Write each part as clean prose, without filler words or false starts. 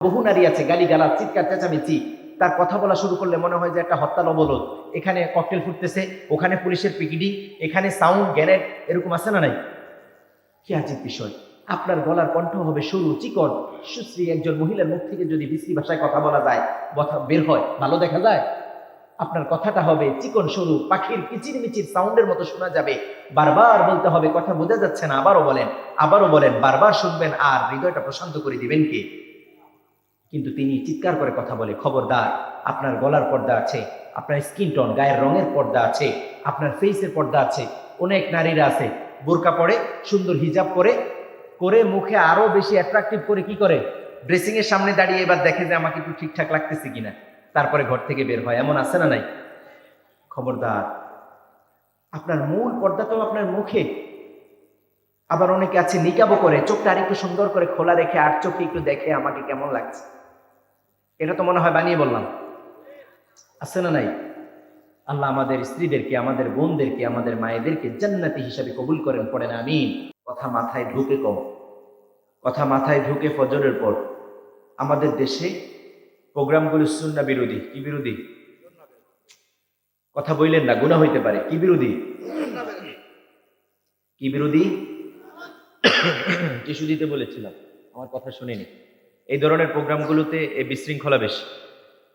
বহু নারী আছে গালিগালাজ, চিৎকার চেঁচামেচি, তার কথা বলা শুরু করলে মনে হয় যে একটা হত্যার অবরোধ। এখানে ককটেল ফুটতেছে, ওখানে পুলিশের পিকেটিং, এখানে সাউন্ড গ্যারেট, এরকম আছে না নাই? কি আজীব বিষয়! আপনার গলার কণ্ঠ হবে সরু চিকন সুশ্রী। একজন মহিলার মুখ থেকে যদি বিশ্রী ভাষায় কথা বলা যায়, কথা বের হয়, ভালো দেখা যায়? আপনার কথাটা হবে চিকন সরু, পাখির কিচির মিচির সাউন্ডের মতো শোনা যাবে। বারবার বলতে হবে, কথা বোঝা যাচ্ছে না, আবারও বলেন, আবারও বলেন, বারবার শুনবেন, আর হৃদয়টা প্রশান্ত করে দিবেন কে? কিন্তু তিনি চিৎকার করে কথা বলে, খবরদার, আপনার গলার পর্দা আছে, আপনার স্কিন টোন গায়ের রঙের পর্দা আছে, আপনার ফেসের পর্দা আছে। অনেক নারীরা আছে বোরকা পরে, সুন্দর হিজাব করে করে মুখে আরো বেশি অ্যাট্রাকটিভ করে কি করে, ড্রেসিং এর সামনে দাঁড়িয়ে এবার দেখে যে আমাকে একটু ঠিকঠাক লাগতেছে কিনা, তারপরে ঘর থেকে বের হয়। এমন আছে না নাই? খবরদার, আপনার মূল পর্দা তো আপনার মুখে। আবার অনেকে আছে নিকাবও করে, চোখটা আরেকটু সুন্দর করে খোলা রেখে আর চোখে একটু দেখে আমাকে কেমন লাগছে। এটা তো মনে হয় বানিয়ে বললাম, আছে না নাই? আল্লাহ আমাদের স্ত্রীদেরকে, আমাদের বোনদেরকে, আমাদের মায়েদেরকে জান্নাতি হিসাবে কবুল করেন, পড়েন আমিন। কথা মাথায় ঢুকে কম, কথা মাথায় ঢুকে ফজরের পর আমাদের দেশে প্রোগ্রামগুলো সুন্নাহ বিরোধী। কি বিরোধী? কথা বললেন না, গুনাহ হইতে পারে। কি বিরোধী? কি বিরোধী? টিস্যু দিতে বলেছিলাম, আমার কথা শুনেনি। এই ধরনের প্রোগ্রামগুলোতে এই বিশৃঙ্খলা বেশি।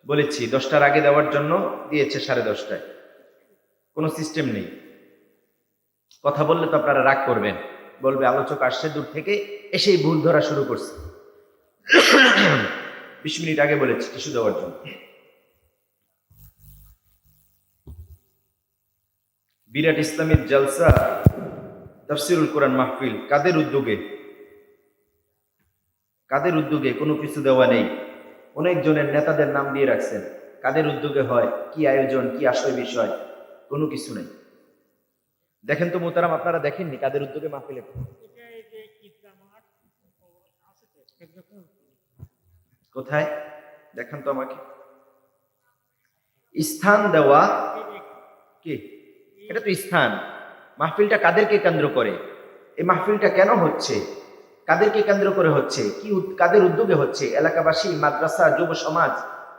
বলেছি 10টার আগে দেওয়ার জন্য, দিয়েছে 10:30টায়। কোনো সিস্টেম নেই। কথা বললে তো আপনারা রাগ করবেন, বলবে আলোচক আসছে দূর থেকে, এসেই ভুল ধরা শুরু করছে। 20 মিনিট আগে বলেছি টিস্যু দেওয়ার জন্য। বিরাট ইসলামিক জালসা তাফসিরুল কোরআন মাহফিল কাদের উদ্যোগে? কাদের উদ্যোগে? কোনো কিছু দেওয়া নেই। অনেক জনের নেতাদের নাম দিয়ে রাখছেন। কাদের উদ্যোগে হয়, কি আয়োজন, কি আশয় বিষয়, কোনো কিছু নেই। দেখেন তো মোহতারাম, আপনারা দেখেননি কাদের উদ্যোগে মাহফিল? কোথায় দেখেন তো আমাকে। স্থান দেওয়া কি? এটা তো স্থান। মাহফিলটা কাদেরকে কেন্দ্র করে? এই মাহফিলটা কেন হচ্ছে? কাদেরকে কেন্দ্র করে হচ্ছে? কি কাদের উদ্যোগে হচ্ছে? এলাকাবাসী, মাদ্রাসা, যুব সমাজ,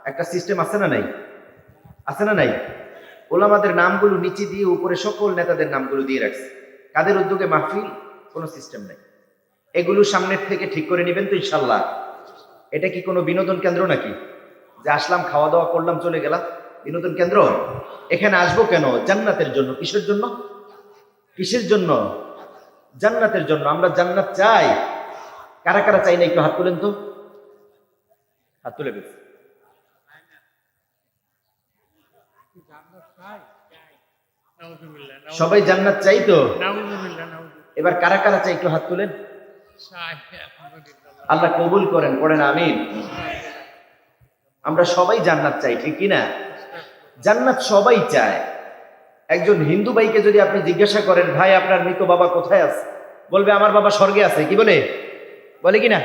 একটা সিস্টেম আছে না নাই? আছে না নাই? ওলামাদের নামগুলো নিচে দিয়ে উপরে সকল নেতাদের নামগুলো দিয়ে রাখছে। কাদের উদ্যোগে মাহফিল? কোনো সিস্টেম নাই। এগুলো সামনের থেকে ঠিক করে নেবেন তো ইনশাল্লাহ। এটা কি কোনো বিনোদন কেন্দ্র নাকি, যে আসলাম, খাওয়া দাওয়া করলাম, চলে গেলাম? বিনোদন কেন্দ্র? এখানে আসবো কেন? জান্নাতের জন্য। কিসের জন্য? কিসের জন্য? জান্নাতের জন্য। আমরা জান্নাত চাই। কারা কারা চাই না একটু হাত তুলেন তো, হাত তুলে বেশ। সবাই জান্নাত চাই তো? এবার কারা কারা চাই একটু হাত তুলেন। আল্লাহ কবুল করেন, পড়েন আমিন। আমরা সবাই জান্নাত চাই, ঠিক কিনা? জান্নাত সবাই চায়। একজন হিন্দু ভাইকে যদি আপনি জিজ্ঞাসা করেন, ভাই আপনার মৃত বাবা কোথায় আছে, বলবে আমার বাবা স্বর্গে আছে। কি বলে? বলে কিনা?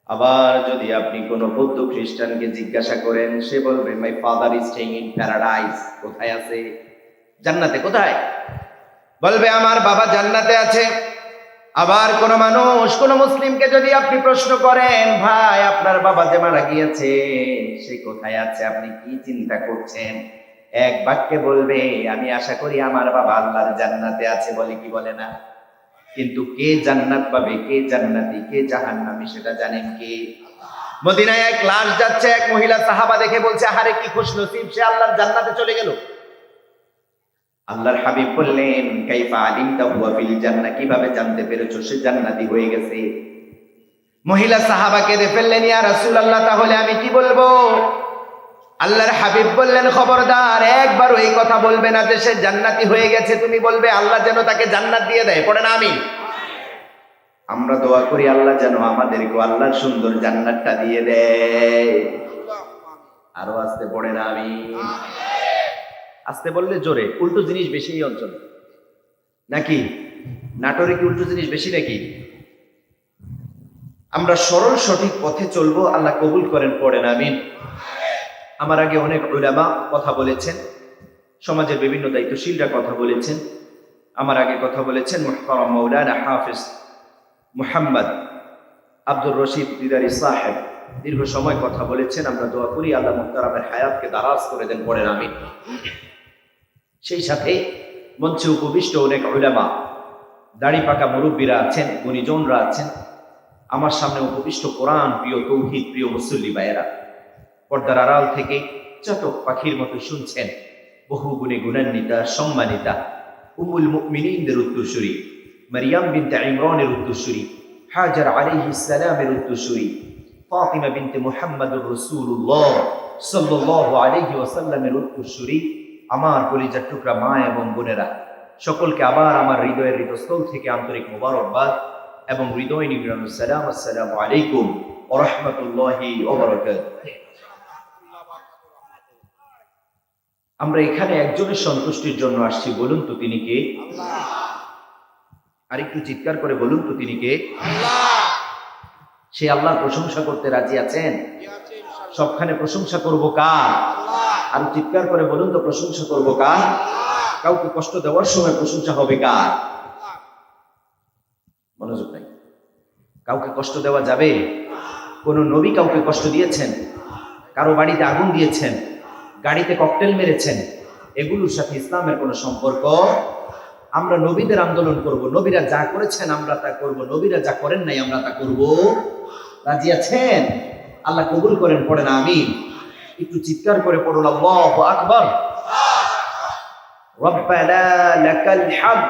আবার যদি আপনি কোনো বৌদ্ধ খ্রিস্টানকে জিজ্ঞাসা করেন, সে বলবে my father is staying in paradise. কোথায় আছে? জান্নাতে। কোথায়? বলবে আমার বাবা জান্নাতে আছে। আবার কোন মানুষ, কোন মুসলিমকে যদি আপনি প্রশ্ন করেন, ভাই আপনার বাবা যে মারা গিয়েছে সে কোথায় আছে, আপনি কি চিন্তা করছেন, এক বাক্যে বলবে আমি আশা করি আমার বাবা আল্লাহর জান্নাতে আছে। বলে কি বলে না? কিন্তু কে জান্নাত পাবে, কে জান্নাতি, কে জাহান্নামী, সেটা জানেন কে? মদিনায় এক লাশ যাচ্ছে, এক মহিলা সাহাবা দেখে বলছে, আহারে কি খুশনসিব, সে আল্লাহর জান্নাতে চলে গেল। আল্লাহর হাবিব বললেন, কাইফা আলিমতা হুয়া ফিল জান্নাহ, কিভাবে জানতে পেরেছো সে জান্নাতি হয়ে গেছে? মহিলা সাহাবা কেঁদে ফেললেন, ইয়া রাসূলুল্লাহ তাহলে আমি কি বলবো? আল্লাহর হাবিব বললেন, খবরদার, একবার এই কথা বলবে না যে সে জান্নাতি হয়ে গেছে। তুমি বলবে আল্লাহ যেন তাকে জান্নাত দিয়ে দেয়। পড়েন আমিন। আমরা দোয়া করি আল্লাহ যেন আমাদেরকে আল্লাহর সুন্দর জান্নাতটা দিয়ে দেয়। আরো আস্তে পড়েন আমিন। আস্তে বললে জোরে। উল্টো জিনিস বেশি এই অঞ্চলে নাকি? নাটোরে কি উল্টো জিনিস বেশি নাকি? আমরা সরল সঠিক পথে চলবো, আল্লাহ কবুল করেন, পড়েন আমিন। আমার আগে অনেক উলামা কথা বলেছেন, সমাজের বিভিন্ন দায়িত্বশীলরা কথা বলেছেন। আমার আগে কথা বলেছেন মুহতারাম মাওলানা হাফিজ মুহাম্মদ আব্দুর রশিদ দিদারি সাহেব, দীর্ঘ সময় কথা বলেছেন, আমরা দোয়া করি আল্লাহ মুহতারামের হায়াতকে দারাজ করে দেন, পড়েন আমিন। সেই সাথে মঞ্চে উপবিষ্ট অনেক উলামা, দাড়ি পাকা মুরব্বীরা আছেন, গুণীজনরা আছেন, আমার সামনে উপবিষ্ট কোরআন প্রিয়, তৌহিদ প্রিয় মুসল্লি ভাইয়েরা, পর্দার আড়াল থেকে চাতক পাখির মতো শুনছেন বহু গুণে গুণান্বিতা সম্মানিতা উম্মুল মুমিনিনদের উত্তরসূরি, মারিয়াম বিনতে ইমরানের উত্তরসূরি, হাজার আলাইহিস সালামের উত্তরসূরি, ফাতিমা বিনতে মুহাম্মাদুর রাসূলুল্লাহ সাল্লাল্লাহু আলাইহি ওয়াসাল্লামের উত্তরসূরি আমার কলিজার টুকরা মা এবং বোনেরা, সকলকে আবার আমার হৃদয়ের হৃদয়স্থল থেকে আন্তরিক মোবারকবাদ এবং হৃদয় নিবিড়ানো সালাম। আসসালামু আলাইকুম ওয়া রাহমাতুল্লাহি ওয়া বারাকাতুহু। আমরা এখানে একজনের সন্তুষ্টির জন্য আসছি, বলুন তো তিনি কে? আল্লাহ। আর একটু চিৎকার করে বলুন তো তিনি কে? আল্লাহ। সে আল্লাহর প্রশংসা করতে রাজি আছেন? সবখানে প্রশংসা করব কার? আল্লাহ। আর চিৎকার করে বলুন তো প্রশংসা করব কার? আল্লাহ। কাউকে কষ্ট দেওয়ার সময় প্রশংসা হবে কার? আল্লাহ। মনোযোগ নাই। কাউকে কষ্ট দেওয়া যাবে? কোন নবী কাউকে কষ্ট দিয়েছেন? কারো বাড়িতে আগুন দিয়েছেন, গাড়িতে ককটেল মেরেছেন, এগুলোর সাথে ইসলামের কোনো সম্পর্ক? আমরা নবীদের আন্দোলন করব, নবীরা যা করেছেন আমরা তা করব, নবীরা যা করেন নাই আমরা তা করব। রাজি আছেন? আল্লাহ কবুল করেন, পড়েন আমিন। একটু চিৎকার করে পড়ুন আল্লাহু আকবার। রব্বানা লাকাল হামদ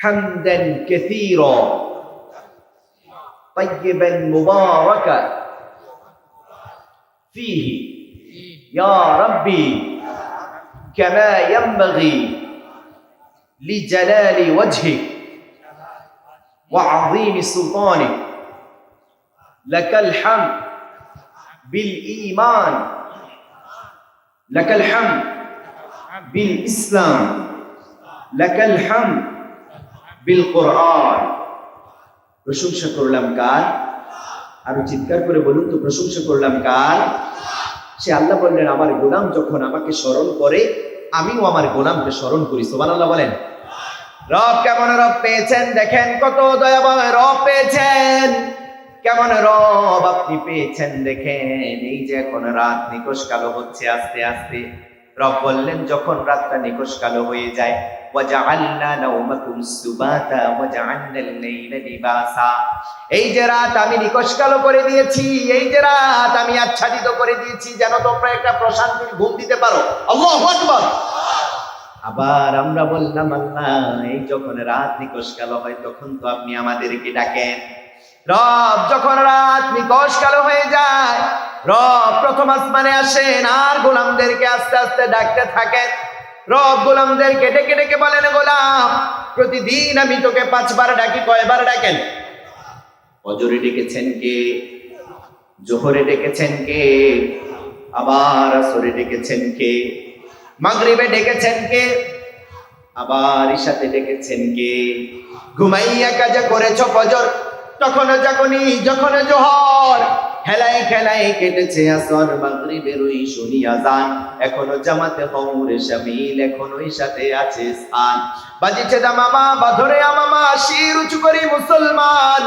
হামদান কাসীরা তাইয়িবান মুবারাকান ফীহি ইয়া রাব্বি কামা ইয়ানবাগি লিজালালি ওয়াজহিক ওয়া আযীমি সুলতানিক লাকাল হামদ বিল ঈমান লাকাল হামদ বিল ইসলাম লাকাল হামদ বিল কোরআন। প্রশংসা করলাম কার? আরো চিৎকার করে বলুন তো প্রশংসা করলাম কার? সে আল্লাহ বললেন আমার গোলাম যখন আমাকে স্মরণ করে আমিও আমার গোলামকে স্মরণ করি। সুবহানাল্লাহ বলেন। রব কেমন রব পেয়েছেন দেখেন, কত দয়াময় রব পেয়েছেন, কেমন রব আপনি পেয়েছেন দেখেন। এই যে এখন রাত নিকষ কালো হচ্ছে আস্তে আস্তে, রব বললেন যখন রাতটা নিকষ কালো হয়ে যায়, ওয়াজআলনা নাওমাকুম সুবাতা ওয়াজআলনাল লাইলা লিবাসা, এই যে রাত আমি নিকষ কালো করে দিয়েছি, এই যে রাত আমি আচ্ছাদিত করে দিয়েছি যেন তোমরা একটা প্রশান্তির ঘুম দিতে পারো। আল্লাহু আকবার। আবার আমরা বললাম আল্লাহ এই যখন রাত নিকষ কালো হয় তখন তো আপনি আমাদেরকে ডাকেন। রব যখন রাত নিকষ কালো হয়ে যায় রব প্রথম আসমানে আসেন আর গোলামদেরকে আস্তে আস্তে ডাকতে থাকেন। রব গোলামদেরকে ডেকে ডেকে বলেন গোলাম প্রতিদিন আমি তোকে 5 বার ডাকি, কয়বার ডাকেন? ফজরে ডেকেছেন কে? জোহরে ডেকেছেন কে? আবার আসরে ডেকেছেন কে? মাগরিবে ডেকেছেন কে? আবার ইশাতে ডেকেছেন কে? ঘুমাইয়া কাজে করেছো ফজর, তখনও জাগনি, যখন জোহর, খেলায় খেলায় কেটেছে আসর, মাগরিবের ওই শুনি আযান, এখনো জামাতে হউরে শামিল, এখনো ইশাতে আছে স্থান। বাজিছে দামামা বাধরে আমামা, শির উঁচু করি মুসলমান,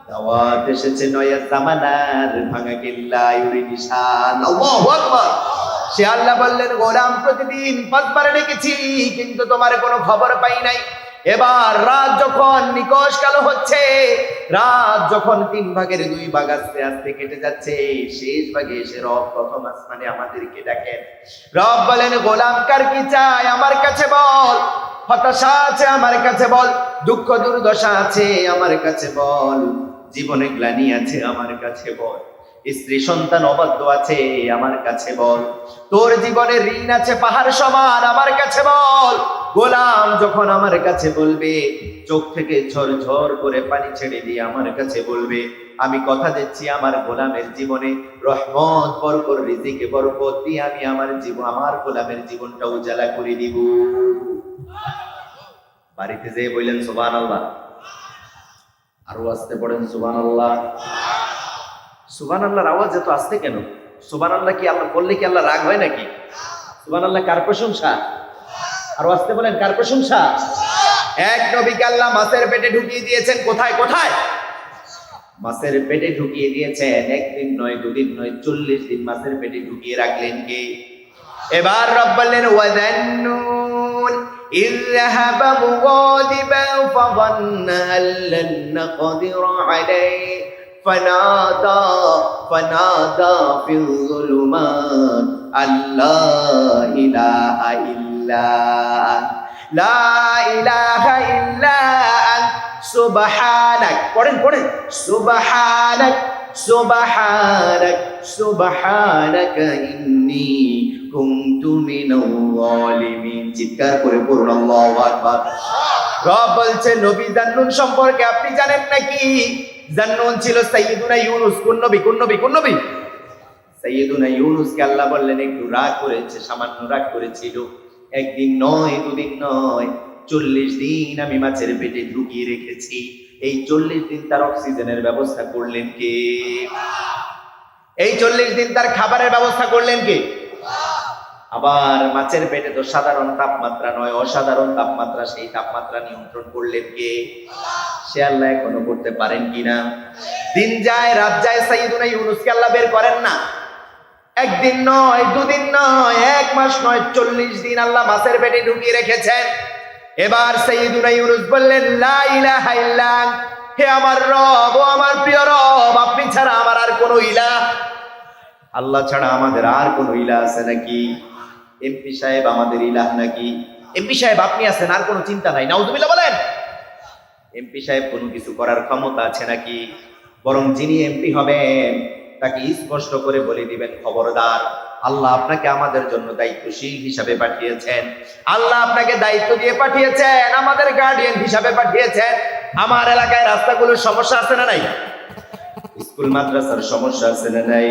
দাওয়াত এসেছে নয়া জামানার, ভাঙা কিল্লা ইউরি নিশান। আল্লাহু আকবার। সে আল্লাহ বললেন গোলাম প্রতিদিন 5 বার ডেকেছি কিন্তু তোমার কোনো খবর পাই নাই। এবার রাত যখন নিকষ কালো হচ্ছে, রাত যখন 3 ভাগের 2 ভাগ আস্তে আস্তে কেটে যাচ্ছে, শেষ ভাগে এসে রব প্রথম আসমানে আমাদেরকে ডাকেন। রব বলেন গোলাম কার কি চাই আমার কাছে বল, হতাশা আছে আমার কাছে বল, দুঃখ দুর্দশা আছে আমার কাছে বল, জীবনে গ্লানি আছে আমার কাছে বল, স্ত্রী সন্তান অবাধ্য আছে আমার কাছে বল, তোর জীবনে ঋণ আছে পাহাড় সমান আমার কাছে বল। গোলাম যখন আমার কাছে বলবে, চোখ থেকে ঝরঝর করে পানি ছেড়ে দিয়ে আমার কাছে বলবে, আমি কথা দিচ্ছি আমার গোলামের জীবনে রহমত বরকত রিজিকে বরকত দিয়ে আমি আমার গোলামের জীবনটা উজালা করে দিব। বাড়িতে যেয়ে বললেন সুবহানাল্লাহ, আরো আসতে পড়েন সুবহানাল্লাহ। সুবহানাল্লাহর আওয়াজ এত আসতে কেন? সুবহানাল্লাহ কি আল্লাহ বললে কি আল্লাহ রাগ হয় নাকি? সুবহানাল্লাহ কার প্রশংসা? আরো আসতে বলেন কার প্রশংসা? এক নবীকে আল্লাহ মাছের পেটে ঢুকিয়ে দিয়েছেন, কোথায় কোথায়? মাছের পেটে ঢুকিয়ে দিয়েছেন, একদিন নয়, দুদিন নয়, 40 দিন মাছের পেটে ঢুকিয়ে রাখলেন কে? এবার রব বললেন ওয়াযান্নুন إذ ذهب مغاضبا فظن أن لن نقدر عليه فنادى في الظلمات أن لا إله إلا أنت لا إله إلا أنت سبحانك পড়েন সুবহানাক ইন্নী কুনতু মিনাল যালিমিন। চিৎকার করে পড়ুন আল্লাহু আকবার। রব বলছে নবী জান্নুন সম্পর্কে আপনি জানেন নাকি? জান্নুন ছিল সাইয়্যিদুনা ইউনুস। কোন নবী? সাইয়্যিদুনা ইউনুসকে আল্লাহ বললেন একটু রাগ করেছে, সামান্য রাগ করেছিল। একদিন নয়, দুদিন নয়, 40 দিন আমি মাছের পেটে ঢুকিয়ে রেখেছি। এই 40 দিন তার অক্সিজেনের ব্যবস্থা করলেন কে? এই 40 দিন তার খাবারের ব্যবস্থা করলেন কে? আবার মাছের পেটে তো সাধারণ তাপমাত্রা নয়, অসাধারণ তাপমাত্রা, সেই তাপমাত্রা নিয়ন্ত্রণ করলেন কে? সে আল্লাহ এখনো করতে পারেন কিনা? দিন যায়, রাত যায়, সাইয়্যিদুনা ইউনুসকে আল্লাহ বের করেন না। একদিন নয়, দুদিন নয়, 1 মাস নয়, 40 দিন আল্লাহ মাছের পেটে ঢুকিয়ে রেখেছেন। এবার সাইয়্যিদুনা ইউনুস বললেন লা ইলাহা ইল্লা আন্ত, হে আমার রব, ও আমার প্রিয় রব, আপনি ছাড়া আমার আর কোনো ইলাহ, আল্লাহ ছাড়া আমাদের আর কোনো ইলাহ আছে নাকি? এমপি সাহেব আমাদের ইলাহ নাকি? এমপি সাহেব আপনি আছেন, আর কোনো চিন্তা নাই, নাউযুবিল্লাহ বলেন। এমপি সাহেব কোনো কিছু করার ক্ষমতা আছে নাকি? বরং যিনি এমপি হবেন তাকে স্পষ্ট করে বলে দিবেন, খবরদার, আল্লাহ আপনাকে আমাদের জন্য দায়িত্বশীল হিসাবে পাঠিয়েছেন, আল্লাহ আপনাকে দায়িত্ব দিয়ে পাঠিয়েছেন, আমাদের গার্ডিয়ান হিসাবে পাঠিয়েছেন। আমার এলাকায় রাস্তাগুলোর সমস্যা আছে না নাই? স্কুল মাদ্রাসার সমস্যা আছে না নাই?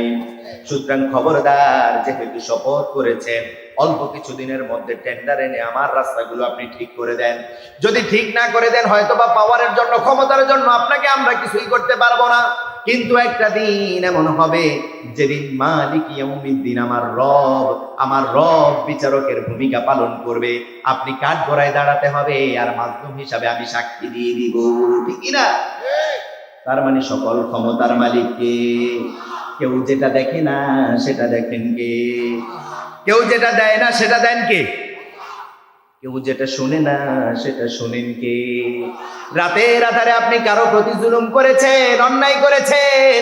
সুতরাং খবরদার, যেহেতু শপথ করেছেন, অল্প কিছুদিনের মধ্যে টেন্ডার এনে আমার রাস্তাগুলো আপনি ঠিক করে দেন। যদি ঠিক না করে দেন, হয়তো বা পাওয়ারের জন্য, ক্ষমতার জন্য আপনাকে আমরা কিছুই করতে পারবো না। কিন্তু একটা দিন এমন হবে যেদিন মালিক ইয়াউমিদ্দিন, আমার রব বিচারকের ভূমিকা পালন করবে। আপনি কাঠগড়ায় দাঁড়াতে হবে, আর মাজলুম হিসাবে আমি সাক্ষী দিয়ে দিব, ঠিক না? তার মানে সকল ক্ষমতার মালিক কে? কেউ যেটা দেখে না সেটা দেখেন কে? কেউ যেটা দেয় না সেটা দেন কে? কেউ যেটা শুনে না সেটা শুনেন কে? রাতের আধারে আপনি কারো প্রতি জুলুম করেছেন, অন্যায় করেছেন,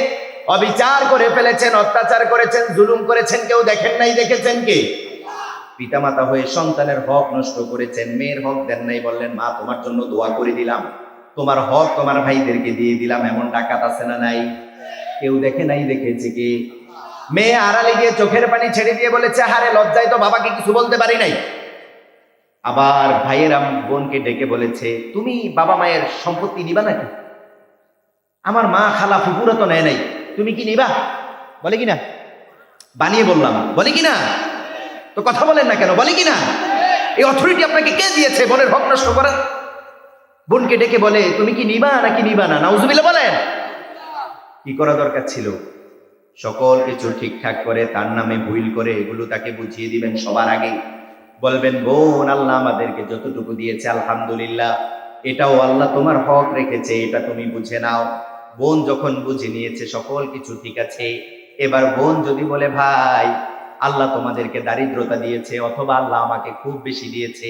অবিচার করে ফেলেছেন, অত্যাচার করেছেন, জুলুম করেছেন, কেউ দেখেন নাই, দেখেছেন কে? পিতামাতা হয়ে সন্তানের হক নষ্ট করেছেন, মেয়ের হক দেন নাই, বললেন মা তোমার জন্য দোয়া করে দিলাম, তোমার হক তোমার ভাইদেরকে দিয়ে দিলাম, এমন ডাকাত আছে না নাই? কেউ দেখে নাই, দেখেছে কি? মেয়ে আড়ালে গিয়ে চোখের পানি ছেড়ে দিয়ে বলেছে, হারে লজ্জায় তো বাবাকে কিছু বলতে পারি নাই। আবার ভাইয়েরা বোনকে ডেকে বলেছে, তুমি বাবা মায়ের সম্পত্তি নিবা নাকি? আমার মা খালা ফুপুরা তো নেয় নাই, তুমি কি নিবা? বলে কিনা? বানিয়ে বললাম, বলে কিনা? তো কথা বলেন না কেন, বলে কিনা? এই অথরিটি আপনাকে কে দিয়েছে বোনের হক নষ্ট করার? বোনকে ডেকে বলে, তুমি কি নিবা নাকি নিবা না? নাউযুবিল্লাহ বলেন। কি করা দরকার ছিল? সকল কিছু ঠিকঠাক করে, তার নামে ভুল করে এগুলো তাকে বুঝিয়ে দিবেন সবার আগে। বলবেন, বোন, আল্লাহ আমাদেরকে যতটুকু দিয়েছে আলহামদুলিল্লাহ, এটাও আল্লাহ তোমার হক রেখেছে, এটা তুমি বুঝে নাও। বোন যখন বুঝে নিয়েছে সকল কিছু ঠিক আছে, এবার বোন যদি বলে, ভাই, আল্লাহ তোমাদেরকে দারিদ্রতা দিয়েছে, অথবা আল্লাহ আমাকে খুব বেশি দিয়েছে,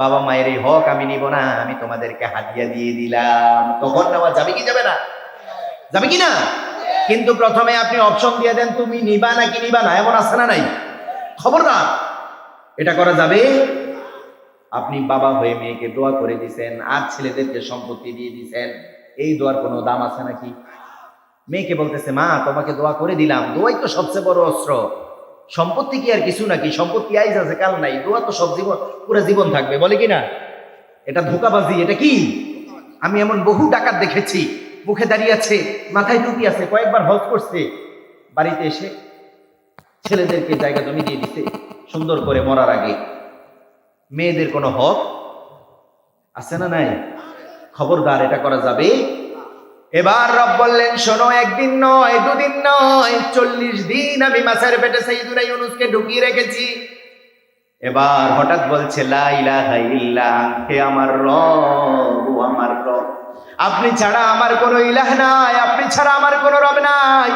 বাবা মায়ের এই হক আমি নিব না, আমি তোমাদেরকে হাদিয়া দিয়ে দিলাম, তখন নেওয়া যাবে কি যাবে না? যাবে কি না? কিন্তু প্রথমে আপনি অপশন দিয়ে দেন, তুমি নিবা নাকি নিবা না, এমন আছে না নাই? খবরদার, এটা করা যাবে? আপনি বাবা হয়ে মেয়েকে দোয়া করে দিছেন, আর ছেলেদেরকে সম্পত্তি দিয়ে দিছেন, এই দোয়ার কোনো দাম আছে নাকি? মেয়েকে বলতেছে, মা তোমাকে দোয়া করে দিলাম, দোয়াই তো সবচেয়ে বড় অস্ত্র, সম্পত্তি কি আর কিছু নাকি? সম্পত্তি আইজ আছে কাল নাই, দোয়া তো সব জীবন, পুরো জীবন থাকবে, বলে কিনা? এটা ধোঁকাবাজি, এটা কি? আমি এমন বহু ডাকাত দেখেছি, মুখে দাঁড়িয়ে আছে, মাথায় টুপি আছে, কয়েকবার হজ করছে, বাড়িতে এসে ছেলেদেরকে জায়গা জমি দিয়ে দিতে সুন্দর করে মরার আগে। মেয়েদের কোনো হক আছে না নাই? খবরদার, এটা করা যাবে? এবার রব বললেন, শোনো, একদিন নয়, দুদিন নয়, 40 দিন আমি মাছের পেটে সাইয়্যিদুনা ইউনুসকে ঢুকিয়ে রেখেছি। এবার হঠাৎ বলছে, লা ইলাহা ইল্লা আনতা, হে আমার রব, ও আমার রব, আপনি ছাড়া আমার কোনো ইলাহ নাই, আপনি ছাড়া আমার কোনো রব নাই,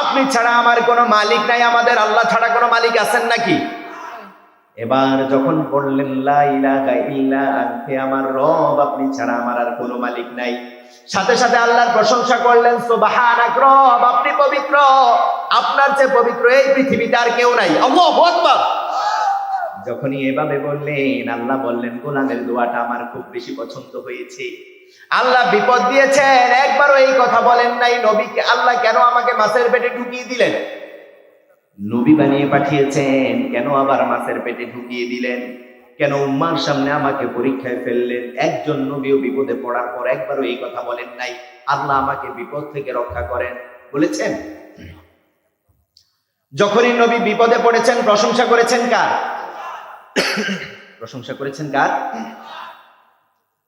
আপনি ছাড়া আমার কোনো মালিক নাই। আমাদের আল্লাহ ছাড়া কোনো মালিক আছেন নাকি? এবার যখন বললেন লা ইলাহা ইল্লা আনতা, আমার রব, আপনি ছাড়া আমার আর কোনো মালিক নাই, সাথে সাথে আল্লাহর প্রশংসা করলেন, সুবহানাক রব, আপনি পবিত্র, আপনার চেয়ে পবিত্র এই পৃথিবীতে আর কেউ নাই। আল্লাহু আকবার। যখনই এভাবে বললেন, আল্লাহ বললেন, গোলামের দোয়াটা আমার খুব বেশি পছন্দ হয়েছে। আল্লাহ বিপদ দিয়েছেন, একবারও এই কথা বলেন নাই নবীকে আল্লাহ কেন আমাকে মাছের পেটে ঢুকিয়ে দিলেন। নবী বানিয়ে পাঠিয়েছেন, কেন আবার মাছের পেটে ঢুকিয়ে দিলেন? কেন উম্মার সামনে আমাকে পরীক্ষায় ফেললেন? একজন নবীও বিপদে পড়ার পর একবারও এই কথা বলেন নাই, আল্লাহ আমাকে বিপদ থেকে রক্ষা করেন, বলেছেন? যখনই নবী বিপদে পড়েছেন প্রশংসা করেছেন কার? প্রশংসা করেছেন কার?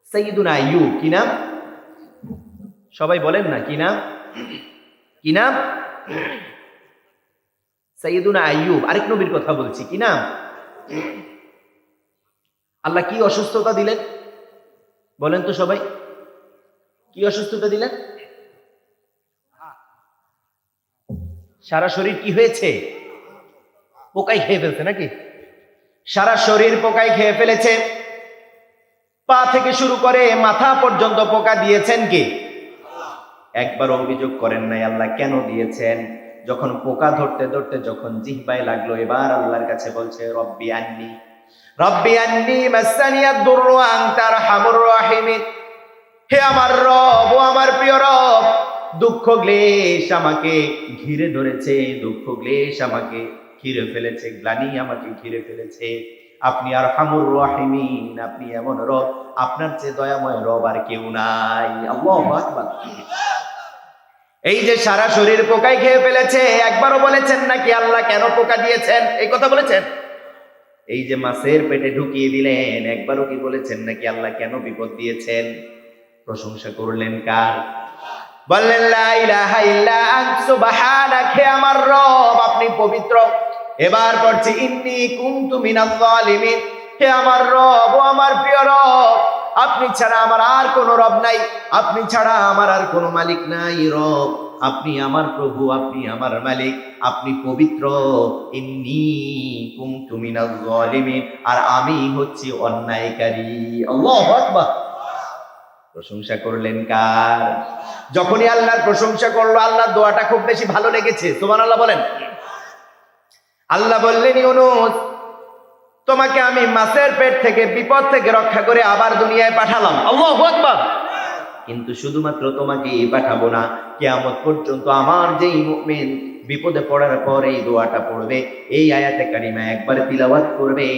সাইয়্যিদুনা আইয়ুব। কি নাম? সবাই বলেন না, কি নাম? কি নাম? সাইয়্যিদুনা আইয়ুব। আরেক নবীর কথা বলছি, কি নাম? আল্লাহ কি অসুস্থতা দিলেন বলেন তো সবাই? কি অসুস্থতা দিলেন? সারা শরীর কি হয়েছে? পোকায় খেয়ে ফেলছে নাকি? সারা শরীর পোকায় খেয়ে ফেলেছে, পা থেকে শুরু করে মাথা পর্যন্ত পোকা দিয়েছেন কে? একবার অভিযোগ করেন নাই আল্লাহ কেন দিয়েছেন? যখন পোকা ধরতে ধরতে যখন জিহ্বায় লাগলো, এবার আল্লাহর কাছে বলছে, রব্বি আন্নি, রব্বি আন্নি মাসানিয়াদ দুররু ওয়া আনতা আরহামুর রাহিমিন। হে আমার রব, ও আমার প্রিয় রব, দুঃখ ক্লেশ আমাকে ঘিরে ধরেছে, দুঃখ ক্লেশ আমাকে ঘিরে ফেলেছে, গ্লানি আমাকে ঘিরে ফেলেছে। আপনি আরহামুর রাহিমিন, আপনি এমন রব, আপনার চেয়ে দয়াময় রব আর কেউ নাই। আল্লাহু আকবার। এই যে সারা শরীর পোকায় খেয়ে ফেলেছে, একবারও বলেছেন নাকি আল্লাহ কেন পোকা দিয়েছেন? এই কথা বলেছেন? এই যে মাছের পেটে ঢুকিয়ে দিলেন, একবারও কি বলেছেন নাকি আল্লাহ কেন বিপদ দিয়েছেন? প্রশংসা করলেন কার? বললেন লা ইলাহা ইল্লা আনতা সুবহানাক, হে আমার রব, আপনি পবিত্র। এবার পড়ছি ইন্নী কুনতু মিনাজ জালিমিন। হে আমার রব, ও আমার প্রিয় রব, আপনি ছাড়া আমার আর কোনো রব নাই, আপনি ছাড়া আমার আর কোনো মালিক নাই। রব, আপনি আমার প্রভু, আপনি আমার মালিক, আপনি পবিত্র। ইন্নী কুনতু মিনাজ জালিমিন, আর আমি হচ্ছি অন্যায়কারী। আল্লাহু আকবার। প্রশংসা করলেন কার? যখনই আল্লাহর প্রশংসা করলো, আল্লাহর দোয়াটা খুব বেশি ভালো লেগেছে। সুবহানাল্লাহ বলেন। আল্লাহ বললেন, ইউনূস, তোমাকে আমি মাছের পেট থেকে বিপদ থেকে রক্ষা করে আবার দুনিয়ায় পাঠালাম। আল্লাহু আকবার। কিন্তু শুধুমাত্র তোমাকেই পাঠাবো না, কিয়ামত পর্যন্ত আমার যেই মুমিন বিপদে পড়ার পর এই দোয়াটা পড়বে, এই আয়াতে কারিমা একবার তিলাওয়াত করবে,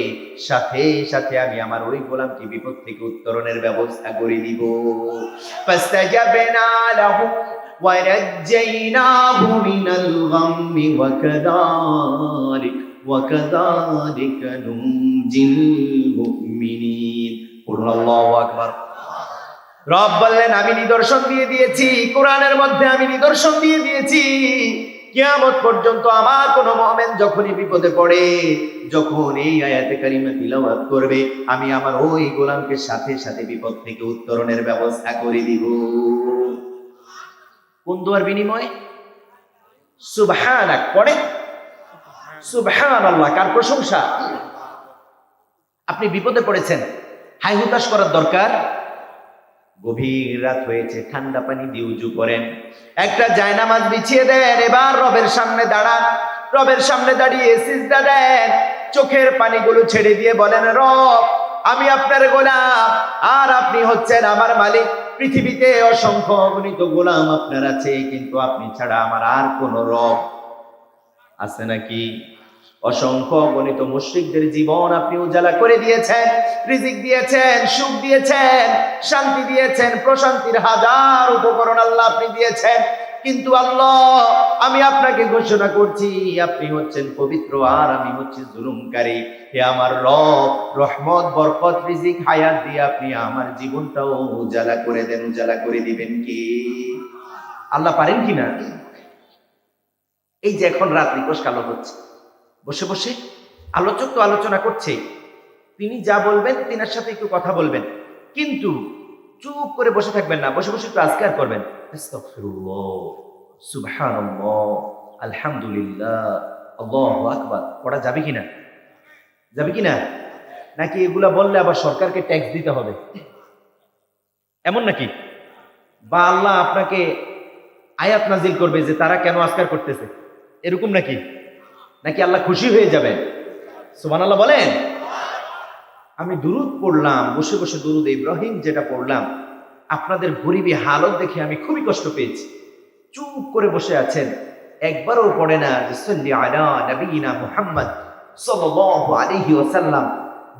সাথে সাথে আমি আমার ওই গোলামকে বিপদ থেকে উত্তরণের ব্যবস্থা করে দিব। ফাস্তাজাবনা লাহু ওয়া নাজ্জাইনাহু মিনাল গাম্মি ওয়া কাযালিকা নুনজিল মুমিনিন। আল্লাহু আকবার। রব বললেন, আমি নিদর্শন দিয়ে দিয়েছি, কোরআনের মধ্যে আমি নিদর্শন দিয়ে দিয়েছি, কিয়ামত পর্যন্ত আমার কোন মুমিন যখনই বিপদে পড়ে, যখন এই আয়াতে কারিমা তিলাওয়াত করবে, আমি আমার ওই গোলামকে সাথে সাথে বিপদ থেকে উত্তরণের ব্যবস্থা করে দিব। কোন দোয়ার বিনিময়ে? সুবহানাক পড়ে, সুবহানাল্লাহ। কার প্রশংসা? আপনি বিপদে পড়েছেন, হাই হুতাশ করার দরকার? গভীর রাত হয়েছে, ঠান্ডা পানি দিয়ে উজু করেন, একটা জায়নামাজ বিছিয়ে দেন, এবার রবের সামনে দাঁড়ান, রবের সামনে দাঁড়িয়ে সিজদা দেন, চোখের পানিগুলো ছেড়ে দিয়ে বলেন, রব, আমি আপনার গোলাম, আর আপনি হচ্ছেন আমার মালিক। পৃথিবীতে অসংখ্য অগণিত গোলাম আপনার আছে, কিন্তু আপনি ছাড়া আমার আর কোনো রব আছে নাকি? অসংখ্য অগণিত মুশরিকদের জীবন আপনি উজালা করে দিয়েছেন, রিজিক দিয়েছেন, সুখ দিয়েছেন, শান্তি দিয়েছেন, প্রশান্তির হাজার উপকরণ আল্লাহ আপনি দিয়েছেন। কিন্তু আল্লাহ, আমি আপনাকে ঘোষণা করছি, আপনি হচ্ছেন পবিত্র, আর আমি হচ্ছি জুলুমকারী। হে আমার রব, রহমত, বরকত, রিজিক, হায়াত দিয়ে আপনি আমার জীবনটাও উজালা করে দেন। উজালা করে দিবেন কি? আল্লাহ পারেন কিনা? এই যে এখন রাত নিকশ কালো হচ্ছে, বসে বসে আলোচক তো আলোচনা করছে, তিনি যা বলবেন তিনার সাথে একটু কথা বলবেন, কিন্তু চুপ করে বসে থাকবেন না, বসে বসে একটু আজকার করবেন। আস্তাগফিরুল্লাহ, সুবহানাল্লাহ, আলহামদুলিল্লাহ, আল্লাহু আকবার। পড়া যাবে কিনা? যাবে কিনা? নাকি এগুলা বললে আবার সরকারকে ট্যাক্স দিতে হবে এমন নাকি? বা আল্লাহ আপনাকে আয়াত নাজিল করবে যে তারা কেন আজকার করতেছে, এরকম নাকি? নাকি আল্লাহ খুশি হয়ে যাবেন? সুবহানাল্লাহ বলেন। আমি দুরুদ পড়লাম, বসে বসে দুরুদ ইব্রাহিম যেটা পড়লাম, আপনাদের গরিবী হালত দেখে আমি খুবই কষ্ট পেয়েছি। চুপ করে বসে আছেন, একবারও পড়ে না যে সাল্লি আলা নবিয়িনা মুহাম্মদ সাল্লাল্লাহু আলাইহি ওয়াসাল্লাম,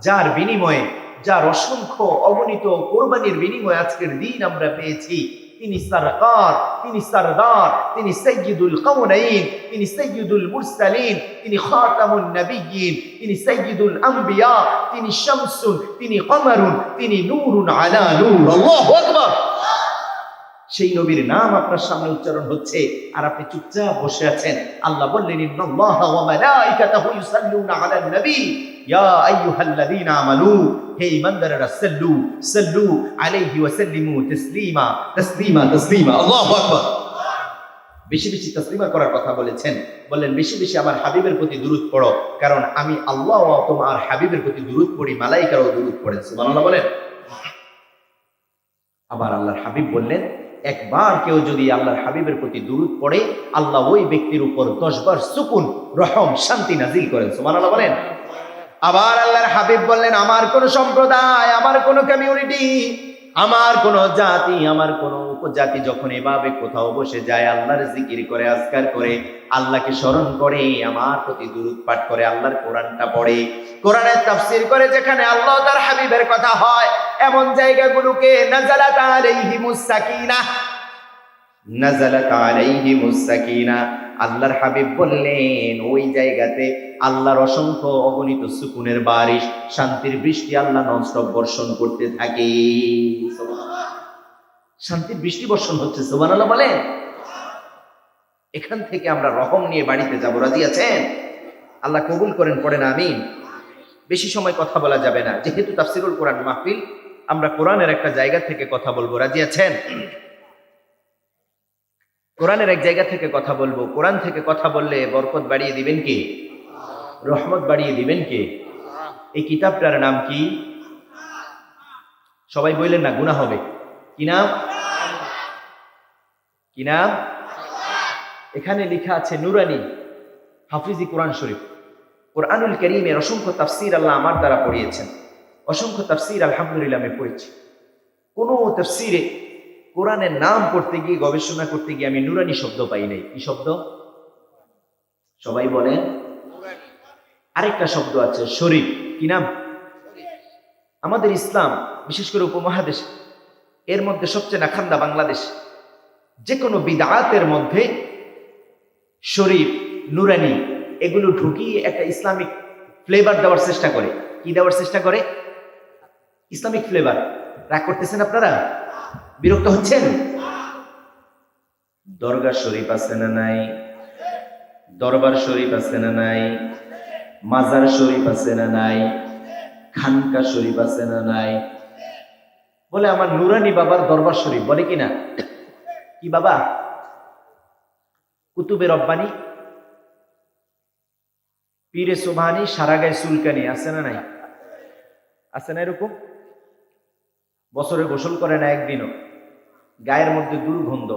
যার বিনিময়ে, যার অসংখ্য অগণিত কোরবানির বিনিময়ে আজকের দিন আমরা পেয়েছি। তিনি সরকার, তিনি সরদার, তিনি সাইয়্যিদুল কাউনাইন, তিনি সাইয়্যিদুল মুরসালিন, তিনি খাতামুন নবিয়্যিন, তিনি সাইয়্যিদুল আম্বিয়া, তিনি শামসুন, তিনি কমারুন, তিনি নূরুন আলা নূর। আল্লাহু আকবার। সেই নবীর নাম আপনার সামনে উচ্চারণ হচ্ছে আর আপনি চুপচাপ বসে আছেন। আল্লাহ বললেন, ইন্নাল্লাহা ওয়া মালাইকাতাহু ইউসাল্লুনা আলান নবী ইয়া আইয়ুহাল্লাযীনা আমানু, হে ঈমানদাররা, সাল্লু সাল্লু আলাইহি ওয়া সাল্লিমু তাসলিমা তাসলিমা তাসলিমা। আল্লাহু আকবার। বেশি বেশি তাসলিমা করার কথা বলেছেন, বললেন বেশি বেশি আমার হাবিবের প্রতি দুরূদ পড়ো, কারণ আমি আল্লাহ ও তোমার হাবিবের প্রতি দুরূদ পড়ি, মালাইকারাও দুরূদ পড়েন। সুবহানাল্লাহ বলেন। আবার আল্লাহর হাবিব বললেন, একবার কেউ যদি আল্লাহর হাবিবের প্রতি দুরূদ পড়ে, আল্লাহ ওই ব্যক্তির উপর 10 বার সুকুন, রহম, শান্তি নাজিল করেন। সুবহানাল্লাহ বলেন। আবার আল্লাহর হাবিব বললেন, আমার কোন সম্প্রদায়, আমার কোন কমিউনিটি, আমার কোন জাতি, আমার কোন উপজাতি যখন এভাবে কোথাও বসে যায়, আল্লাহর জিকির করে, আজকার করে, আল্লাহকে স্মরণ করে, আমার প্রতি দুরূদ পাঠ করে, আল্লাহর কোরআনটা পড়ে, কোরআনের তাফসীর করে, যেখানে আল্লাহ তার হাবিবের কথা হয়, এমন জায়গাগুলোকে নাযালাত আলাইহিমুস সাকিনাহ, নাযালাত আলাইহিমুস সাকিনাহ, আল্লাহর হাবিব বললেন ওই জায়গাতে আল্লাহর অসংখ্য অগণিত সুকুনের বারিশ, শান্তির বৃষ্টি আল্লাহ ননস্টপ বর্ষণ করতে থাকে। শান্তির বৃষ্টি বর্ষণ হচ্ছে। সুবহানাল্লাহ বলেন। এখান থেকে আমরা রহম নিয়ে বাড়িতে যাব। রাজি আছেন? আল্লাহ কবুল করেন, পড়েন আমিন। বেশি সময় কথা বলা যাবে না, যেহেতু তাফসীরুল কোরআন মাহফিল, আমরা কোরআনের একটা জায়গা থেকে কথা বলবো। রাজি আছেন? কোরআনের এক জায়গা থেকে কথা বলবো। কোরআন থেকে কথা বললে বরকত বাড়িয়ে দিবেন কে? রহমত বাড়িয়ে দিবেন কে? এই কিতাবটার নাম কি? সবাই বললেন না, গুনাহ হবে। কি নাম? কি নাম? এখানে লেখা আছে নুরানি হাফিজি কোরআন শরীফ। কোরআনুল কারীমের অসংখ্য তাফসীর আল্লাহ আমার দ্বারা পড়িয়েছেন। অসংখ্য তাফসীর আলহামদুলিল্লাহ আমি পড়েছি। কোন তাফসীরে কোরআনের নাম পড়তে গিয়ে, গবেষণা করতে গিয়ে আমি নুরানি শব্দ পাই নাই। কি শব্দ? সবাই বলেন। আরেকটা শব্দ আছে শরীফ। কি নাম? আমাদের ইসলাম, বিশেষ করে উপমহাদেশ, এর মধ্যে সবচেয়ে নাখান্দা বাংলাদেশ। যে কোনো বিদআতের মধ্যে শরীফ, নুরানি এগুলো ঢুকিয়ে একটা ইসলামিক ফ্লেভার দেওয়ার চেষ্টা করে। কি দেওয়ার চেষ্টা করে? Islamic flavour. রাগ করতেছেন আপনারা? বিরক্ত হচ্ছেন? দরগা শরীফ আছে না নাই? দরবার শরীফ আছে না নাই? মাজার শরীফ আছে না নাই? খানকা শরীফ আছে না নাই? বলে আমার নুরানি বাবার দরবার শরীফ, বলে কিনা? কি বাবা? কুতুবে রব্বানি, পীরে সুবহানি, সারা গায়ে চুলকানি, আছে না নাই? আছে না এরকম? বছরে গোসল করে না একদিনও, গায়ের মধ্যে দুর্গন্ধ,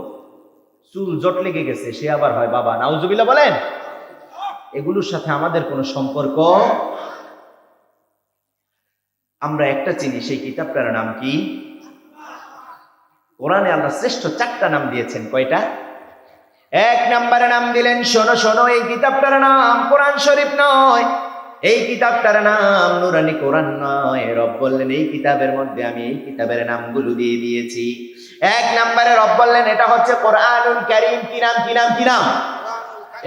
চুল জট লেগে গেছে, সে আবার হয় বাবা। নাউজুবিল্লাহ বলেন। এগুলোর সাথে আমাদের কোনো সম্পর্ক। আমরা একটা চিনি, সেই কিতাবটার নাম কি? কোরআনে আল্লাহ শ্রেষ্ঠ 4টা নাম দিয়েছেন। কয়টা? 1 নম্বরে নাম দিলেন, শোনো শোনো, এই কিতাবটার নাম কোরআন শরীফ নয়, এই কিতাবটার নাম নুরানি কোরআন নয়। রব বললেন এই কিতাবের মধ্যে আমি এই কিতাবের নামগুলো দিয়ে দিয়েছি। 1 নম্বরে রব বললেন এটা হচ্ছে কোরআনুল কারীম। কি নাম? কি নাম? কি নাম?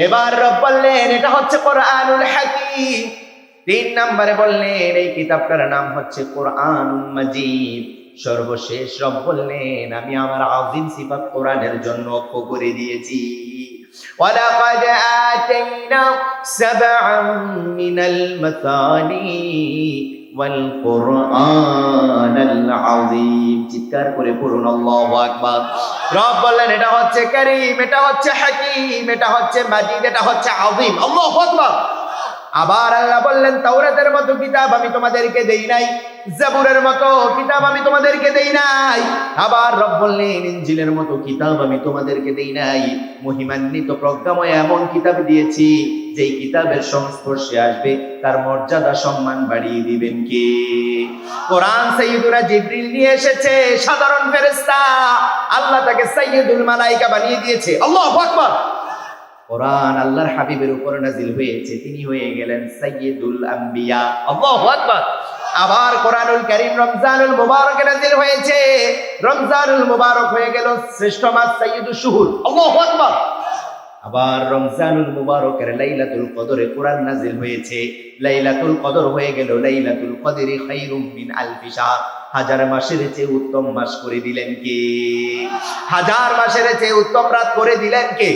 এবার রব বললেন এটা হচ্ছে কোরআনুল হাকীম। 3 নম্বরে বললেন এই কিতাবটার নাম হচ্ছে কোরআনুল মাজিদ। সর্বশেষ রব বললেন আমি আমার আযীম সিফাত কোরআনের জন্য অক্ষ করে দিয়েছি। ওয়ালাকাদ আতাইনা সাবআন মিনাল মাসানি ওয়াল কোরআনাল আযীম। চিৎকার করে পড়ুন আল্লাহু আকবার। রব বললেন এটা হচ্ছে কারীম, এটা হচ্ছে হাকীম, এটা হচ্ছে মাজিদ, এটা হচ্ছে আযীম। আল্লাহু আকবার। আবার আল্লাহ বললেন তাওরাতের মতো কিতাব আমি তোমাদেরকে দেই নাই, জাবুরের মতো কিতাব আমি তোমাদেরকে দেই নাই। আবার রব বললেন ইনজিলের মতো কিতাব আমি তোমাদেরকে দেই নাই। মহিমান্বিত প্রজ্ঞাময় এমন কিতাব দিয়েছি যেই কিতাবের সংস্পর্শে আসবে তার মর্যাদা সম্মান বাড়িয়ে দিবেন কে? কোরআন সাইয়্যিদুনা জিবরিল নিয়ে এসেছে, সাধারণ ফেরেশতা, আল্লাহ তাকে সাইয়্যিদুল মালায়েকা বানিয়ে দিয়েছে। আল্লাহু আকবার। কোরআন আল্লাহর হাবিবের উপর নাজিল হয়েছে, তিনি হয়ে গেলেন সাইয়্যিদুল আম্বিয়া। আল্লাহু আকবার। আবার কোরআনুল কারীম রমজানুল মুবারকে নাজিল হয়েছে, রমজানুল মুবারক হয়ে গেল শ্রেষ্ঠ মাস সাইয়্যিদুশ শুহুর। আল্লাহু আকবার। আবার রমজানুল মুবারকের লাইলাতুল কদরে কোরআন নাজিল হয়েছে, লাইলাতুল কদর হয়ে গেল লাইলাতুল কদরি খায়রুম মিন আলফি শাহর। হাজার মাসের চেয়ে উত্তম মাস করে দিলেন কে? হাজার মাসের চেয়ে উত্তম রাত করে দিলেন কে?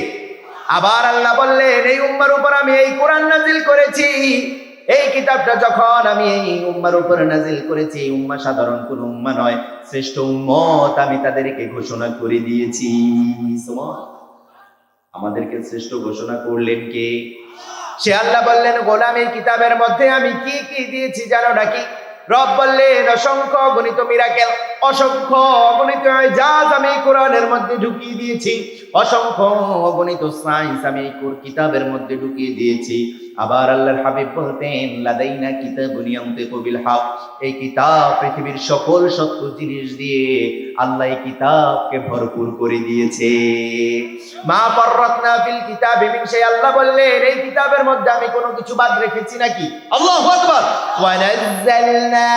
আবার আল্লাহ বললেন এই উম্মার উপর আমি এই কোরআন নাজিল করেছি, এই কিতাবটা যখন আমি এই উম্মার উপর নাজিল করেছি, এই উম্মা সাধারণ কোন উম্মা নয়, শ্রেষ্ঠ উম্মত আমি তাদেরকে ঘোষণা করে দিয়েছি। আমাদেরকে শ্রেষ্ঠ ঘোষণা করলেন কে? সে আল্লাহ বললেন গোলাম এই কিতাবের মধ্যে আমি কি কি দিয়েছি জানো নাকি? রব বললেন অসংখ্য অগণিত মিরাকেল, অসংখ্য অগণিত ইজাজ আমি কোরআনের মধ্যে ঢুকিয়ে দিয়েছি, অসংখ্য অগণিত সায়েন্স আমি এই কিতাবের মধ্যে ঢুকিয়ে দিয়েছি। আবার আল্লাহর হাবিব বলতেন লাদাইনা কিতাবুন ইয়ানতিকু বিল হক, এই কিতাব পৃথিবীর সকল সত্য জিনিস দিয়ে আল্লাহ এই কিতাবকে ভরপুর করে দিয়েছে। মা ফাররাতনা ফিল কিতাবি মিন শাই, আল্লাহ বললেন এই কিতাবের মধ্যে আমি কোনো কিছু বাদ রেখেছি নাকি? আল্লাহু আকবার। ওয়া নাযালনা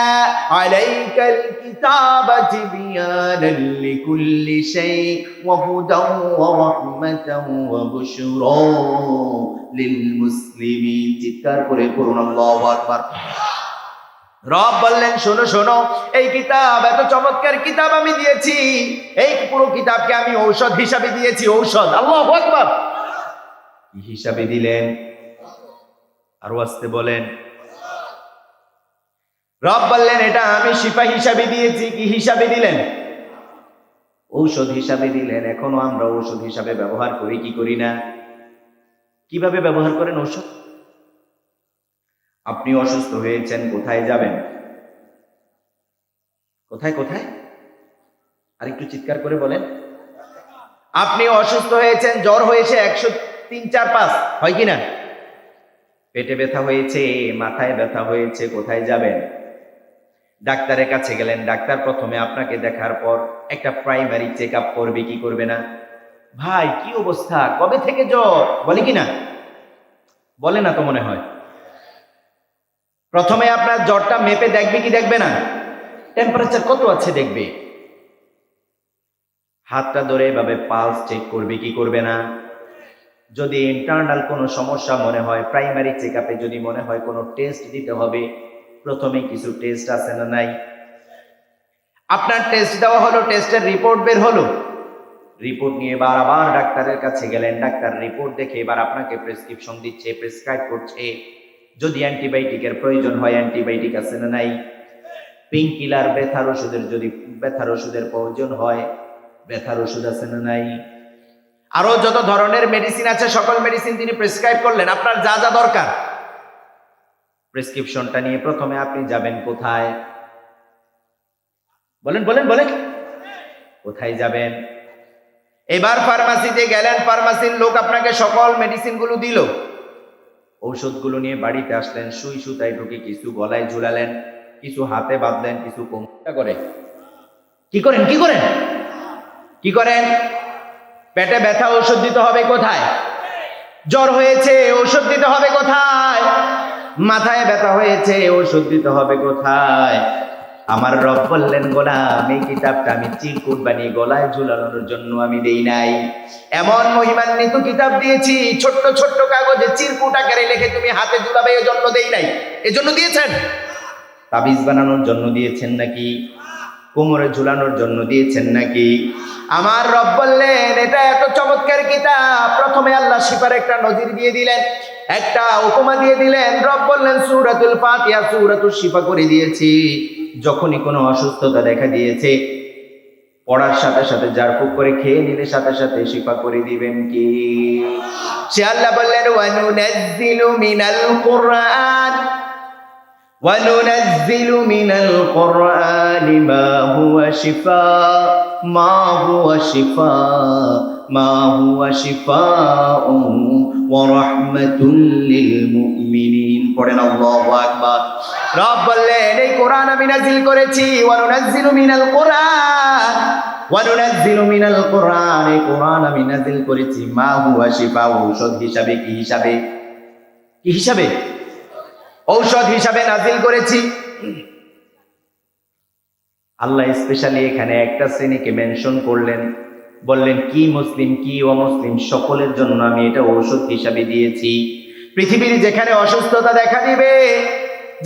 আলাইকাল কিতাবা তিবয়ানাল লিকুল্লি শাই ওয়া হুদাও ওয়া রাহমাতাও ওয়া বুশরা লিল মুসলিমিন। চিৎকার করে পড়ুন আল্লাহু আকবার। রব বললেন শোনো শোনো, এই কিতাব এত চমৎকার কিতাব আমি দিয়েছি, এই পুরো কিতাবকে আমি ঔষধ হিসাবে দিয়েছি। ঔষধ। আল্লাহু আকবার। কি হিসাবে দিলেন? আরো আসতে বলেন। রব বললেন এটা আমি শিফা হিসাবে দিয়েছি। কি হিসাবে দিলেন? ঔষধ হিসাবে দিলেন। এখনো আমরা ঔষধ হিসাবে ব্যবহার করি কি করি না? কিভাবে ব্যবহার করেন ঔষধ? আপনি অসুস্থ হয়েছেন, কোথায় যাবেন? কোথায় কোথায়? আর একটু চিৎকার করে বলেন। আপনি অসুস্থ হয়েছেন, জ্বর হয়েছে 103, 4, 5, হয় কিনা? পেটে ব্যথা হয়েছে, মাথায় ব্যথা হয়েছে, কোথায় যাবেন? ডাক্তারের কাছে গেলেন। ডাক্তার প্রথমে আপনাকে দেখার পর একটা প্রাইমারি চেক আপ করবে কি করবে না? ভাই কি অবস্থা, কবে থেকে জ্বর, বলে কিনা? বলে না তো মনে হয়। প্রথমে আপনার জ্বরটা মেপে দেখবে কি দেখবে না? টেম্পারেচার কত আছে দেখবে। হাতটা ধরে এভাবে পালস চেক করবে কি করবে না? যদি ইন্টারনাল কোনো সমস্যা মনে হয়, প্রাইমারি চেক আপে যদি মনে হয় কোনো টেস্ট দিতে হবে, প্রথমে কিছু টেস্ট আছে না নাই? আপনার টেস্ট দেওয়া হলো, টেস্টের রিপোর্ট বের হলো, রিপোর্ট নিয়ে এবার আবার ডাক্তারের কাছে গেলেন। ডাক্তার রিপোর্ট দেখে এবার আপনাকে প্রেসক্রিপশন দিচ্ছে, প্রেসক্রাইব করছে। যদি অ্যান্টিবায়োটিকের প্রয়োজন হয় অ্যান্টিবায়োটিক আছে না নাই? পেইন কিলার, ব্যথার ওষুধের যদি ব্যথার ওষুধের প্রয়োজন হয় ব্যথার ওষুধ আছে না নাই? আরো যত ধরনের মেডিসিন আছে সকল মেডিসিন তিনি প্রেসক্রাইব করলেন। আপনার যা যা দরকার প্রেসক্রিপশনটা নিয়ে প্রথমে আপনি যাবেন কোথায়? বলেন বলেন বলেন, কোথায় যাবেন? এবার ফার্মাসিতে গেলেন, ফার্মাসির লোক আপনাকে সকল মেডিসিন গুলো দিল, ঔষধগুলো নিয়ে বাড়িতে আসলেন, সুই সুতায় ঢুকে কিছু গলায় ঝুলালেন, কিছু হাতে বাঁধলেন, কিছু কোমরটা করে কি করেন কি করেন কি করেন? পেটে ব্যথা ঔষধ দিতে হবে কোথায়? জ্বর হয়েছে ঔষধ দিতে হবে কোথায়? মাথায় ব্যথা হয়েছে ঔষধ দিতে হবে কোথায়? আমার রব বললেন গোলাম এই কিতাবটা আমি চিরকুট বানিয়ে গলায় ঝুলানোর জন্য আমি দেই নাই। এমন মহিমান্বিত কিতাব দিয়েছি, ছোট্ট ছোট্ট কাগজে চিরকুট আকারে লিখে তুমি হাতে ঝুলাবে, এজন্য দেই নাই। এজন্য দিয়েছেন? তাবিজ বানানোর জন্য দিয়েছেন নাকি? কোমরে ঝুলানোর জন্য দিয়েছেন নাকি? আমার রব বললেন এটা এত চমৎকার কিতাব। প্রথমে আল্লাহ শিফার একটা নজির দিয়ে দিলেন, একটা উপমা দিয়ে দিলেন। রব বললেন সূরাতুল ফাতিহা সূরাতুল শিফা করে দিয়েছি। যখনই কোনো অসুস্থতা দেখা দিয়েছে পড়ার সাথে সাথে জারফুক করে খেয়ে নিলে সাথে সাথে শিফা করে দিবেন কি? সে আল্লাহ বললেন ওয়ানুনাজ্জিলু মিনাল কুরআন ওয়ানুনাজ্জিলু মিনাল কুরআনি মা হুয়া শিফাউন ওয়া রাহমাতুল লিল মুমিনিন। পড়েন আল্লাহু আকবার। রব বললেন এই কোরআন আমি নাযিল করেছি, ওয়ানুনাজ্জিলু মিনাল কুরআন ওয়ানুনাজ্জিলু মিনাল কুরআন, এই কোরআন আমি নাযিল করেছি মা হুয়া শিফা, ঔষধ হিসাবে। কি হিসাবে? কি হিসাবে? ঔষধ হিসাবে নাযিল করেছি। আল্লাহ স্পেশালি এখানে একটা শ্রেণীকে মেনশন করলেন, বললেন কি মুসলিম কি অমুসলিম সকলের জন্য আমি এটা ঔষধ হিসাবে দিয়েছি। পৃথিবীর যেখানে অসুস্থতা দেখা দিবে,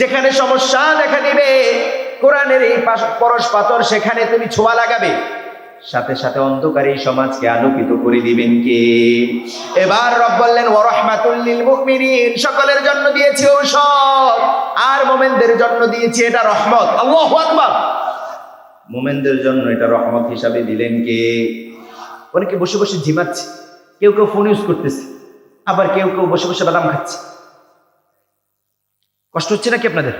যেখানে সমস্যা দেখা দিবে, কোরআনের এই পরশ পাথর সেখানে তুমি ছোঁয়া লাগাবে, সাথে সাথে অন্ধকার এই সমাজকে আলোকিত করে দিবেন কে? এবার রব বললেন ওয়া রাহমাতুল লিল মুমিনিন, সকলের জন্য দিয়েছি ঔষধ, আর মুমিনদের জন্য দিয়েছি এটা রহমত। আল্লাহু আকবার। মুমিনদের জন্য এটা রহমত হিসাবে দিলেন কে? অনেকে বসে বসে ঝিমাচ্ছে, কেউ কেউ ফোন ইউজ করতেছে, আবার কেউ কেউ বসে বসে বাদাম খাচ্ছে। কষ্ট হচ্ছে নাকি আপনাদের?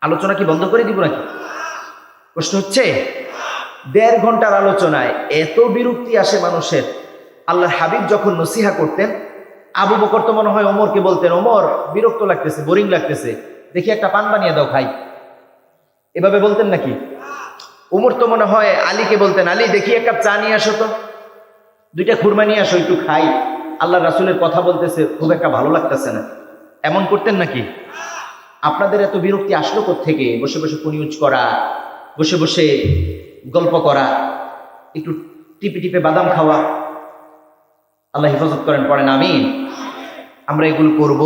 আলোচনা কি বন্ধ করে দিব নাকি? কষ্ট হচ্ছে? 1.5 ঘন্টার আলোচনায় এত বিরক্তি আসে মানুষের। আল্লাহর হাবিব যখন নসিহা করতেন, আবু বকর তো মনে হয় ওমরকে বলতেন, ওমর বিরক্ত লাগতেছে, বোরিং লাগতেছে, দেখি একটা পান বানিয়ে দাও খাই, এভাবে বলতেন নাকি? ওমর তো মনে হয় আলীকে বলতেন, আলী দেখি এক কাপ চা নিয়ে আসো তো, 2টা খুরমা নিয়ে আসো, একটু খাই, আল্লাহ রাসূলের কথা বলতেছে, খুব একটা ভালো লাগতেছে না, এমন করতেন নাকি? আপনাদের এত বিরক্তি আসলো কোত্থেকে? বসে বসে ফোন ইউজ করা, বসে বসে গল্প করা, একটু টিপে টিপে বাদাম খাওয়া। আল্লাহ হেফাজত করেন, পড়েন আমিন। আমরা এগুলো করব,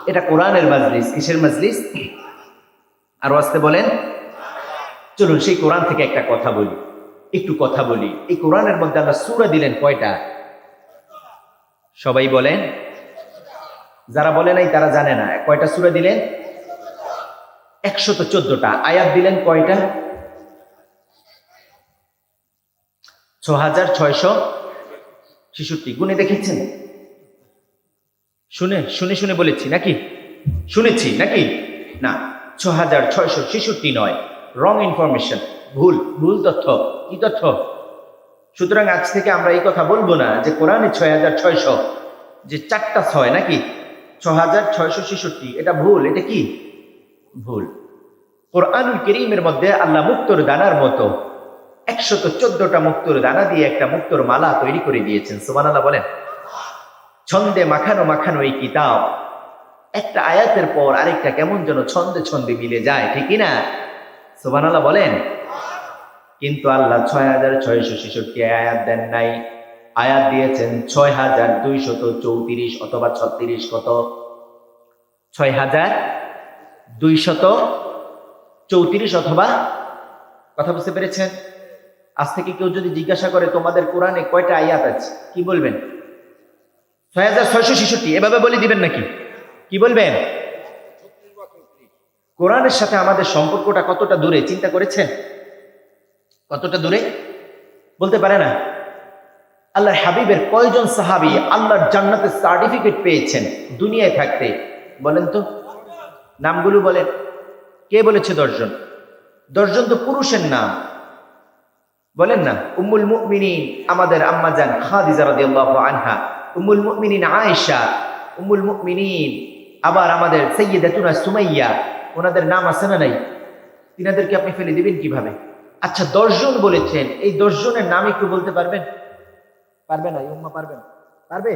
এটা কোরআনের মাজলিস। কিসের মাজলিস? আরো আসতে বলেন। চলুন সেই কোরআন থেকে একটা কথা বলি, একটু কথা বলি। এই কোরআনের মধ্যে আল্লাহ সূরা দিলেন কয়টা? সবাই বলেন। যারা বলে নাই তারা জানে না। কয়টা সূরা দিলেন? 114টা। আয়াত দিলেন কয়টা? 6666। গুণে দেখেছেন? শুনে শুনে শুনে বলেছি নাকি? শুনেছি নাকি? না, 6666 নয়, রং ইনফরমেশন, ভুল ভুল তথ্য। কি তথ্য? সুতরাং আজ থেকে আমরা এই কথা বলবো না যে কোরআনে 6600, যে 4টা 6 নাকি 6666, এটা ভুল। এটা কি ভুল? কোরআনুল কারীমের মধ্যে আল্লাহ মুক্তোর দানার মতো 114টা মুক্তোর দানা দিয়ে একটা মুক্তোর মালা তৈরি করে দিয়েছেন। সুবহানাল্লাহ বলেন। ছন্দে মাখানো মাখানো এই কিতাব, একটা আয়াতের পর আরেকটা কেমন যেন ছন্দে ছন্দে মিলে যায়, ঠিক না? সুবহানাল্লাহ বলেন। কিন্তু আল্লাহ 6666 আয়াত দেন নাই, আয়াত দিয়েছেন 6234 অথবা 36। কত? 6234 অথবা, কথা বুঝতে পেরেছেন? আজ থেকে কেউ যদি জিজ্ঞাসা করে তোমাদের কোরআনে কয়টা আয়াত আছে, কি বলবেন? 6666। এভাবে বলে দিবেন নাকি? কি বলবেন? কোরআনের সাথে আমাদের সম্পর্কটা কতটা দূরে চিন্তা করেছেন? কতটা দূরে বলতে পারে না। আল্লাহর হাবিবের কয়জন সাহাবী আল্লাহর জান্নাতের সার্টিফিকেট পেয়েছেন দুনিয়ায় থাকতে? বলেন তো, নামগুলো বলেন। কে বলেছে 10 জন? 10 জন তো পুরুষের নাম, বলেন না। উম্মুল মুমিনিন আমাদের আম্মাজান খাদিজা রাদিয়াল্লাহু আনহা, উম্মুল মুমিনিন আয়েশা, উম্মুল মুমিনিন আবার আমাদের সাইয়্যিদাতুনা সুমাইয়া, ওনাদের নাম আছে না নাই? তিনাদেরকে আপনি ফেলে দিবেন কিভাবে? আচ্ছা 10 জন বলেছেন, এই 10 জনের নাম একটু বলতে পারবেন? পারবে না? এই উম্মাহ পারবেন? পারবে?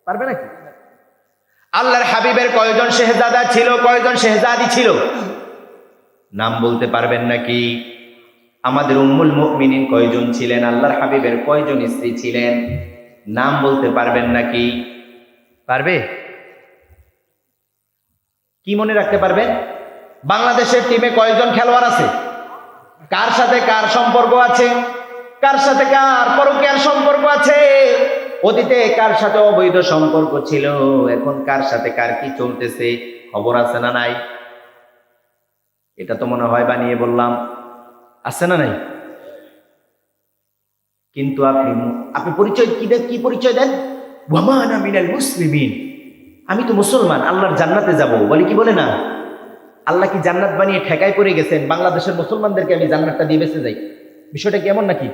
পারবে নাকি? আল্লাহর হাবিবের কয়জন শেহজাদা ছিল, কয়জন শেহজাদি ছিল? নাম বলতে পারবেন নাকি? আমাদের উম্মুল মুমিনিন কয়জন ছিলেন? আল্লাহর হাবিবের কয়জন স্ত্রী ছিলেন? নাম বলতে পারবেন নাকি? পারবে? কি মনে রাখতে পারবেন? বাংলাদেশের টিমে কয়জন খেলোয়াড় আছে? কার সাথে কার সম্পর্ক আছে? কার সাথে কার পরকীয়ার সম্পর্ক আছে? অতীতে কার সাথে অবৈধ সম্পর্ক ছিল? এখন কার সাথে কার কি চলতেছে খবর আছে না নাই? এটা তো মনে হয় বানিয়ে বললাম। আছে না নাই? কিন্তু আপনি পরিচয় কি পরিচয় দেন? ওয়ামা আনা মিনাল মুসলিমিন, আমি তো মুসলমান, আল্লাহর জান্নাতে যাব বলে কি বলে না? আল্লাহ কি জান্নাত বানিয়ে ঠেকায় পড়ে গেছেন বাংলাদেশের মুসলমানদেরকে আমি জান্নাতটা দিয়ে বেঁচে যাই? বিষয়টা কেমন নাকি?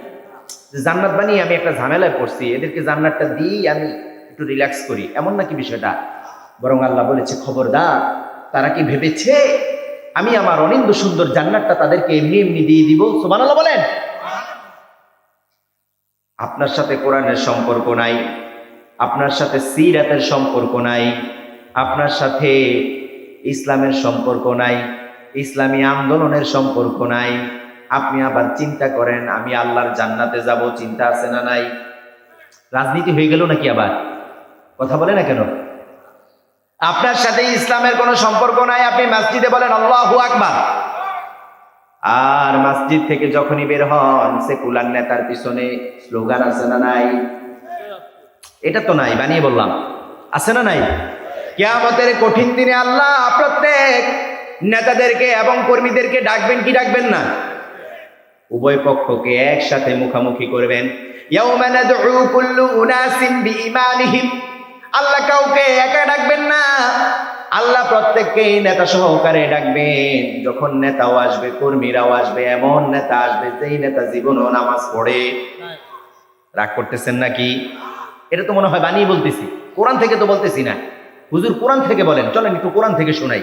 যে জান্নাত বানিয়ে আমি একটা ঝামেলায় পড়ছি, এদেরকে জান্নাতটা দিই আমি একটু রিল্যাক্স করি, এমন নাকি বিষয়টা? বরং আল্লাহ বলেছে খবরদার, তারা কি ভেবেছে আমি আমার অনিন্দ সুন্দর জান্নাতটা তাদেরকে এমনি এমনি দিয়ে দিব? সুবহানাল্লাহ বলেন। আপনার সাথে কোরআনের সম্পর্ক নাই, আপনার সাথে সিরাতের সম্পর্ক নাই, আপনার সাথে ইসলামের সম্পর্ক নাই, ইসলামী আন্দোলনের সম্পর্ক নাই, আপনি আবার চিন্তা করেন আমি আল্লাহর জান্নাতে যাব, চিন্তা আছে না নাই? রাজনীতি হয়ে গেল নাকি আবার? কথা বলে না কেন? আপনার সাথে ইসলামের কোনো সম্পর্ক নাই, আপনি মসজিদে বলেন আল্লাহু আকবার, আর মসজিদ থেকে যখনই বের হন সেকুলার নেতার পিছনে স্লোগান আছে না নাই? এটা তো নাই, বানিয়ে বললাম, আছে না নাই? কিয়ামতের কঠিন দিনে আল্লাহ প্রত্যেক নেতাদেরকে এবং কর্মীদেরকে ডাকবেন কি ডাকবেন না? উভয় পক্ষকে একসাথে মুখামুখি করবেন। ইয়াউমা নাদউ কুল্লু উনাসিন বিইমানিহিম, আল্লাহ কাউকে একা ডাকবেন না, আল্লাহ প্রত্যেককে নেতা সহকারে ডাকবেন। যখন নেতাও আসবে কর্মীরাও আসবে, এমন নেতা আসবে যেই নেতা জীবনও নামাজ পড়ে। রাগ করতেছেন নাকি? এটা তো মনে হয় বানিয়ে বলতেছি, কোরআন থেকে তো বলতেছি না। হুজুর কোরআন থেকে বলেন, চলেন একটু কোরআন থেকে শোনাই।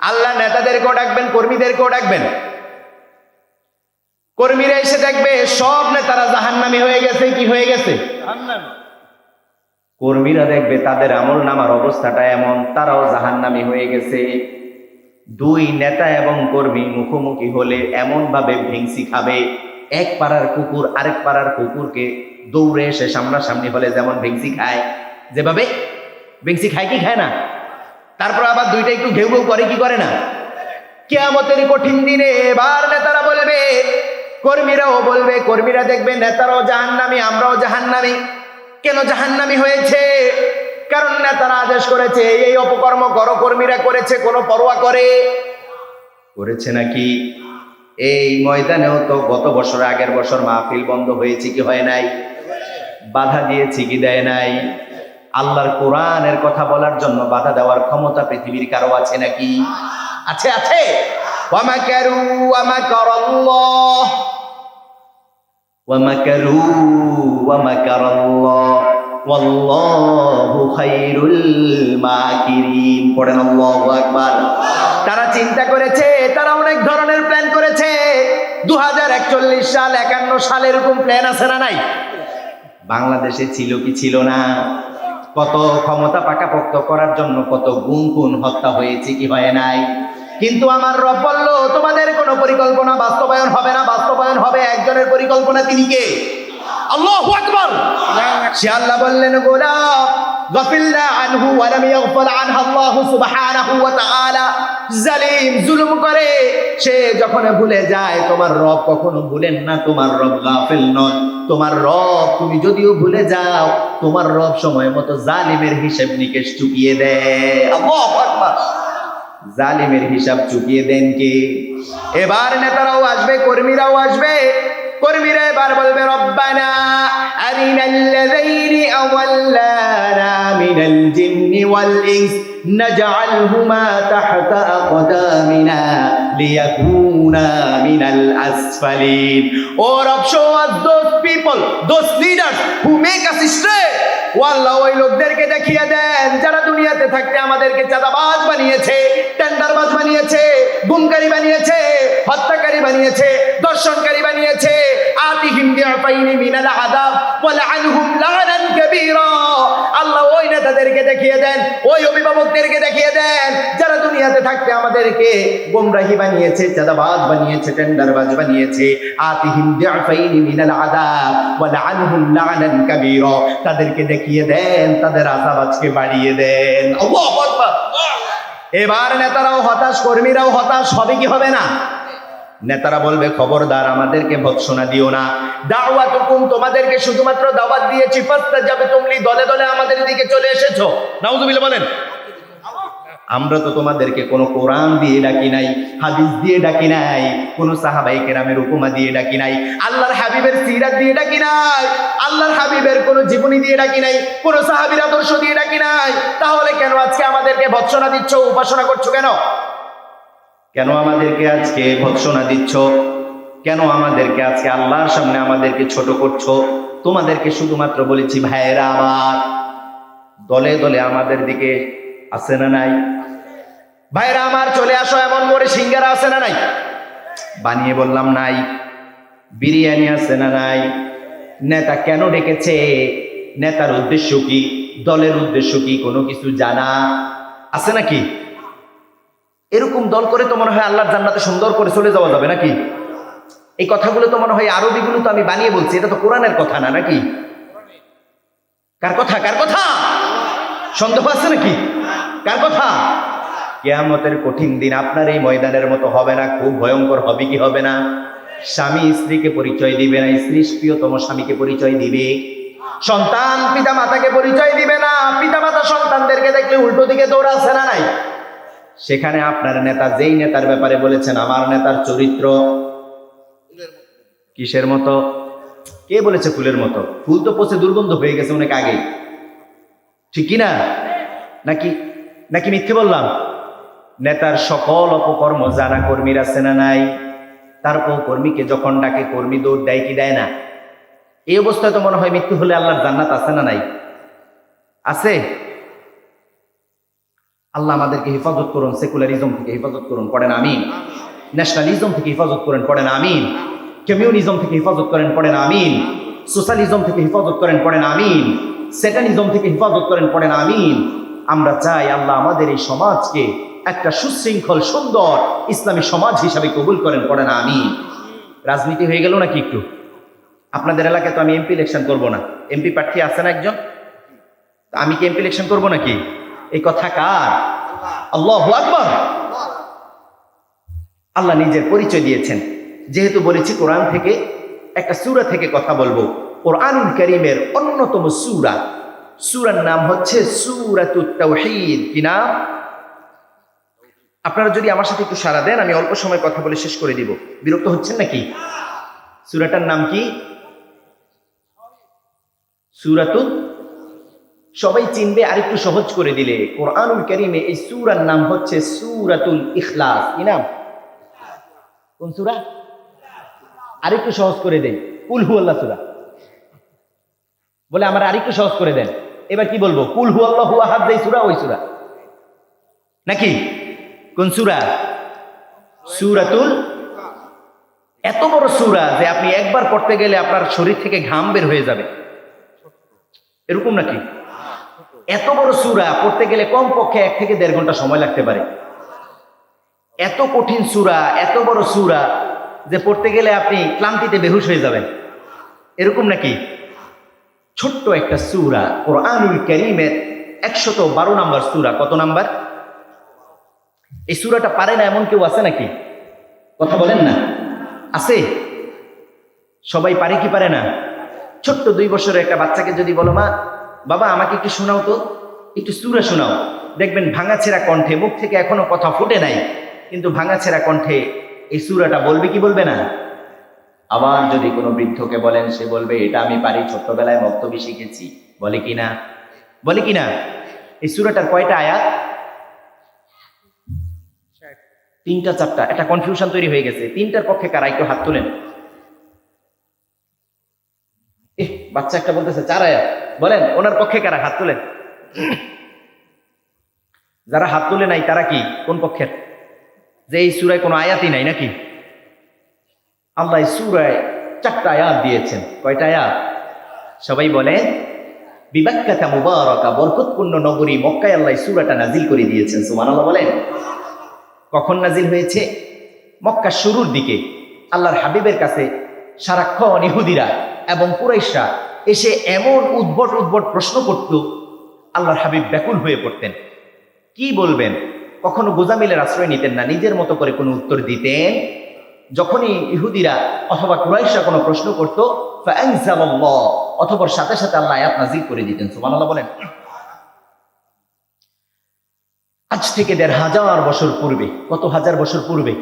আল্লাহ নেতাদেরকেও ডাকবেন, কর্মীদেরকেও ডাকবেন। কর্মীরা এসে দেখবে সব নেতারা জাহান্নামী হয়ে গেছে। কি হয়ে গেছে? কর্মীরা দেখবে তাদের আমল নামার অবস্থাটা এমন, তারাও জাহান্নামী হয়ে গেছে। দুই নেতা এবং কর্মী মুখোমুখি হলে এমন ভাবে ভেংসি খাবে, এক পাড়ার কুকুর আরেক পাড়ার কুকুরকে দৌড়ে এসে সামনাসামনি হলে যেমন ভেংসি খায়, যেভাবে ভেংসি খায় কি খায় না? তারপর আবার দুইটা একটু ঘেউ ঘেউ করে কি করে না? কিয়ামতের কঠিন দিনে এবার নেতারা বলবে, কর্মীরাও বলবে, কর্মীরা দেখবে নেতারাও জাহান্নামী, আমরাও জাহান্নামী। কেন জাহান্নামী হয়েছে? কারণ নেতারা আদেশ করেছে এই অপকর্ম করো, কর্মীরা করেছে, কোনো পরোয়া করেছে নাকি? এই ময়দানেও তো গত বছর আগের বছর মাহফিল বন্ধ হয়েছে কি হয় নাই? বাধা দিয়েছি কি দেয় নাই? আল্লাহর কোরআনের কথা বলার জন্য বাধা দেওয়ার ক্ষমতা পৃথিবীর কারো আছে নাকি? আছে, আছে। ওয়া মাকারু ওয়া মাকারাল্লাহ ওয়া মাকারু ওয়া মাকারাল্লাহ ওয়াল্লাহু খায়রুল মাকিরিন। পড়েন আল্লাহু আকবার। তারা চিন্তা করেছে, তারা অনেক ধরনের প্ল্যান করেছে। 2041 সাল 51 সাল এরকম প্ল্যান আছে না নাই? বাংলাদেশে ছিল কি ছিল না? কত ক্ষমতা পাকাপোক্ত করার জন্য কত গুম খুন হত্যা হয়েছে কি হয় নাই? কিন্তু আমার রব বলল তোমাদের কোনো পরিকল্পনা বাস্তবায়ন হবে না, বাস্তবায়ন হবে একজনের পরিকল্পনা। তিনি কে? আল্লাহু আকবার। সে আল্লাহ বললেন গোলাম গাফিলনা আনহু ওয়া লাম ইয়াগফির আনহু আল্লাহু সুবহানাহু ওয়া তাআলা। জালিম জুলুম করে সে যখন ভুলে যায়, তোমার রব কখনো ভুলেন না, তোমার রব গাফিল নন। তোমার রব, তুমি যদিও ভুলে যাও, তোমার রব সময় মতো জালিমের হিসাব নিকেশ চুকিয়ে দেয়। আল্লাহু আকবার। জালিমের হিসাব চুকিয়ে দেন কে? এবার নেতারাও আসবে, কর্মীরাও আসবে। কর্মীরা এবার বলবে রব্বানা আরিনাল্লাযীনি আওয়াল্লানা মিনাল জিন্নি ওয়াল ইনস নাজআলহুমা তাহতা আকদামিনা লিয়াকুনা মিনাল আসফালিন। ও রব, show us those people, those leaders who make us straight. ও আল্লাহ, ওই লোকদেরকে দেখিয়ে দেন যারা দুনিয়াতে থাকতে আমাদেরকে চাঁদাবাজ বানিয়েছে, টেন্ডারবাজ বানিয়েছে, গুমকারী বানিয়েছে, হত্যাকারী বানিয়েছে, দর্শনকারী বানিয়েছে। আতিহিম দিআফাইনি মিনাল আযাব ওয়া লাআনহুম লাআনান কাবীরা। আল্লাহ ওই নেতাদেরকে দেখিয়ে দেন, ওই অভিভাবকদেরকে দেখিয়ে দেন যারা দুনিয়াতে থাকতে আমাদেরকে গোমরাহি বানিয়েছে, চাঁদাবাজ বানিয়েছে, টেন্ডারবাজ বানিয়েছে। আতিহিম দিআফাইনি মিনাল আযাব ওয়া লাআনহুম লাআনান কাবীরা। তাদেরকে দেখিয়ে দেন, তাদের আযাব আজকে বাড়িয়ে দেন। আল্লাহু আকবার। এবার নেতারাও হতাশ, কর্মীরাও হতাশ। হবে কি হবে না? নেতারা বলবে খবরদার আমাদেরকে ভৎসনা দিও না। দাওয়াতুকুম, তোমাদেরকে শুধুমাত্র দাওয়াত দিয়েছি, ফাস্তাজাবতুম লি, দলে দলে আমাদের দিকে চলে এসেছো। নাউযুবিল্লাহ বলেন। আমরা তো তোমাদেরকে কোনো কোরআন দিয়ে ডাকি নাই, হাদিস দিয়ে ডাকি নাই, কোনো সাহাবায়ে কেরামের উপমা দিয়ে ডাকি নাই, আল্লাহর হাবিবের সিরাত দিয়ে ডাকি নাই, আল্লাহর হাবিবের কোনো জীবনী দিয়ে ডাকি নাই, কোনো সাহাবীর আদর্শ দিয়ে ডাকি নাই। তাহলে কেন আজকে আমাদেরকে ভৎসনা দিচ্ছ, উপাসনা করছো কেন? কেন আমাদেরকে আজকে ভৎসনা দিচ্ছ? কেন আমাদেরকে আজকে আল্লাহর সামনে আমাদেরকে ছোট করছো? তোমাদেরকে শুধুমাত্র বলেছি ভাইয়েরা আমার, দলে দলে আমাদের দিকে আছে না নাই? ভাইরা আমার চলে আসো, এমন করে সিঙ্গারা আছে না নাই? বানিয়ে বললাম নাই। বিরিয়ানি আছে না নাই? নেতা কেন ডেকেছে? নেতার উদ্দেশ্য কি? দলের উদ্দেশ্য কি? কোনো কিছু জানা আছে নাকি? এরকম দল করে তো মনে হয় আল্লাহর জান্নাতে সুন্দর করে চলে যাওয়া যাবে নাকি? এই কথাগুলো তো মনে হয় আরবিগুলো তো আমি বানিয়ে বলছি, এটা তো কোরআনের কথা না নাকি? কার কথা? কার কথা? সন্দেহ আছে নাকি? কার কথা? কিয়ামতের কঠিন দিন আপনার এই ময়দানের মতো হবে না, খুব ভয়ঙ্কর হবে। কি হবে না? স্বামী স্ত্রীকে পরিচয় দিবে না, স্ত্রী প্রিয়তম স্বামীকে পরিচয় দিবে, সন্তান পিতা মাতাকে পরিচয় দিবে না, পিতা মাতা সন্তানদেরকে দেখলে উল্টো দিকে দৌড়াচ্ছে না নাই? সেখানে আপনার নেতা যেই নেতার ব্যাপারে বলেছেন আমার নেতার চরিত্র কিসের মতো? কে বলেছে ফুলের মতো? ফুল তো পচে দুর্গন্ধ হয়ে গেছে অনেক আগেই, ঠিক কিনা? নাকি নাকি মিথ্যে বললাম? নেতার সকল অপকর্ম জানা কর্মীর আছে না নাই? তারপর কর্মীকে যখন ডাকে কর্মী দৌড় দেয় কি দেয় না? এই অবস্থায় তো মনে হয় মৃত্যু হলে আল্লাহর জান্নাত আছে না নাই? আছে। আল্লাহ আমাদেরকে হেফাজত করুন, সেকুলারিজম থেকে হেফাজত করুন, পড়েন আমিন। ন্যাশনালিজম থেকে হেফাজত করেন, পড়েন আমিন। কমিউনিজম থেকে হেফাজত করেন, পড়েন আমিন। সোশ্যালিজম থেকে হেফাজত করেন, পড়েন আমিন। সেটানিজম থেকে হেফাজত করেন, পড়েন আমিন। আমরা চাই আল্লাহ আমাদের এই সমাজকে একটা সুশৃঙ্খল সুন্দর ইসলামী সমাজ হিসাবে কবুল করেন, পড়েন আমিন। রাজনীতি হয়ে গেল নাকি একটু? আপনাদের এলাকায় তো আমি এমপি ইলেকশন করবো না, এমপি প্রার্থী আছে না একজন, আমি কি এমপি ইলেকশন করবো নাকি? এই কথা কার? আল্লাহু আকবার। আল্লাহ নিজের পরিচয় দিয়েছেন। যেহেতু বলেছি কোরআন থেকে একটা সূরা থেকে কথা বলবো, কোরআনুল কারীমের অন্যতম সূরা, সূরার নাম হচ্ছে সূরাতুত তাওহীদ। কি নাম? আপনারা যদি আমার সাথে একটু সাড়া দেন আমি অল্প সময় কথা বলে শেষ করে দিব, বিরক্ত হচ্ছেন নাকি? সূরাটার নাম কি? সূরাতুত, সবাই চিনবে। আরেকটু সহজ করে দিলে, কোরআনুল কারীমে এই সূরার নাম হচ্ছে সূরাতুল ইখলাস। কি নাম? কোন সূরা? আরেকটু সহজ করে দেন, কুল হুয়াল্লাহ সূরা। বলে আমার আরেকটু সহজ করে দেন। এবার কি বলবো? কুল হুয়াল্লাহু আহাদ যেই সূরা ওই সূরা নাকি? কোন সূরা? সূরাতুল। এত বড় সূরা যে আপনি একবার পড়তে গেলে আপনার শরীর থেকে ঘাম বের হয়ে যাবে, এরকম নাকি? এত বড় সূরা পড়তে গেলে কমপক্ষে 1 থেকে 1.5 ঘন্টা সময় লাগতে পারে। এত কঠিন সূরা, এত বড় সূরা যে পড়তে গেলে আপনি ক্লান্তিতে বেহুশ হয়ে যাবেন, এরকম নাকি? ছোট্ট একটা সূরা, কোরআনুল কারীমের 112 নম্বর সূরা। কত নাম্বার? এই সূরাটা পারে না এমন কেউ আছে নাকি? কথা বলেন না, আছে? সবাই পারে কি পারে না? ছোট্ট 2 বছরের একটা বাচ্চাকে যদি বলো মা বাবা আমাকে একটু শোনাও তো, একটু সূরা শোনাও, দেখবেন ভাঙাছেঁড়া কণ্ঠে, মুখ থেকে এখনো কথা ফুটে নাই কিন্তু ভাঙাছেঁড়া কণ্ঠে এই সূরাটা বলবে কি বলবে না? আবার যদি কোনো বৃদ্ধকে বলেন সে বলবে এটা আমি পারি, ছোট্টবেলায় মক্তবি শিখেছি। বলে কিনা? বলে কিনা? এই সূরাটার কয়টা আয়াত? 3টা 4টা, একটা কনফিউশন তৈরি হয়ে গেছে। 3টার পক্ষে কারা একটু হাত তোলেন। বাচ্চা একটা বলতেছে 4 আয়াত, বলেন ওনার পক্ষে কারা? হাত তোলেন। যারা হাত তুলে নাই তারা কি কোন পক্ষের? যে এই সূরায় কোনো আয়াতই নাই নাকি? আল্লাহ এই সূরায় 4টা আয়াত দিয়েছেন। কয়টা আয়াত? সবাই বলেন বিবাক্কাতা মুবারাকা, বরকতপূর্ণ নগরী মক্কায় আল্লাহ এই সূরাটা নাজিল করে দিয়েছেন। সুবহানাল্লাহ বলেন। কখন নাজিল হয়েছে? মক্কার শুরুর দিকে। আল্লাহর হাবিবের কাছে সারাক্ষণ ইহুদিরা এবং কুরাইশরা এসে এমন উদ্ভট উদ্ভট প্রশ্ন করত, আল্লাহর হাবিব ব্যাকুল হয়ে পড়তেন। কি বলবেন? কখনো গোজামিলের আশ্রয় নিতেন না, নিজের মতো করে কোনো উত্তর দিতেন। যখনই ইহুদিরা অথবা কুরাইশরা কোনো প্রশ্ন করত, ফাআনজালাল্লাহ, অথবা সাথে সাথে আল্লাহ আয়াত নাজিল করে দিতেন। সুবহানাল্লাহ বলেন। আজ থেকে ১,৫০০ বছর পূর্বে, কত হাজার বছর পূর্বে,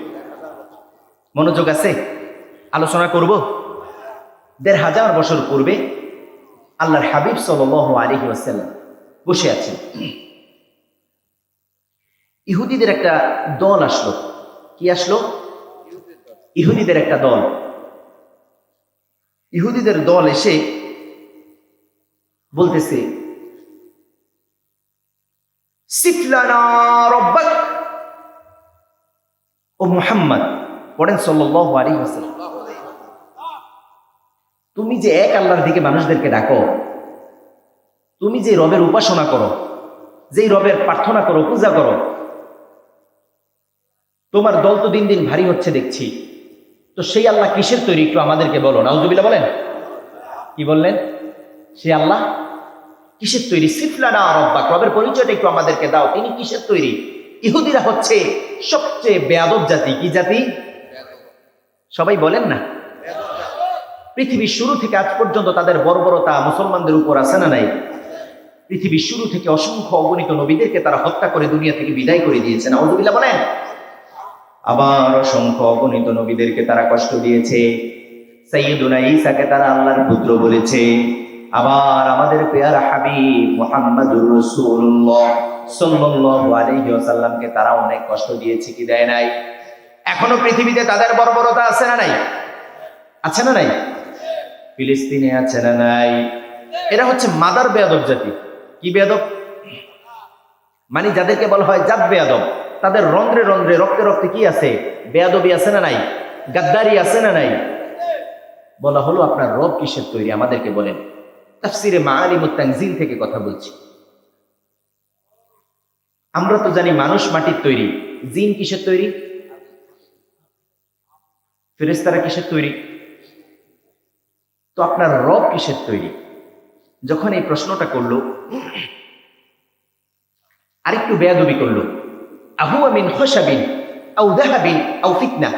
মনোযোগ আছে, আলোচনা করব। ১,৫০০ বছর পূর্বে আল্লাহর হাবিব সাল্লাল্লাহু আলাইহি ওয়াসাল্লাম বসে আছেন। ইহুদিদের একটা দল আসলো। কি আসলো? ইহুদিদের একটা দল। ইহুদিদের দল এসে বলতেছে, সিফলানা রব্বাক, ও মুহাম্মদ পড়েন সাল্লাল্লাহু আলাইহি ওয়াসাল্লাম, তুমি যে এক আল্লাহর দিকে মানুষদেরকে ডাকো, তুমি যে রবের উপাসনা করো, যেই রবের প্রার্থনা করো, পূজা করো, তোমার দল তো দিন দিন ভারী হচ্ছে দেখছি, তো সেই আল্লাহ কিসের তৈরি একটু আমাদেরকে বলো। নাউজুবিল্লাহ বলেন। কি বললেন? সে আল্লাহ কিসের তৈরি? সিফলানা রব্বাক, রবের পরিচয়টা একটু আমাদেরকে দাও, তিনি কিসের তৈরি? ইহুদিরা হচ্ছে সবচেয়ে বেয়াদব জাতি। কি জাতি? সবাই বলেন না। পৃথিবীর শুরু থেকে আজ পর্যন্ত তাদের বর্বরতা মুসলমানদের উপর আছে না নাই? পৃথিবীর শুরু থেকে অসংখ্য অগণিত নবীদেরকে তারা হত্যা করে দুনিয়া থেকে বিদায় করে দিয়েছে। নাউজুবিল্লাহ বলেন। আবার অসংখ্য অগণিত নবীদেরকে তারা কষ্ট দিয়েছে। সাইয়্যিদুনা ঈসাকে তারা আল্লাহর পুত্র বলেছে। আবার আমাদের পেয়ারা হাবিব মুহাম্মাদুর রাসূলুল্লাহ সাল্লাল্লাহু আলাইহি ওয়াসাল্লামকে তারা অনেক কষ্ট দিয়েছে। কি দেয় নাই? এখনো পৃথিবীতে তাদের বর্বরতা আছে না নাই? আছে না নাই? ফিলিস্তিনে আছে না নাই? এরা হচ্ছে মাদার বেয়াদব জাতি। কি বেয়াদব? মানে যাদেরকে বলা হয় জাত বেয়াদব, তাদের রন্ধ্রে রন্ধ্রে রক্তে রক্তে কি আছে? বেয়াদবি আছে না নাই? গাদ্দারি আছে না নাই? বলা হলো আপনার রব কিসের তৈরি আমাদেরকে বলেন। তাফসিরে মাআলিমুত তানজিল থেকে কথা বলছি। আমরা তো জানি মানুষ মাটির তৈরি, জিন কিসের তৈরি? ফেরেশতারা কিসের তৈরি? তো আপনার রব কিসের তৈরি? যখন এই প্রশ্নটা করলো, আরেকটু বেয়াদবি করলো। আহুয়া মিন খশাবিন আও যাহাবিন আও ফিতনা,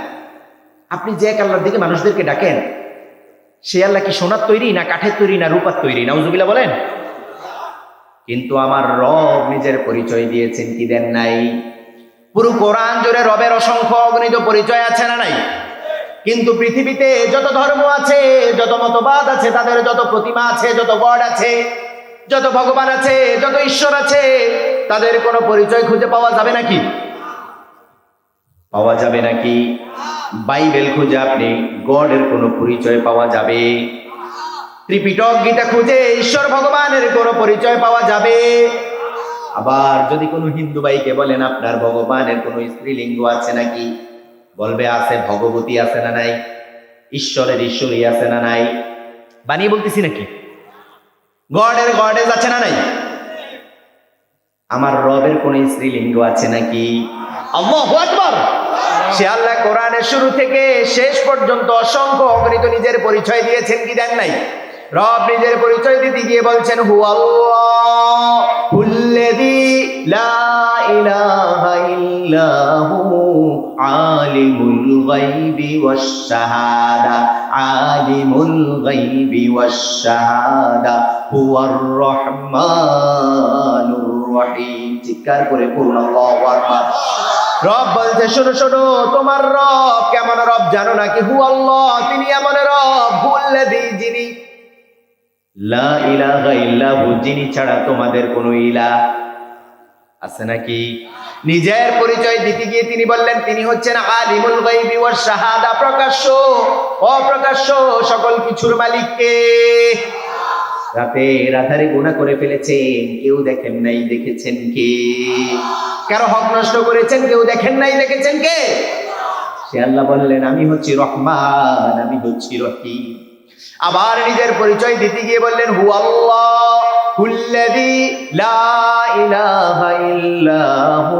আপনি যে এক আল্লাহর দিকে মানুষদেরকে ডাকেন, সে আল্লাহ কি সোনার তৈরি না কাঠের তৈরি না রূপার তৈরি? নাউজুবিল্লাহ বলেন। কিন্তু আমার রব নিজের পরিচয় দিয়েছেন, কি দেন নাই? পুরো কোরআন জুড়ে রবের অসংখ্য অগণিত পরিচয় আছে না নাই? কিন্তু পৃথিবীতে যত ধর্ম আছে, যত মতবাদ আছে, তাদের যত প্রতিমা আছে, যত গড আছে, যত ভগবান আছে, যত ঈশ্বর আছে, তাদের কোনো পরিচয় খুঁজে পাওয়া যাবে নাকি? পাওয়া যাবে নাকি? বাইবেল খুঁজে আপনি গডের কোনো পরিচয় পাওয়া যাবে? ত্রিপিটক গীতা খুঁজে ঈশ্বর ভগবানের কোনো পরিচয় পাওয়া যাবে? আবার যদি কোনো হিন্দু ভাইকে বলেন আপনার ভগবানের কোনো স্ত্রীলিঙ্গ আছে নাকি, বলবে আছে। ভগবতী আছে না নাই? ঈশ্বরের ঈশ্বরী আছে না নাই? বানিয়ে বলতেছি নাকি? গডের গডেজ আছে না নাই? আমার রবের কোন স্ত্রীলিঙ্গ আছে নাকি? আল্লাহু আকবার। সে আল্লাহ কোরআনের শুরু থেকে শেষ পর্যন্ত অসংখ্য অগণিত নিজের পরিচয় দিয়েছেন, কি দেন নাই? রব নিজের পরিচয় দিতে গিয়ে বলছেন, হুয়াল্লাহুল্লাযী লা ইলাহা ইল্লাহু আলিমুল গায়বি ওয়াশ শাহাদা, আলিমুল গায়বি ওয়াশ শাহাদা হুয়ার রহমানুর রহিম। চিৎকার করে পড়ুন আল্লাহু আকবার। রব বলছে, শোনো শোনো, তোমার রব কেমন রব জানো নাকি? হু আল্লাহ, তিনি এমন রব, হুয়াল্লাযী, যিনি, লা ইলাহা ইল্লাহু, যিনি ছাড়া তোমাদের কোনো ইলাহ আছে নাকি? নিজের পরিচয় দিতে গিয়ে তিনি বললেন তিনি হচ্ছেন আলিমুল গায়বি ওয়াশ শাহাদা, প্রকাশ্য অপ্রকাশ্য সকল কিছুর মালিক কে? রাতের আধারে গুনাহ করে ফেলেছেন, কেউ দেখেন নাই, দেখেছেন কে? কারো হক নষ্ট করেছেন, কেউ দেখেন নাই, দেখেছেন কে? সে আল্লাহ বললেন, আমি হচ্ছি রহমান, আমি হচ্ছি রহিম। আবার নিজের পরিচয় দিতে গিয়ে বললেন, হু আল্লাহুল্লাযী লা ইলাহা ইল্লাহু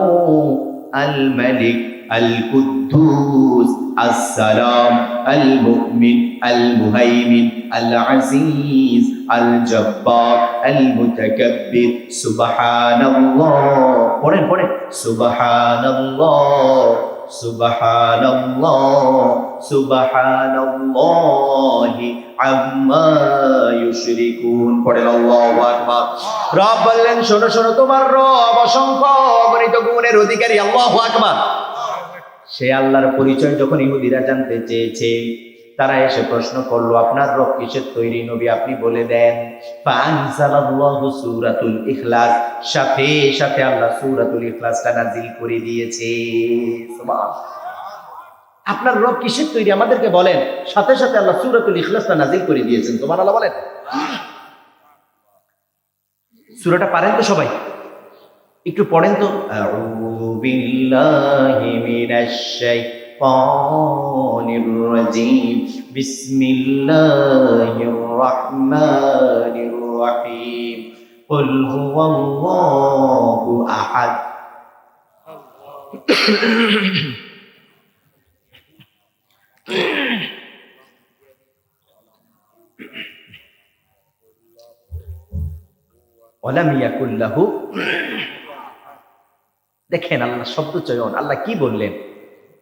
আল মালিক আল কুদ্দুস আসসালাম আল মুমিন আল মুহাইমিন আল আজিজ আল জব্বার আল মুতাকাব্বির সুবহানাল্লাহ। পড়েন পড়েন, সুবহানাল্লাহ সুবহানাল্লাহ সুবহানাল্লাহি আম্মা ইউশরিকুন। পড়েন আল্লাহু আকবার। রব বললেন, শোনো শোনো, তোমার রব অসংখ্য অগণিত গুণের অধিকারী। আল্লাহু আকবার। সে আল্লাহর পরিচয় যখন ইহুদিরা জানতে চেয়েছে, তারা এসে প্রশ্ন করলো, আপনার রব কিসের তৈরি নবী, আপনি বলে দেন। ফাআনজালাল্লাহু সূরাতুল ইখলাস, সাথে সাথে আল্লাহ সূরাতুল ইখলাসটা নাযিল করে দিয়েছে। সুবহানাল্লাহ। আপনার রব কিসের তৈরি আমাদেরকে বলেন, সাথে সাথে আল্লাহ সূরাতুল ইখলাসটা নাযিল করে দিয়েছেন। সুবহানাল্লাহ বলেন। সূরাটা পারেন তো সবাই? একটু পড়েন তো। আউযু বিল্লাহি মিনাশ শাইতানির রাজীম, বিসমিল্লাহির রাহমানির রাহিম, কুল হুয়াল্লাহু আহাদ। ওয়ালাম ইয়াকুল লাহু। দেখেন আল্লাহ শব্দ চয়ন, আল্লাহ কি বললেন।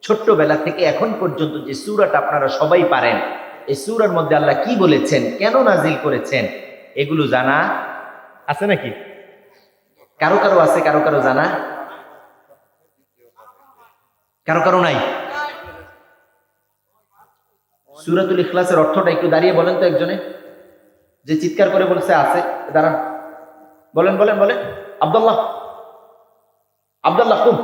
ছোট্টবেলা থেকে এখন পর্যন্ত যে সূরাটা আপনারা সবাই পারেন, এই সূরার মধ্যে আল্লাহ কি বলেছেন, কেন নাজিল করেছেন, এগুলো জানা আছে নাকি? কারো কারো আছে, কারো কারো জানা, কারো কারো নাই। সূরাতুল ইখলাসের অর্থটা একটু দাঁড়িয়ে বলেন তো একজনে, যে চিৎকার করে বলছে আছে, দাঁড়ান, বলেন বলেন বলেন। আব্দুল্লাহ, আব্দুল্লাহ কুম।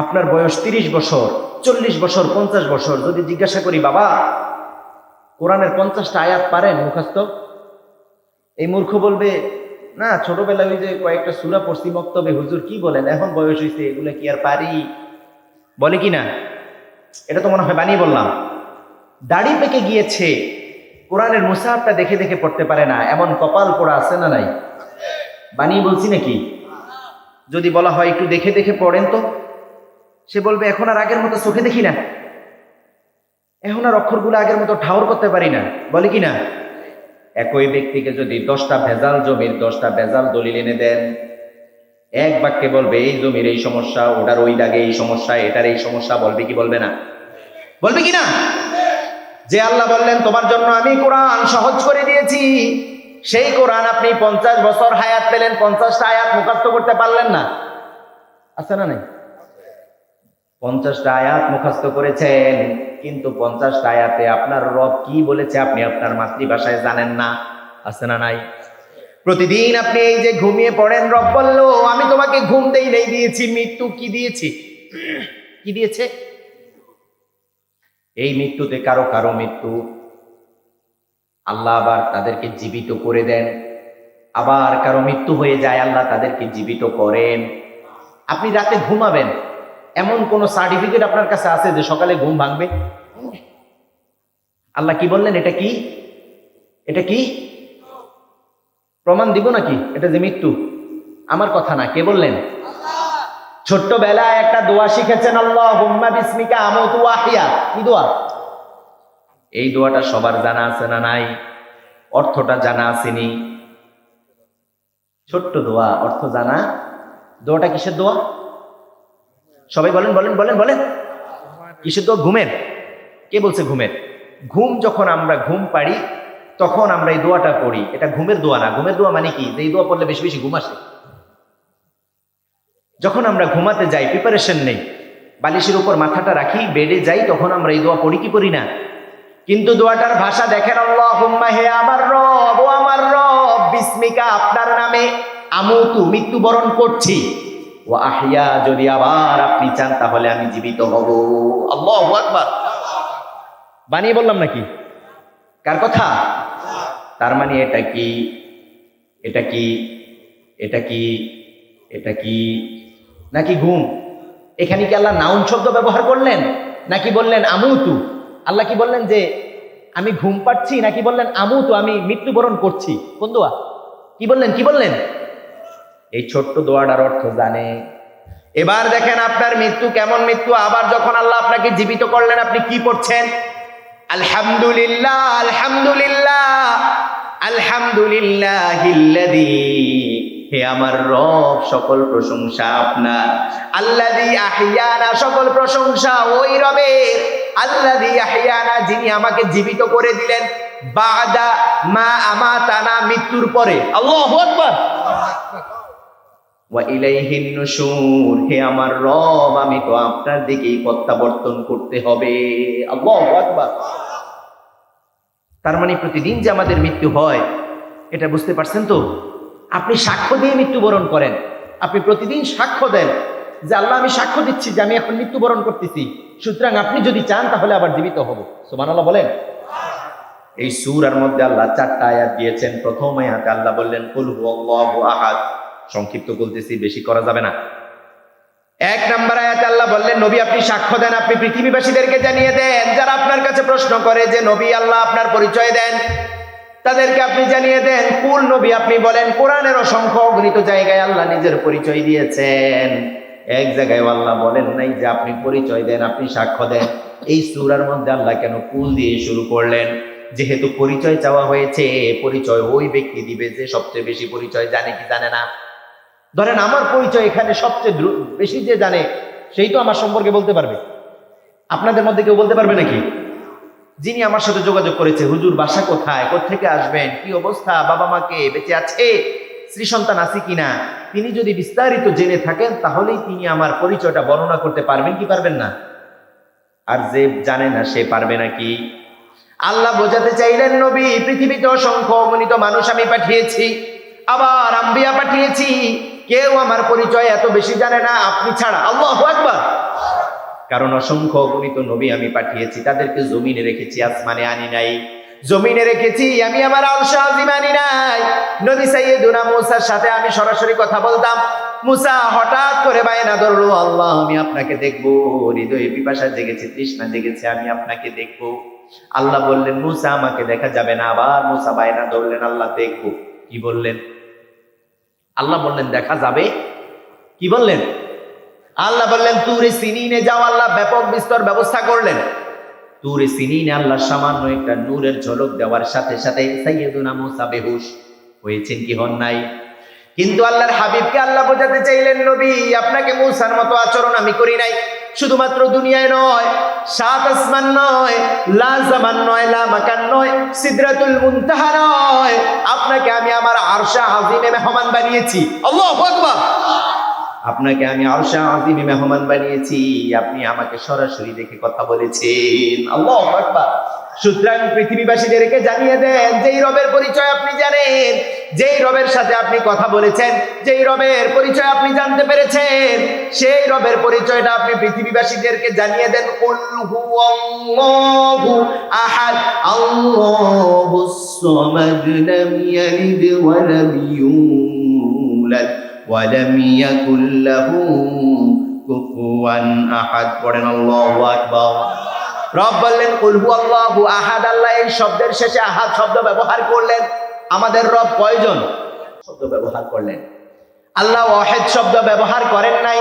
আপনার বয়স 30 বছর, 40 বছর, 50 বছর, যদি জিজ্ঞাসা করি, বাবা কোরআনের 50টা আয়াত পারেন মুখস্থ? এই মূর্খ বলবে, না, ছোটবেলায় ওই যে কয়েকটা সূরা পড়ছি মক্তবে, হুজুর কি বলেন, এখন বয়স হয়েছে, এগুলো কি আর পারি? বলে কি না? এটা তো মনে হয় বানিয়ে বললাম। দাড়ি পেকে গিয়েছে, কোরআনের মুসাহাফটা দেখে দেখে পড়তে পারে না, এমন কপাল পোড়া আছে না নাই? বানিয়ে বলছি নাকি? যদি বলা হয় একটু দেখে দেখে পড়েন তো, সে বলবে, এখন আর আগের মতো চোখে দেখি না, এখন আর অক্ষরগুলো আগের মতো ঠাউর করতে পারি না। বলে কি না? একই ব্যক্তিকে যদি 10টা ভেজাল জমির 10টা ভেজাল দলিল এনে দেন, এক বাক্যে বলবে এই জমির এই সমস্যা, ওটার ওই দাগে এই সমস্যা, এটার এই সমস্যা, বলবে কি বলবে না? বলবে কি না? যে আল্লাহ বললেন তোমার জন্য আমি কোরআন সহজ করে দিয়েছি, সেই কোরআন আপনি 50 বছর হায়াত পেলেন, 50টা আয়াত মুখস্থ করতে পারলেন না। আছে না নাই? 50টা আয়াত মুখস্থ করেছেন, কিন্তু 50টা আয়াতে আপনার রব কি বলেছে আপনি আপনার মাতৃভাষায় জানেন না। আছে না নাই? প্রতিদিন আপনি এই যে ঘুমিয়ে পড়েন, রব বলল আমি তোমাকে ঘুম দেই নেই, দিয়েছি মৃত্যু। কি দিয়েছি? কি দিয়েছে? এই মৃত্যুতে কারো কারো মৃত্যু আল্লাহ আবার তাদেরকে জীবিত করে দেন, আবার কারো মৃত্যু হয়ে যায়, আল্লাহ তাদেরকে জীবিত করেন। আপনি রাতে ঘুমাবেন, এমন কোন সার্টিফিকেট আপনার কাছে আছে যে সকালে ঘুম ভাঙবে? আল্লাহ কি বললেন? এটা কি? এটা কি প্রমাণ দিব নাকি এটা যে মৃত্যু? আমার কথা না, কে বললেন? ছোট্টবেলায় একটা দোয়া শিখেছেন, আল্লাহুম্মা বিসমিকা আমুতু ওয়া আহইয়া। কি দোয়া? এই দোয়াটা সবার জানা আছে না নাই? অর্থটা জানা আসেনি? ছোট্ট দোয়া, অর্থ জানা। দোয়াটা কিসের দোয়া? সবাই বলেন বলেন বলেন বলেন। কিসের দোয়া? ঘুমের। কে বলছে ঘুমের? ঘুম যখন আমরা ঘুম পাড়ি তখন আমরা এই দোয়াটা পড়ি, এটা ঘুমের দোয়া না। ঘুমের দোয়া মানে কি? যে এই দোয়া পড়লে বেশি বেশি ঘুম আসে। যখন আমরা ঘুমাতে যাই, প্রিপারেশন নেই, বালিশের উপর মাথাটা রাখি, বেডে যাই, তখন আমরা এই দোয়া পড়ি কি পড়ি না? কিন্তু দোয়াটার ভাষা দেখেন, আল্লাহুম্মা, হে আমার রব, ও আমার রব, বিসমিকা, আপনার নামে, আমুতু, মৃত্যুবরণ করছি, ও আহইয়া, যদি আবার আপনি চান তাহলে আমি জীবিত হব। আল্লাহু আকবার। বানিয়ে বললাম নাকি? কার কথা? তার মানে এটা কি? এটা কি? এটা কি? এটা কি? নাকি ঘুম? এখানে কি আল্লাহ নাউন শব্দ ব্যবহার করলেন, নাকি বললেন আমুতু? আল্লাহ কি বললেন যে আমি ঘুম পাচ্ছি, নাকি বললেন আমুতু, আমি মৃত্যুবরণ করছি? কোন দোয়া? কি বললেন? কি বললেন? এই ছোট্ট দোয়াটার অর্থ জানে। এবার দেখেন আপনার মৃত্যু কেমন মৃত্যু। আবার যখন আল্লাহ আপনাকে জীবিত করলেন, আপনি কি পড়ছেন? আলহামদুলিল্লাহ, আলহামদুলিল্লাহ, আলহামদুলিল্লাহিল্লাযী হে আমার রব, সকল প্রশংসা আপনার। আল্লাযী আহইয়ানা, সকল প্রশংসা ওই রবের। আল্লাযী আহইয়ানা, যিনি আমাকে জীবিত করে দিলেন। বাদা মা আমাতানা, মৃত্যুর পরে। আল্লাহু আকবার। ওয়া ইলাইহিন নুশুর, হে আমার রব, আমি তো আপনার দিকেই প্রত্যাবর্তন করতে হবে। আল্লাহু আকবার। তার মানে প্রতিদিন যে আমাদের মৃত্যু হয়, এটা বুঝতে পারছেন তো? আপনি সাক্ষ্য দিয়ে মৃত্যুবরণ করেন। আপনি প্রতিদিন সাক্ষ্য দেন যে আল্লাহ, আমি সাক্ষ্য দিচ্ছি যে আমি এখন মৃত্যুবরণ করতেছি, সুতরাং আপনি যদি চান তাহলে আবার জীবিত হব। সুবহানাল্লাহ বলেন। এই সূরার মধ্যে আল্লাহ 4টা আয়াত দিয়েছেন। প্রথম আয়াতে আল্লাহ বললেন কুল হুয়াল্লাহু আহাদ। সংক্ষিপ্ত বলতেছি, বেশি করা যাবে না। 1 নম্বর আয়াতে আল্লাহ বললেন, নবী আপনি সাক্ষ্য দেন, আপনি পৃথিবীবাসীদেরকে জানিয়ে দেন, যারা আপনার কাছে প্রশ্ন করে যে নবী আল্লাহ আপনার পরিচয় দেন, তাদেরকে আপনি জানিয়ে দেন। কুল, নবী আপনি বলেন। কোরআনের অসংখ্য অগণিত জায়গায় আল্লাহ নিজের পরিচয় দিয়েছেন, এক জায়গায় আল্লাহ বলেন নাই যে আপনি পরিচয় দেন, আপনি সাক্ষ্য দেন। এই সূরার মধ্যে আল্লাহ কেন কুল দিয়ে শুরু করলেন? যেহেতু পরিচয় চাওয়া হয়েছে, পরিচয় ওই ব্যক্তি দিবে যে সবচেয়ে বেশি পরিচয় জানে কি জানে না। ধরেন আমার পরিচয় এখানে সবচেয়ে বেশি যে জানে, সেই তো আমার সম্পর্কে বলতে পারবে। আপনাদের মধ্যে কেউ বলতে পারবে নাকি? যিনি আমার সাথে যোগাযোগ করেছে, হুজুর বাসা কোথায়, কোত্থেকে আসবেন, কি অবস্থা, বাবা মাকে বেঁচে আছে, স্ত্রী সন্তান আছে কিনা, তিনি যদি বিস্তারিত জেনে থাকেন তাহলেই তিনি আমার পরিচয়টা বর্ণনা করতে পারবেন কি পারবেন না? আর যে জানে না সে পারবে নাকি? আল্লাহ বোঝাতে চাইলেন, নবী পৃথিবীতে অসংখ্য অগণিত মানুষ আমি পাঠিয়েছি, আবার আম্বিয়া পাঠিয়েছি, কেউ আমার পরিচয় এত বেশি জানে না আপনি ছাড়া। আল্লাহু আকবার। কারণ অসংখ্য অগণিত নবী আমি পাঠিয়েছি, তাদেরকে জমিনে রেখেছি, আসমানে আনি নাই। জমিনে রেখেছি, আমি আমার আরশ আজিম আনি নাই। নবী সাইয়্যিদুনা মূসার সাথে আমি সরাসরি কথা বলতাম। মূসা হঠাৎ করে বায়না ধরলো, আল্লাহ আমি আপনাকে দেখবো, হৃদয়ে পিপাসা জেগেছে, তৃষ্ণা জেগেছে, আমি আপনাকে দেখবো। আল্লাহ বললেন, মূসা আমাকে দেখা যাবে না। আবার মূসা বায়না ধরলেন, আল্লাহ দেখবো। কি বললেন? আল্লাহ বললেন দেখা যাবে। কি বললেন? আল্লাহ বললেন তুরে সিনিনে যাও। আল্লাহ ব্যাপক বিস্তর ব্যবস্থা করলেন। তুরে সিনিনে আল্লাহ সামান্য একটা নূরের ঝলক দেওয়ার সাথে সাথে সাইয়্যিদুনা মূসা বেহুশ হয়েছেন কি হন নাই? কিন্তু আল্লাহর হাবিবকে আল্লাহ বোঝাতে চাইলেন, নবী আপনাকে মূসার মতো আচরণ আমি করি নাই। শুধুমাত্র দুনিয়ায় নয়, 7 আসমান নয়, লা জামান নয়, লা মাকান নয়, সিদরাতুল মুনতাহা নয়, আপনাকে আমি আমার আরশে আজিমে মেহমান বানিয়েছি। আল্লাহু আকবার। আপনাকে আমি আরশে আজিমে মেহমান বানিয়েছি, আপনি আমাকে সরাসরি দেখে কথা বলেছেন। আল্লাহু আকবার। সুতরাং পৃথিবীবাসীদেরকে জানিয়ে দেন, যেই রবের পরিচয় আপনি জানেন, যেই রবের সাথে আপনি কথা বলেছেন, যেই রবের পরিচয় আপনি জানতে পেরেছেন, সেই রবের পরিচয়টা আপনি পৃথিবীবাসীদেরকে জানিয়ে দেন। কুল হুয়াল্লাহু আহাদ, আল্লাহুস সামাদ, লাম ইয়ালিদ ওয়া লাম ইউলাদ ওয়া লাম ইয়াকুল লাহু কুফুয়ান আহাদ। পড়েন আল্লাহু আকবার। রব বললেন কুল হুয়াল্লাহু আহাদ। আল্লাহ এই শব্দের শেষে আহাদ শব্দ ব্যবহার করলেন। আমাদের রব কয়জন? শব্দ ব্যবহার করলেন। আল্লাহ ওয়াহিদ শব্দ ব্যবহার করেন নাই।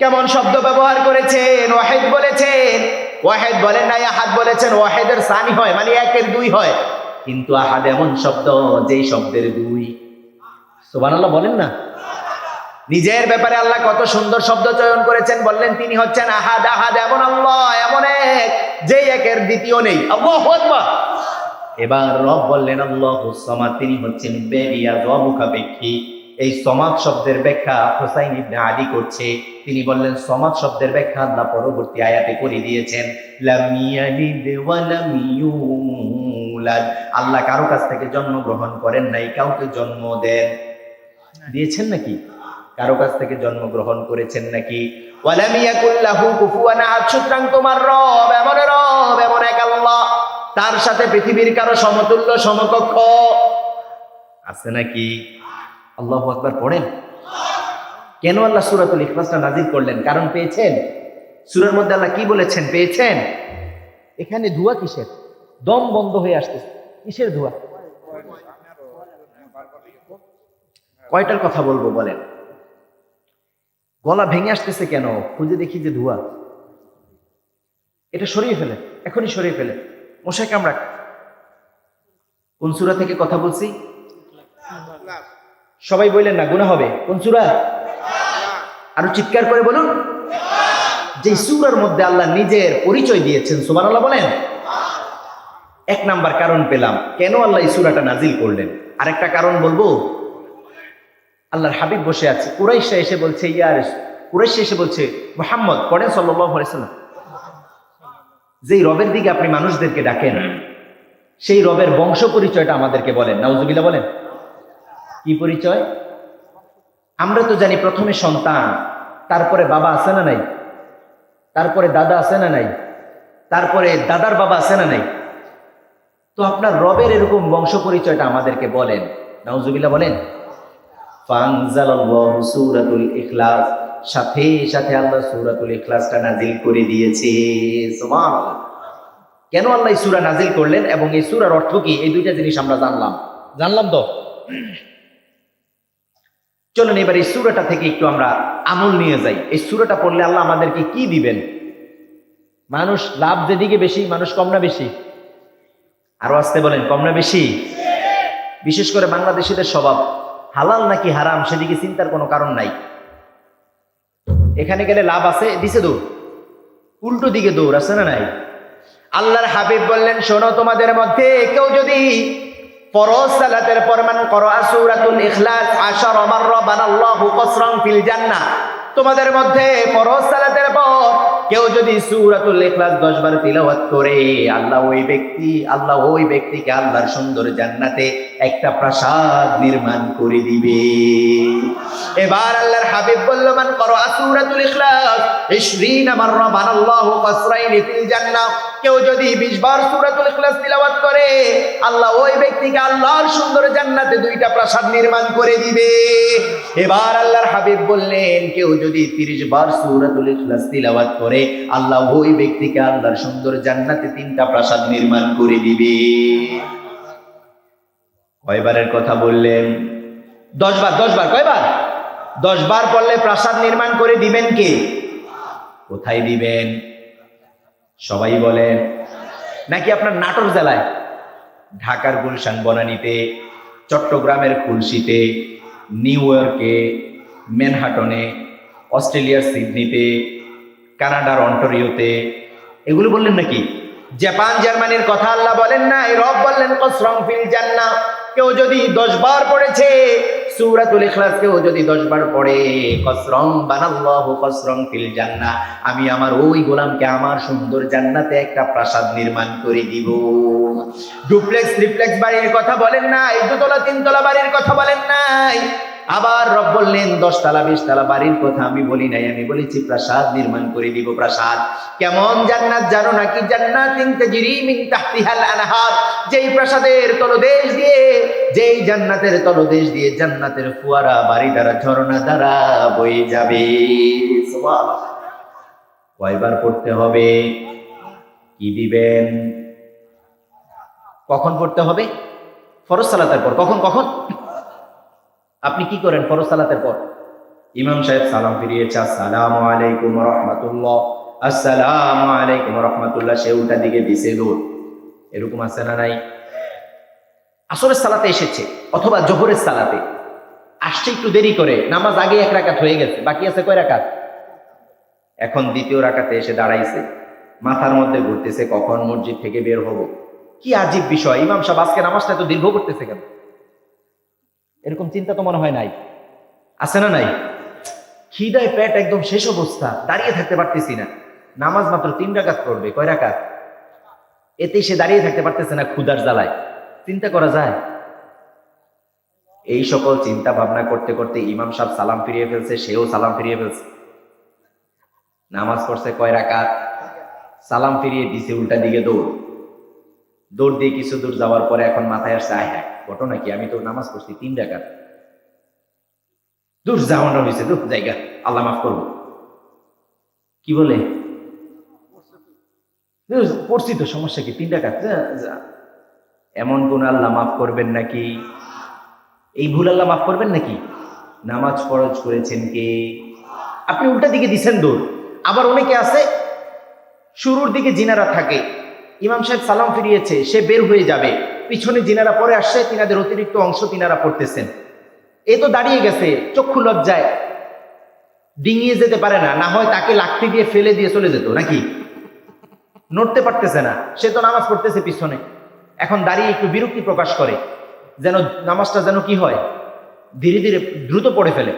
কেমন শব্দ ব্যবহার করেছেন? ওয়াহিদ বলেছেন। ওয়াহিদ বলেন নাই, আহাদ বলেছেন। ওয়াহিদের সানি হয়, মানে একের 2 হয়, কিন্তু আহাদ এমন শব্দ যেই শব্দের 2। সুবহানাল্লাহ বলেন না? নিজের ব্যাপারে আল্লাহ কত সুন্দর শব্দ চয়ন করেছেন। বললেন তিনি হচ্ছেন আহাদ। আহাদ এমন আল্লাহ, এমন এক যে একের দ্বিতীয় নেই। আল্লাহু আকবার। এবার রব বললেন আল্লাহুস সামাদ, তিনি হচ্ছেন বেরিয়াজ মুখাপেক্ষী। এই সমাদ শব্দের ব্যাখ্যা হুসাইন ইবনে আলী করছে। তিনি বললেন সমাদ শব্দের ব্যাখ্যা আল্লাহ পরবর্তী আয়াতে করে দিয়েছেন, লাম ইয়ালিদ ওয়া লাম ইউলাদ। আল্লাহ কারো কাছ থেকে জন্মগ্রহণ করেন নাই, কাউকে জন্ম দিয়েছেন নাকি? কারো কাছ থেকে জন্মগ্রহণ করেছেন নাকি? ওয়ালাম ইয়াকুল লাহু কুফুয়ান আহাদ। সুতরাং তোমার রব এমন এক আল্লাহ, তার সাথে পৃথিবীর কারো সমতুল্য সমকক্ষ আছে নাকি? আল্লাহু আকবার পড়েন। কেন আল্লাহ সূরাতুল ইখলাসটা নাযিল করলেন? কারণ পেয়েছেন। সূরার মধ্যে আল্লাহ কি বলেছেন পেয়েছেন? এখানে ধোঁয়া কিসের? দম বন্ধ হয়ে আসতেছে। কিসের ধোঁয়া? কয়টার কথা বলবো বলেন? গলা ভেঙে আসতেছে কেন? খুঁজে দেখি যে ধোঁয়া। এটা সরিয়ে ফেলে, এখনই সরিয়ে ফেলে। মশায় কামড়াক। কোন সূরা থেকে কথা বলছি? সবাই বললেন না, গুনাহ হবে। কোন সূরা? আরো চিৎকার করে বলুন। যে সূরার মধ্যে আল্লাহ নিজের পরিচয় দিয়েছেন, সুবহানাল্লাহ বলেন। এক নাম্বার কারণ পেলাম কেন আল্লাহ এই সূরাটা নাজিল করলেন। আরেকটা কারণ বলবো, আল্লাহর হাবিব বসে আছে, কুরাইশা এসে বলছে, কুরাইশা এসে বলছে, মুহাম্মদ পড়েন সাল্লাল্লাহু আলাইহি ওয়াসাল্লাম, যেই রবের দিকে আপনি মানুষদেরকে ডাকেন সেই রবের বংশ পরিচয়টা আমাদেরকে বলেন। নাউজুবিল্লাহ বলেন। কি পরিচয়? আমরা তো জানি প্রথমে সন্তান, তারপরে বাবা আছে না নাই, তারপরে দাদা আছে না নাই, তারপরে দাদার বাবা আছে না নাই। তো আপনার রবের এরকম বংশ পরিচয়টা আমাদেরকে বলেন। নাউজুবিল্লাহ বলেন। ফানজালাল্লাহু সূরাতুল ইখলাস, সাথে সাথে আল্লাহ সূরাতুল ইখলাসটা নাজিল করে দিয়েছে। সুবহানাল্লাহ। কেন আল্লাহ এই সূরা নাজিল করলেন এবং এই সূরার অর্থ কি, এই দুইটা জিনিস আমরা জানলাম তো। চলুন এবার এই সূরাটা থেকে একটু আমরা আমল নিয়ে যাই। এই সূরাটা পড়লে আল্লাহ আমাদেরকে কি দিবেন? মানুষ লাভ যেদিকে বেশি, মানুষ কম না বেশি? আরো আসতে বলেন, কম না বেশি? বিশেষ করে বাংলাদেশিদের স্বভাব, হালাল নাকি হারাম সেদিকে চিন্তার কোনো কারণ নাই। এখানে গেলে লাভ আছে, দিছে দৌড়, উল্টো দিকে দৌড় আছে না নাই? আল্লাহর হাবিব বললেন, শোনো, তোমাদের মধ্যে কেউ যদি ফরজ সালাতের পর মান করা সূরাতুল ইখলাস 10 মাররা বানাল্লাহু কসরান ফিল জান্নাহ, তোমাদের মধ্যে ফরজ সালাতের পর কেউ যদি সূরাতুল ইখলাস 10 বার তিলাওয়াত করে, আল্লাহ ওই ব্যক্তিকে আল্লাহর সুন্দর জান্নাতে একটা প্রাসাদ নির্মাণ করে দিবে। এবার আল্লাহর হাবিব বলল, মান করা সূরাতুল ইখলাস 20 মাররা বানাল্লাহু কসরাইন ফিল জান্নাহ, কেউ যদি 20 বার সূরাতুল ইখলাস তিলাওয়াত করে, আল্লাহ ওই ব্যক্তিকে আল্লাহর সুন্দর জান্নাতে 2টা প্রাসাদ নির্মাণ করে দিবে। এবার আল্লাহর হাবিব বললেন, কেউ যদি 30 বার সূরাতুল ইখলাস তিলাওয়াত করে, আল্লাহ ওই ব্যক্তিকে আল্লাহর সুন্দর জান্নাতে 3টা প্রাসাদ নির্মাণ করে দিবে। কয়বারের কথা বললেন? 10 বার। 10 বার কয়বার? 10 বার পড়লে প্রাসাদ নির্মাণ করে দিবেন কে? কোথায় দিবেন? সবাই বলেন। নাকি আপনার নাটোর জেলায়, ঢাকার গুলশান বনানীতে, চট্টগ্রামের খুলশীতে, নিউ ইয়র্কে, ম্যানহাটনে, অস্ট্রেলিয়ার সিডনিতে, কানাডার অন্টারিওতে, এগুলো বললেন নাকি? জাপান জার্মানির কথা আল্লাহ বলেন না, রব বললেন কসরাম ফিল জান্নাহ। কেউ যদি 10 বার পড়েছে সূরাতুল ইখলাস, কেউ যদি 10 বার পড়ে, কসরাম বানাল্লাহু কসরাম ফিল জান্নাহ, আমি আমার ওই গোলামকে আমার সুন্দর জান্নাতে একটা প্রাসাদ নির্মাণ করে দিব। ডুপ্লেক্স ট্রিপ্লেক্স বাড়ির কথা বলেন নাই, 2 তলা 3 তলা বাড়ির কথা বলেন নাই। আবার রব বললেন 10 তলা 20 তলা বাড়ির কথা আমি বলি নাই, আমি বলেছি প্রাসাদ নির্মাণ করে দিব। প্রাসাদ কেমন জান্নাত জানো নাকি? জান্নাতিন তাজরি মিন তাহতিহাল আনহার, যেই প্রাসাদের তলদেশ দিয়ে, যেই জান্নাতের তলদেশ দিয়ে জান্নাতের ফোয়ারা বাড়ি দ্বারা, ঝর্ণা দ্বারা বয়ে যাবে। সুবহানাল্লাহ। কয়বার পড়তে হবে? কি দিবেন? কখন পড়তে হবে? ফরজ সালাতের পর। কখন? আপনি কি করেন ফরজ সালাতের পর? ইমাম সাহেব সালাম ফিরিয়েছে, আসসালামু আলাইকুম ওয়া রাহমাতুল্লাহ, আসসালামু আলাইকুম ওয়া রাহমাতুল্লাহ, সে উল্টা দিকে দিছে দৌড়। এরকম আছে না নাই? আসরের সালাতে এসেছে অথবা জোহরের সালাতে আসছে একটু দেরি করে, নামাজ আগে 1 রাকাত হয়ে গেছে, বাকি আছে কয় রাকাত? এখন 2য় রাকাতে এসে দাঁড়াইছে, মাথার মধ্যে ঘুরতেছে কখন মসজিদ থেকে বের হব। কি আজীব বিষয়, ইমাম সাহেব আজকে নামাজটা এত দীর্ঘ করতেছে কেন? এরকম চিন্তা তো মনে হয় নাই? আছে না নাই? খিদায় পেট একদম শেষ অবস্থা, দাঁড়িয়ে থাকতে পারতেছি না। নামাজ মাত্র 3 রাকাত পড়বে, কয় রাকাত? এতেই সে দাঁড়িয়ে থাকতে পারতেছে না ক্ষুধার জ্বালায়। চিন্তা করা যায়? এই সকল চিন্তা ভাবনা করতে করতে ইমাম সাহেব সালাম ফিরিয়ে ফেলছে, সেও সালাম ফিরিয়ে ফেলছে। নামাজ পড়ছে কয় রাকাত? সালাম ফিরিয়ে দিছে, উল্টা দিকে দৌড় দিয়ে কিছু দূর যাওয়ার পরে এখন মাথায় আসছে, হ্যাঁ ঘটনা কি, আমি তো নামাজ পড়ছি 3 রাকাত, দূর যাওয়ানো হয়েছে, দূর জায়গা, আল্লাহ মাফ করবো। কি বলে? পড়ছি তো, সমস্যা কি, 3 রাকাত। এমন কোন আল্লাহ মাফ করবেন নাকি? এই ভুল আল্লাহ মাফ করবেন নাকি? নামাজ ফরজ করেছেন কে? আপনি উল্টা দিকে দিছেন দৌড়। আবার অনেকে আছে শুরুর দিকে জিনারা থাকে, ইমাম সাহেব সালাম ফিরিয়েছে, সে বের হয়ে যাবে, পিছনে জিনারা পরে আসছে, তিনাদের অতিরিক্ত অংশ তিনারা পড়তেছেন। এ তো দাঁড়িয়ে গেছে, চক্ষু লজ্জায় ডিঙিয়ে যেতে পারে না, না হয় তাকে লাঠি দিয়ে ফেলে দিয়ে চলে যেত নাকি, নড়তে পারতেছে না, সে তো নামাজ পড়তেছে পিছনে, এখন দাঁড়িয়ে একটু বিরক্তি প্রকাশ করে, যেন নামাজটা যেন কি হয়, ধীরে ধীরে দ্রুত পড়ে ফেলে।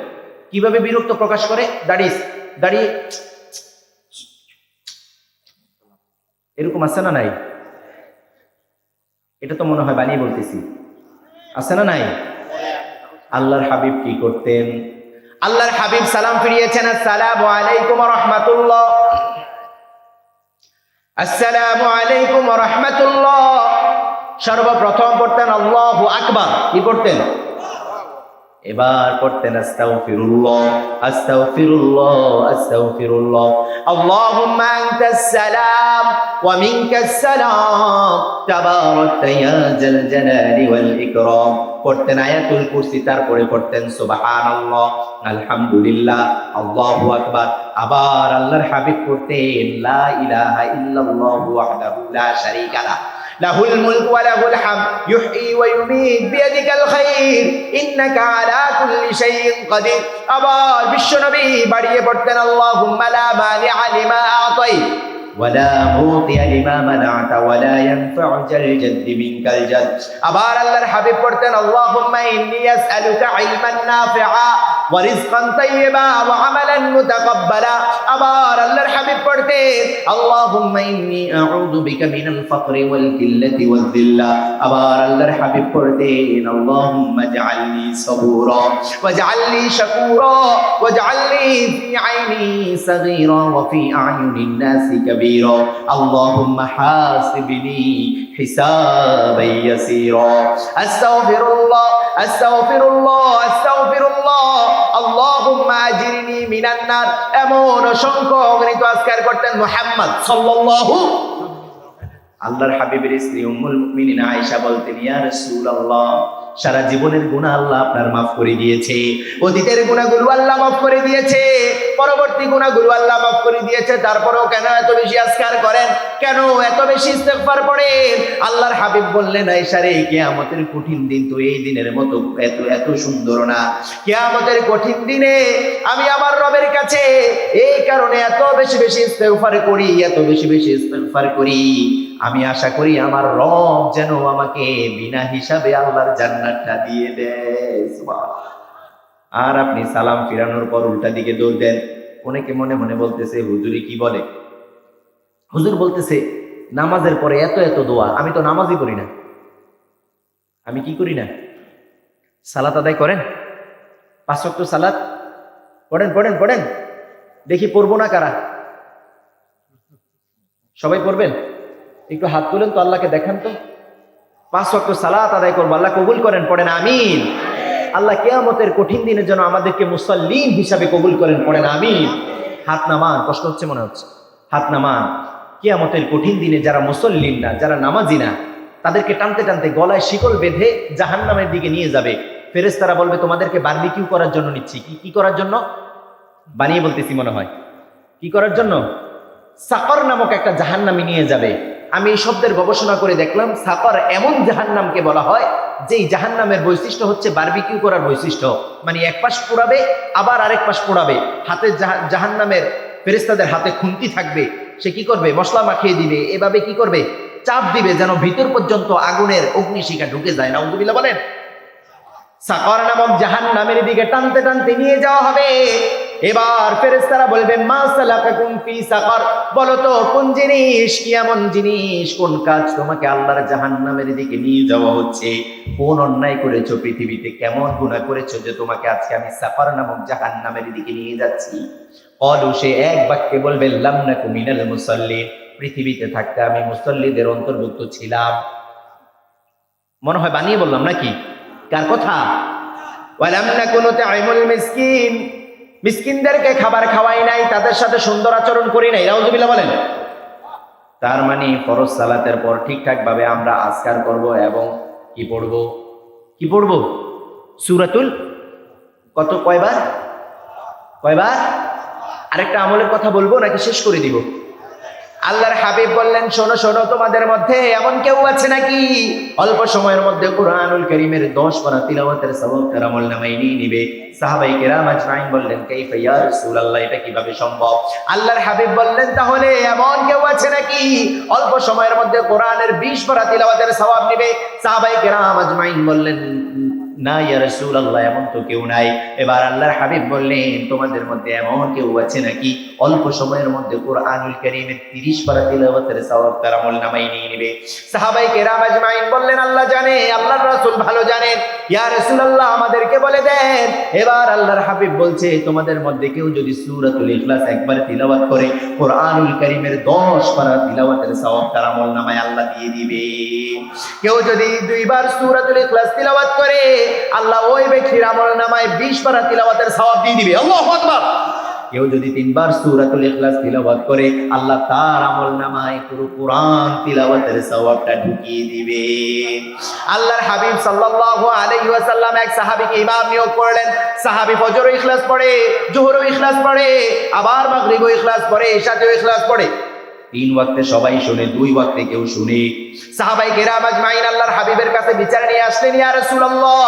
কিভাবে বিরক্ত প্রকাশ করে? দাঁড়িয়ে দাঁড়িয়ে এরকম আছে না নাই? এটা তো মনে হয় বানিয়ে বলতেছি, আছে না নাই? আল্লাহর হাবিব কি করতেন? আল্লাহর হাবিব সালাম ফিরিয়েছেন, আসসালামু আলাইকুম ওয়া রাহমাতুল্লাহ, আসসালামু আলাইকুম ওয়া রাহমাতুল্লাহ। সর্বপ্রথম পড়তেন আল্লাহু আকবার, কি পড়তেন? এবার পড়তেন আস্তাগফিরুল্লাহ, আস্তাগফিরুল্লাহ, আস্তাগফিরুল্লাহ। আল্লাহুম্মা আনতাস সালাম ওয়া মিনকাস সালাম, তাবারাকতা ইয়া যাল জালালি ওয়াল ইকরাম। পড়তেন আয়াতুল কুরসি, তারপরে পড়তেন সুবহানাল্লাহ, আলহামদুলিল্লাহ, আল্লাহু আকবার। আবার আল্লাহর হাবিব পড়তেন লা ইলাহা ইল্লাল্লাহু ওয়াহদাহু লা শারীকা লাহু, লাহুল মুলকু ওয়া লাহুল হামদ, ইউহয়ী ওয়া ইউমীত, বিয়াদিকাল খায়র, ইন্নাকা আলা কুল্লি শাইইন কাদির। আবার বিশ্বনবী বাড়িয়ে পড়তেন আল্লাহুম্মা লা মানিআ লিমা আ'তাইত ওয়া লা মুতিআ লিমা মানা'তা ওয়া লা ইয়ানফা'ু যাল জাদ্দি মিনকাল জাদ। আবার আল্লাহর হাবিব পড়তেন আল্লাহুম্মা ইন্নী আসআলুকা ইলমান নাফিআ ওয়া রিজকান তাইয়্যিবা ওয়া আমালান মুতাকাব্বালা। আবার আল্লাহর হাবিব পড়তেন আল্লাহুম্মা ইন্নী আউযু বিকা মিনাল ফাকরি ওয়াল কিল্লাতি ওয়াল যিল্লা। আবার আল্লাহর হাবিব পড়তেন আল্লাহুম্মা জাআলনি সাবুরা ওয়াজআলনি শাকুরা ওয়াজআলনি ফি আইনি সাগীরা ওয়া ফি আ'য়ুনিন নাসি কাবীরা। আল্লাহুম্মা হাসিবনি হিসাবান ইয়াসীরা। আস্তাগফিরুল্লাহ, আস্তাগফিরুল্লাহ, আস্তাগফিরুল্লাহ, আল্লাহুম্মা আজিরনি মিনান নার। এমন অসংখ্য অগণিত আজকার করতেন মুহাম্মদ সাল্লাল্লাহু। আল্লাহর হাবিবের স্ত্রী উম্মুল মুমিনিন আয়েশা বলতেন, ইয়া রাসূলুল্লাহ, সারা জীবনের গুনাহ আল্লাহ আপনার মাফ করে দিয়েছে, অতীতের গুনাহগুলো আল্লাহ মাফ করে দিয়েছে, পরবর্তী গুনাহগুলো আল্লাহ মাফ করে দিয়েছে, তারপরেও কেন এত বেশি আজকার করেন, কেন এত বেশি ইস্তেগফার পড়েন? আল্লাহর হাবিব বললেন, আয়েশা রে, কিয়ামতের কঠিন দিন তো এই দিনের মতো এত সুন্দর না। কিয়ামতের কঠিন দিনে আমি আমার রবের কাছে এই কারণে এত বেশি বেশি ইস্তেগফার করি, এত বেশি বেশি ইস্তেগফার করি, আমি আশা করি আমার রব যেন আমাকে বিনা হিসাবে আল্লাহর জান্নাতটা দিয়ে দেয়। সুবহানাল্লাহ। আর আপনি সালাম ফিরানোর পর উল্টা দিকে দৌড় দেন। অনেকে মনে মনে বলতেছে, হুজুরি কি বলে? হুজুর বলতেছে নামাজের পরে এত এত দোয়া, আমি তো নামাজই করি না। আমি কি করি না? সালাত আদায় করেন? 5 ওয়াক্ত সালাত পড়েন পড়েন পড়েন, দেখি পড়বো না কারা? সবাই পড়বেন? একটু হাত তুলেন তো, আল্লাহকে দেখান তো। 5 ওয়াক্ত সালাত আদায় করবো, আল্লাহ কবুল করেন, পড়েন আমিন। আল্লাহ কিয়ামতের কঠিন দিনে যেন আমাদেরকে মুসাল্লিন হিসাবে কবুল করেন, পড়েন আমিন। হাত নামান, কষ্ট হচ্ছে মনে হচ্ছে, হাত নামান। কিয়ামতের কঠিন দিনে যারা মুসল্লিন না, যারা নামাজি না, তাদেরকে টানতে টানতে গলায় শিকল বেঁধে জাহান্নামের দিকে নিয়ে যাবে। ফেরেশতারা বলবে, তোমাদেরকে বারবিকিউ করার জন্য নিচ্ছি। কি করার জন্য? বানিয়ে বলতেছি মনে হয়। কি করার জন্য? সাকর নামক একটা জাহান্নামে নিয়ে যাবে। আমি এই শব্দের গবেষণা করে দেখলাম, সাকর এমন জাহান্নামকে বলা হয় যেই জাহান্নামের বৈশিষ্ট্য হচ্ছে বারবিকিউ করার বৈশিষ্ট্য। মানে এক পাশ পোড়াবে, আবার আরেক পাশ পোড়াবে। হাতে জাহান্নামের ফেরেশতাদের হাতে খুন্তি থাকবে, সে কি করবে? মশলা মাখিয়ে দিবে, এভাবে কি করবে? চাপ দিবে যেন ভিতর পর্যন্ত আগুনের অগ্নিশিখা ঢুকে যায়। নাউযুবিল্লাহ বলেন। সাকর নামক জাহান্নামের দিকে টানতে টানতে নিয়ে যাওয়া হবে। এবার ফেরেশতারা বলবে, মা সালাকাকুম ফি সাকর, বলো তো কোন জিনিস, কি এমন জিনিস, কোন কাজ তোমাকে আল্লাহর জাহান্নামের দিকে নিয়ে যাওয়া হচ্ছে? কোন অন্যায় করেছো পৃথিবীতে, কেমন গুনাহ করেছো যে তোমাকে আজকে আমি সাকর নামক জাহান্নামের দিকে নিয়ে যাচ্ছি? ক্বালু, সে এক বাক্যে বলবে, লাম নাকু মিনাল মুসাল্লিন, পৃথিবীতে থাকতে আমি মুসাল্লিদের অন্তর্ভুক্ত ছিলাম। মনে হয় বানিয়ে বললাম নাকি? কার কথা? ওয়ালাম নাকু নুতঈমুল মিসকিন, মিসকিনদেরকে খাবার খাওয়াই নাই, তাদের সাথে সুন্দর আচরণ করি নাই। নাউযুবিল্লাহ বলেন। তার মানে ফরজ সালাতের পর ঠিকঠাক ভাবে আমরা আজকার করব এবং কি পড়ব? কি পড়ব? সূরাতুল কয়বার? আরেকটা আমলের কথা বলবো নাকি শেষ করে দিব? আল্লাহর হাবিব বললেন, শোনো শোনো, তোমাদের মধ্যে এমন কেউ আছে নাকি অল্প সময়ের মধ্যে কুরআনুল কারীমের 10 পারা তিলাওয়াতের সওয়াব তার আমলনামায় নিয়ে নিবে? সাহাবায়ে কেরাম আজমাইন বললেন, কাইফা ইয়া রাসূলুল্লাহ, এটা কিভাবে সম্ভব? আল্লাহর হাবিব বললেন, তাহলে এমন কেউ আছে নাকি অল্প সময়ের মধ্যে কোরআনের 20 পারা তিলাওয়াতের সওয়াব নেবে? সাহাবায়ে কেরাম আজমাইন বললেন, না ইয়া রাসূলুল্লাহ, এমন তো কেউ নাই। এবার আল্লাহর হাবিব বললেন, তোমাদের মধ্যে এমন কেউ আছে নাকি অল্প সময়ের মধ্যে কুরআনুল কারীমের 30 পারা তিলাওয়াতের সওয়াব তার আমলনামায় নিয়ে নেবে? সাহাবায়ে কেরাম আজমাইন বললেন, আল্লাহ জানে, আল্লাহর রাসূল ভালো জানেন, ইয়া রাসূলুল্লাহ আমাদেরকে বলে দেন। এবার আল্লাহর হাবিব বলছে, তোমাদের মধ্যে কেউ যদি সূরাতুল ইখলাস একবার তিলাওয়াত করে, কুরআনুল কারীমের 10 পারা তিলাওয়াতের সওয়াব তার আমলনামায় আল্লাহ দিয়ে দিবে। কেউ যদি 2 বার সূরাতুল ইখলাস তিলাওয়াত করে, আল্লাহ ওই ব্যক্তির আমলনামায় 20 পারা তিলাওয়াতের সওয়াব দিয়ে দিবে। আল্লাহু আকবার। কেউ যদি 3 বার সূরাতুল ইখলাস তিলাওয়াত করে, আল্লাহ তার আমলনামায় পুরো কুরআন তিলাওয়াতের সওয়াবটা ঢুকিয়ে দিবে। আল্লাহর হাবিব সাল্লাল্লাহু আলাইহি ওয়াসাল্লাম এক সাহাবীকে ইমাম নিয়োগ করলেন। সাহাবী ফজরও ইখলাস পড়ে, যোহরও ইখলাস পড়ে, আবার মাগরিবও ইখলাস পড়ে, ইশাতেও ইখলাস পড়ে। 3 ওয়াক্তে সবাই শুনে, 2 ওয়াক্তে কেউ শুনে। সাহাবায়ে কেরাম আজমাইন আল্লাহর হাবিবের কাছে বিচার নিয়ে আসলেন, ইয়া রাসূলুল্লাহ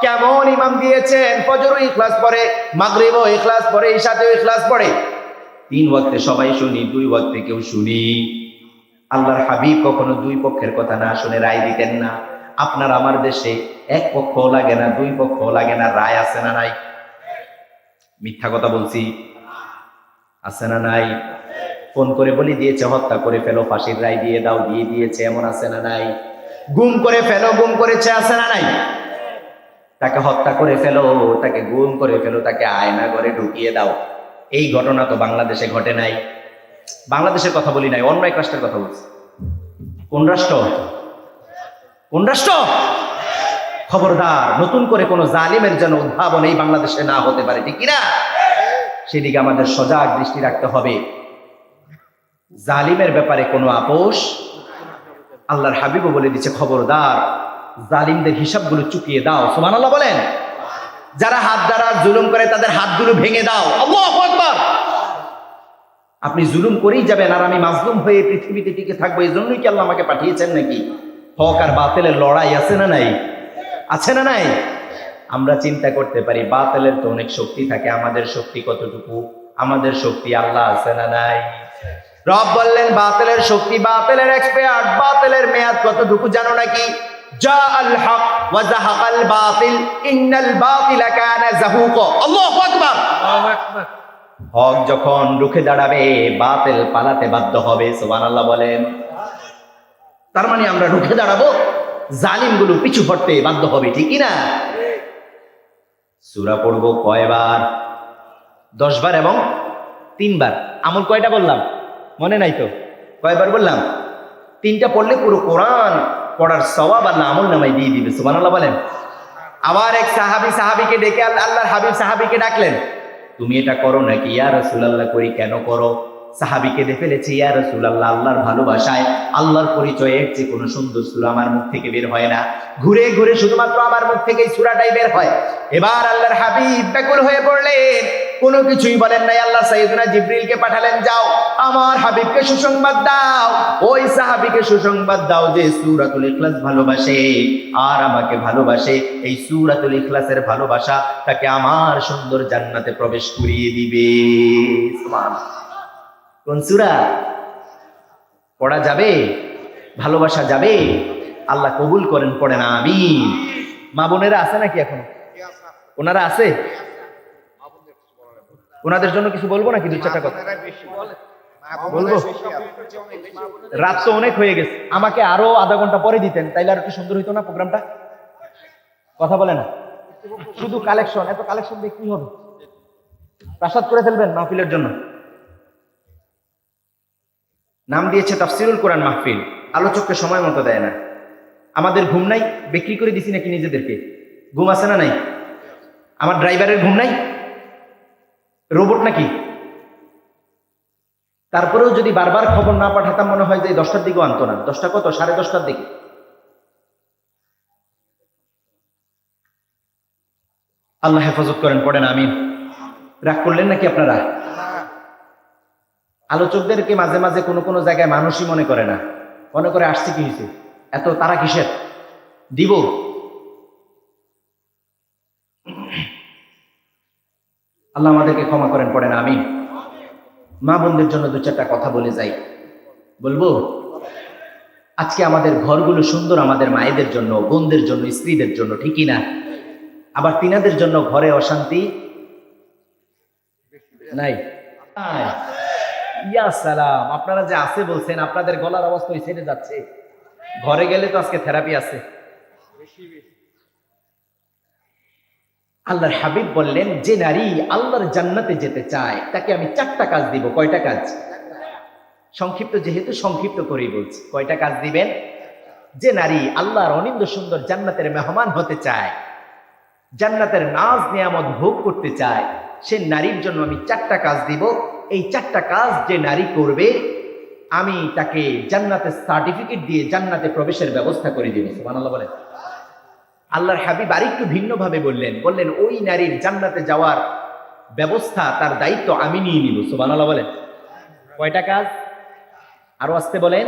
কেমন ইমাম দিয়েছেন, ফজরও ইখলাস পড়ে, মাগরিবও ইখলাস পড়ে, ইশাতেও ইখলাস পড়ে, 3 ওয়াক্তে সবাই শুনি, 2 ওয়াক্তে কেউ শুনি। আল্লাহর হাবিব কখনো 2 পক্ষের কথা না শুনে রায় দিতেন না। আপনার আমার দেশে 1 পক্ষ লাগে না, 2 পক্ষ লাগে না, রায় আছে না নাই? মিথ্যা কথা বলছি? আছে না নাই? ফোন করে বলি দিয়েছে, হত্যা করে ফেলো, ফাঁসির রায় দিয়ে দাও, দিয়ে দিয়েছে, এমন আছে না নাই? গুম করে ফেলো, গুম করেছে, আছে না নাই? তাকে হত্যা করে ফেলো, তাকে গুম করে ফেলো, তাকে আয়না ঘরে ঢুকিয়ে দাও। এই ঘটনা তো বাংলাদেশে ঘটে নাই। বাংলাদেশের কথা বলি নাই, অন্য এক রাষ্ট্রের কথা বলছি। কোন রাষ্ট্র? কোন রাষ্ট্র? খবরদার, নতুন করে কোনো জালিমের যেন উদ্ভাবন এই বাংলাদেশে না হতে পারে, ঠিক কিনা? সেদিকে আমাদের সজাগ দৃষ্টি রাখতে হবে। জালিমের ব্যাপারে কোনো আপোষ, আল্লাহর হাবিবও বলে দিচ্ছে, খবরদার জালিমদের হিসাবগুলো চুকিয়ে দাও। সুবহানাল্লাহ বলেন। যারা হাত দ্বারা জুলুম করে তাদের হাতগুলো ভেঙে দাও। আল্লাহু আকবার। আপনি জুলুম করেই যাবেন আর আমি মাজলুম হয়ে পৃথিবীতে টিকে থাকবো, এই জন্যই কি আল্লাহ আমাকে পাঠিয়েছেন নাকি? হক আর বাতিলের লড়াই আছে না নাই? আছে না নাই? আমরা চিন্তা করতে পারি বাতিলের তো অনেক শক্তি থাকে, আমাদের শক্তি কতটুকু? আমাদের শক্তি আল্লাহ আছে না নাই? রব বললেন, বাতিলের শক্তি, বাতিলের এক্সপায়ার্ড, বাতিলের মেয়াদ কতটুকু জানো নাকি? জাআল হক ওয়া যাহাকাল বাতিল ইন্নাল বাতিলা কানা যাহুকা। আল্লাহু আকবার। আল্লাহু আকবার। হক যখন রুখে দাঁড়াবে, বাতিল পালাতে বাধ্য হবে। সুবহানাল্লাহ বলেন। তার মানে আমরা রুখে দাঁড়াবো, জালিমগুলো পিছু হটতে বাধ্য হবে, ঠিক কি না? সূরা পড়বো কয়বার? 10 বার এবং 3 বার। আমল কয়টা বললাম? মনে নাই তো? কয়বার বললাম? 3টা পড়লে পুরো কোরআন পড়ার সওয়াব আল্লাহ আমলনামায় দিয়ে দিবে। সুবহানাল্লাহ বলেন। আবার এক সাহাবীকে ডেকে আল্লাহর হাবিব সাহাবীকে ডাকলেন, তুমি এটা করো নাকি? ইয়া রাসূলুল্লাহ করি। কেন করো? সাহাবী কেঁদে ফেলেছে, ইয়া রাসূলুল্লাহ আল্লাহর ভালোবাসায়, আল্লাহর পরিচয়ে এর চেয়ে কোনো সুন্দর সূরা আমার মুখ থেকে বের হয় না, ঘুরে ঘুরে শুধুমাত্র আমার মুখ থেকে এই সূরাটাই বের হয়। এবার আল্লাহর হাবিব ব্যাকুল হয়ে পড়লেন, কোনো কিছুই বলেন নাই। আল্লাহ সাইয়েদনা জিবরিলকে পাঠালেন, যাও আমার হাবিবকে সুসংবাদ দাও, ওই সাহাবীকে সুসংবাদ দাও যে সূরাতুল ইখলাস ভালোবাসে আর আমাকে ভালোবাসে। এই সূরাতুল ইখলাসের ভালোবাসা তাকে আমার সুন্দর জান্নাতে প্রবেশ করিয়ে দিবে। সুবহানাল্লাহ। কোন সূরা পড়া যাবে? ভালোবাসা যাবে? আল্লাহ কবুল করেন, পড়েন আমিন। মা বোনেরা আছে নাকি এখনো? ওনারা আছে? ওনাদের জন্য কিছু বলবো নাকি? 2-4টা কথা বলবো। রাত তো অনেক হয়ে গেছে, আমাকে আরো আধা ঘন্টা পরে দিতেন, তাইলে আর একটু সুন্দর হইতো না প্রোগ্রামটা? কথা বলে না, শুধু কালেকশন, এত কালেকশন দিয়ে কি হবে? প্রাসাদ করে ফেলবেন মাহফিলের জন্য। নাম দিয়েছে তাফসিরুল কোরআন মাহফিল, আলোচককে সময় মতো দেয় না। আমাদের ঘুম নাই, বিক্রি করে দিছি নাকি নিজেদেরকে? ঘুম আছে না নাই? আমার ড্রাইভারের ঘুম নাই? রোবট নাকি? তারপরেও যদি বারবার খবর না পাঠাতাম, মনে হয় যে 10টার দিকেও আনতো না। 10টা কত? 10:30টার দিকে। আল্লাহ হেফাজত করেন, পড়েন আমিন। রাগ করলেন নাকি আপনারা? আলোচকদেরকে মাঝে মাঝে কোনো কোনো জায়গায় মানুষই মনে করে না, মনে করে আসছে কি হয়েছে, এত তারা কিসের দিব। আল্লাহ আমাদেরকে ক্ষমা করেন, পড়েন আমিন। মা বোনদের জন্য দু চারটা কথা বলে যাই, বলবো? আজকে আমাদের ঘরগুলো সুন্দর আমাদের মায়েদের জন্য, বোনদের জন্য, স্ত্রীদের জন্য, ঠিকই না? আবার তিনাদের জন্য ঘরে অশান্তি নাই। ইয়া সালাম, আপনারা যে আছে বলছেন, আপনাদের গলার আওয়াজ তো ছেড়ে যাচ্ছে। ঘরে গেলে তো আজকে থেরাপি আছে। আল্লাহর হাবিব বললেন, যে নারী আল্লাহর জান্নাতে যেতে চায় তাকে আমি 4টা কাজ দিব। কয়টা কাজ? সংক্ষিপ্ত, যেহেতু সংক্ষিপ্ত করেই বলছি। কয়টা কাজ দিবেন? যে নারী আল্লাহর অনিন্দ সুন্দর জান্নাতের মেহমান হতে চায়, জান্নাতের নাজ নিয়ামত ভোগ করতে চায়, সে নারীর জন্য আমি 4টা কাজ দিব। এই 4টা কাজ যে নারী করবে, আমি তাকে জান্নাতের সার্টিফিকেট দিয়ে জান্নাতে প্রবেশের ব্যবস্থা করে দিব। সুবহানাল্লাহ বলেন। আল্লাহর হাবিব আরেকটু ভিন্নভাবে বললেন ওই নারীর জান্নাতে যাওয়ার ব্যবস্থা, তার দায়িত্ব আমি নিয়ে নিব। সুবহানাল্লাহ বলেন। কয়টা কাজ? আরো আসতে বলেন।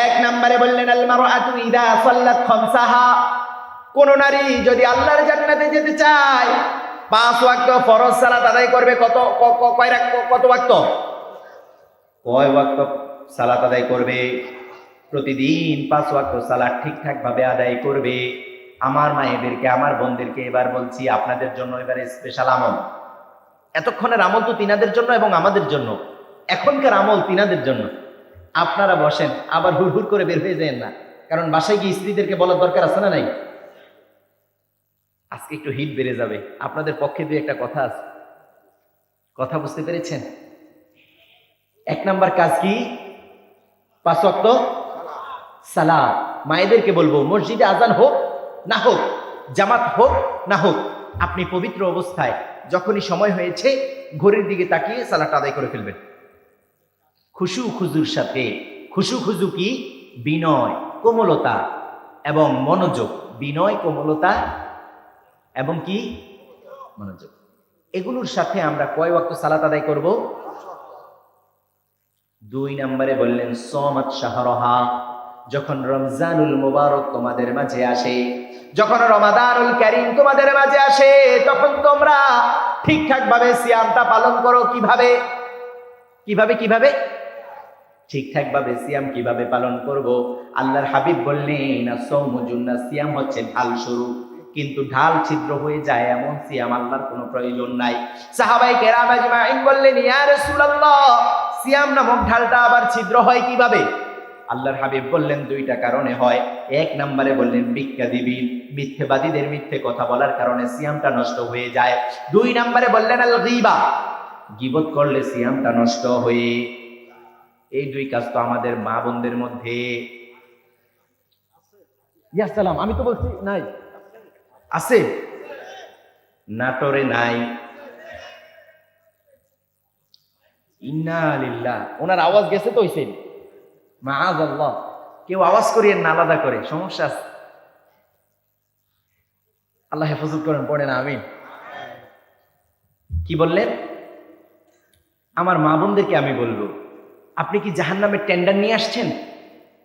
1 নম্বরে বললেন, আল মারআতু ইযা সাল্লাত খামসাহা, কোন নারী যদি আল্লাহর জান্নাতে যেতে চায় 5 ওয়াক্ত ফরজ সালাত আদায় করবে। কত ওয়াক্ত? কয় ওয়াক্ত সালাত আদায় করবে? প্রতিদিন 5 ওয়াক্ত সালাত ঠিকঠাক ভাবে আদায় করবে। আমার মায়েদেরকে, আমার বোনদেরকে এবার বলছি, আপনাদের জন্য এবারে স্পেশাল আমল। এতক্ষণের আমল তো তিনাদের জন্য এবং আমাদের জন্য, এখনকার আমল তিনাদের জন্য। আপনারা বসেন, আবার হুড় করে বের হয়ে যায় না, কারণ বাসায় গিয়ে স্ত্রীদেরকে বলার দরকার আছে না নাই? আজকে একটু হিট বেড়ে যাবে, আপনাদের পক্ষে 2-একটা কথা আছে। কথা বুঝতে পেরেছেন? 1 নাম্বার কাজ কি? 5 ওয়াক্ত সালাত। মায়েদেরকে বলবো, মসজিদে আজান হোক না হোক, জামাত হোক না হোক, আপনি পবিত্র অবস্থায় যখনই সময় হয়েছে ঘড়ির দিকে তাকিয়ে সালাত আদায় করে ফেলবেন খুশু খুজুর সাথে। খুশু খুজু কি? বিনয়, কোমলতা এবং মনোযোগ। বিনয়, কোমলতা এবং কি? মনোযোগ। এগুলোর সাথে আমরা কয় ওয়াক্ত সালাত আদায় করব? 2 নম্বরে বললেন, সমাত শাহরহা, যখন রমজানুল মুবারক তোমাদের মাঝে আসে, যখন রমাদানুল কারীম তোমাদের মাঝে আসে, তখন তোমরা ঠিকঠাক ভাবে সিয়ামটা পালন করো। কিভাবে? ঠিকঠাক ভাবে সিয়াম কিভাবে পালন করব? আল্লাহর হাবিব বললেন, as-সাওমু জুন্নাহ, সিয়াম হচ্ছে ঢাল শুরু, কিন্তু ঢাল ছিদ্র হয়ে যায় এমন সিয়াম আল্লাহর কোনো প্রয়োজন নাই। সাহাবায়ে কেরাম আজমাইন বললেন, ইয়া রাসূলুল্লাহ, সিয়াম নামক ঢালটা আবার ছিদ্র হয় কিভাবে? আল্লাহর হাবিব বললেন, 2টা কারণে হয়। 1 নম্বরে বললেন, বিক্কাদিবিন, মিথ্যেবাদীদের মিথ্যে কথা বলার কারণে সিয়ামটা নষ্ট হয়ে যায়। 2 নম্বরে বললেন, আল গীবা, গীবত করলে সিয়ামটা নষ্ট হয়ে। এই 2 কাজ তো আমাদের মা বোনদের মধ্যে ইয়া সালাম, আমি তো বলছি নাই, আছে, নাটোরে নাই। ইন্না লিল্লাহ, ওনার আওয়াজ গেছে তো হইছে, মাআযাল্লাহ। কেউ আওয়াজ করিয়েন না, আলাদা করে, সমস্যা আছে। আল্লাহ হেফাজত করেন, পড়েন আমিন। কি বললেন? আমার মা বোনদেরকে আমি বলবো, আপনি কি জাহান্নামের টেন্ডার নিয়ে আসছেন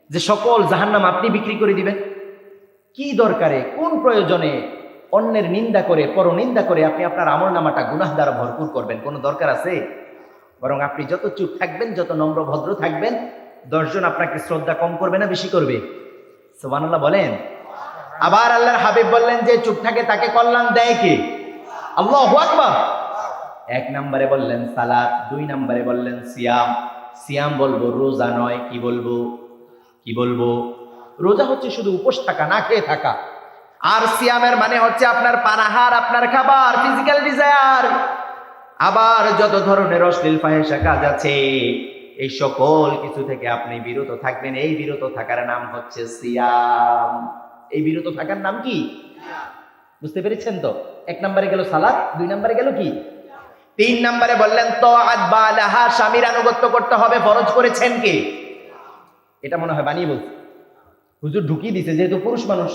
যে সকল জাহান্নাম আপনি বিক্রি করে দিবেন? কি দরকারে, কোন প্রয়োজনে অন্যের নিন্দা করে, পরনিন্দা করে আপনি আপনার আমলনামাটা গুনাহ দ্বারা ভরপুর করবেন? কোনো দরকার আছে? বরং আপনি যত চুপ থাকবেন, যত নম্র ভদ্র থাকবেন, 10 জন আপনাকে শ্রদ্ধা কম করবে না বেশি করবে? সুবহানাল্লাহ বলেন। আবার আল্লাহর হাবিব বললেন, যে চুপ থাকে তাকে কল্যাণ দেয় কে? আল্লাহু আকবার। 1 নম্বরে বললেন সালাত, 2 নম্বরে বললেন সিয়াম। সিয়াম বলবো, রোজা নয়। কি বলবো? রোজা হচ্ছে শুধু উপোস থাকা, না খেয়ে থাকা। আর সিয়ামের মানে হচ্ছে আপনার পানাহার, আপনার খাবার, ফিজিক্যাল ডিজায়ার। আবার যত ধরনের অশ্লীল ফাহিশা কাজ আছে, এই সকল কিছু থেকে আপনি বিরত থাকবেন। এই বিরত থাকার নাম হচ্ছে সিয়াম। এই বিরত থাকার নাম কি? বুঝতে পেরেছেন তো? 1 নম্বরে গেল সালাত, 2 নম্বরে গেল কি? 3 নম্বরে বললেন তাআত বালাহা, স্বামীর আনুগত্য করতে হবে। ফরজ করেছেন কে? এটা মনে হয় বানিয়ে বলছে, হুজুর ঢুকিয়ে দিছে, যেহেতু পুরুষ মানুষ।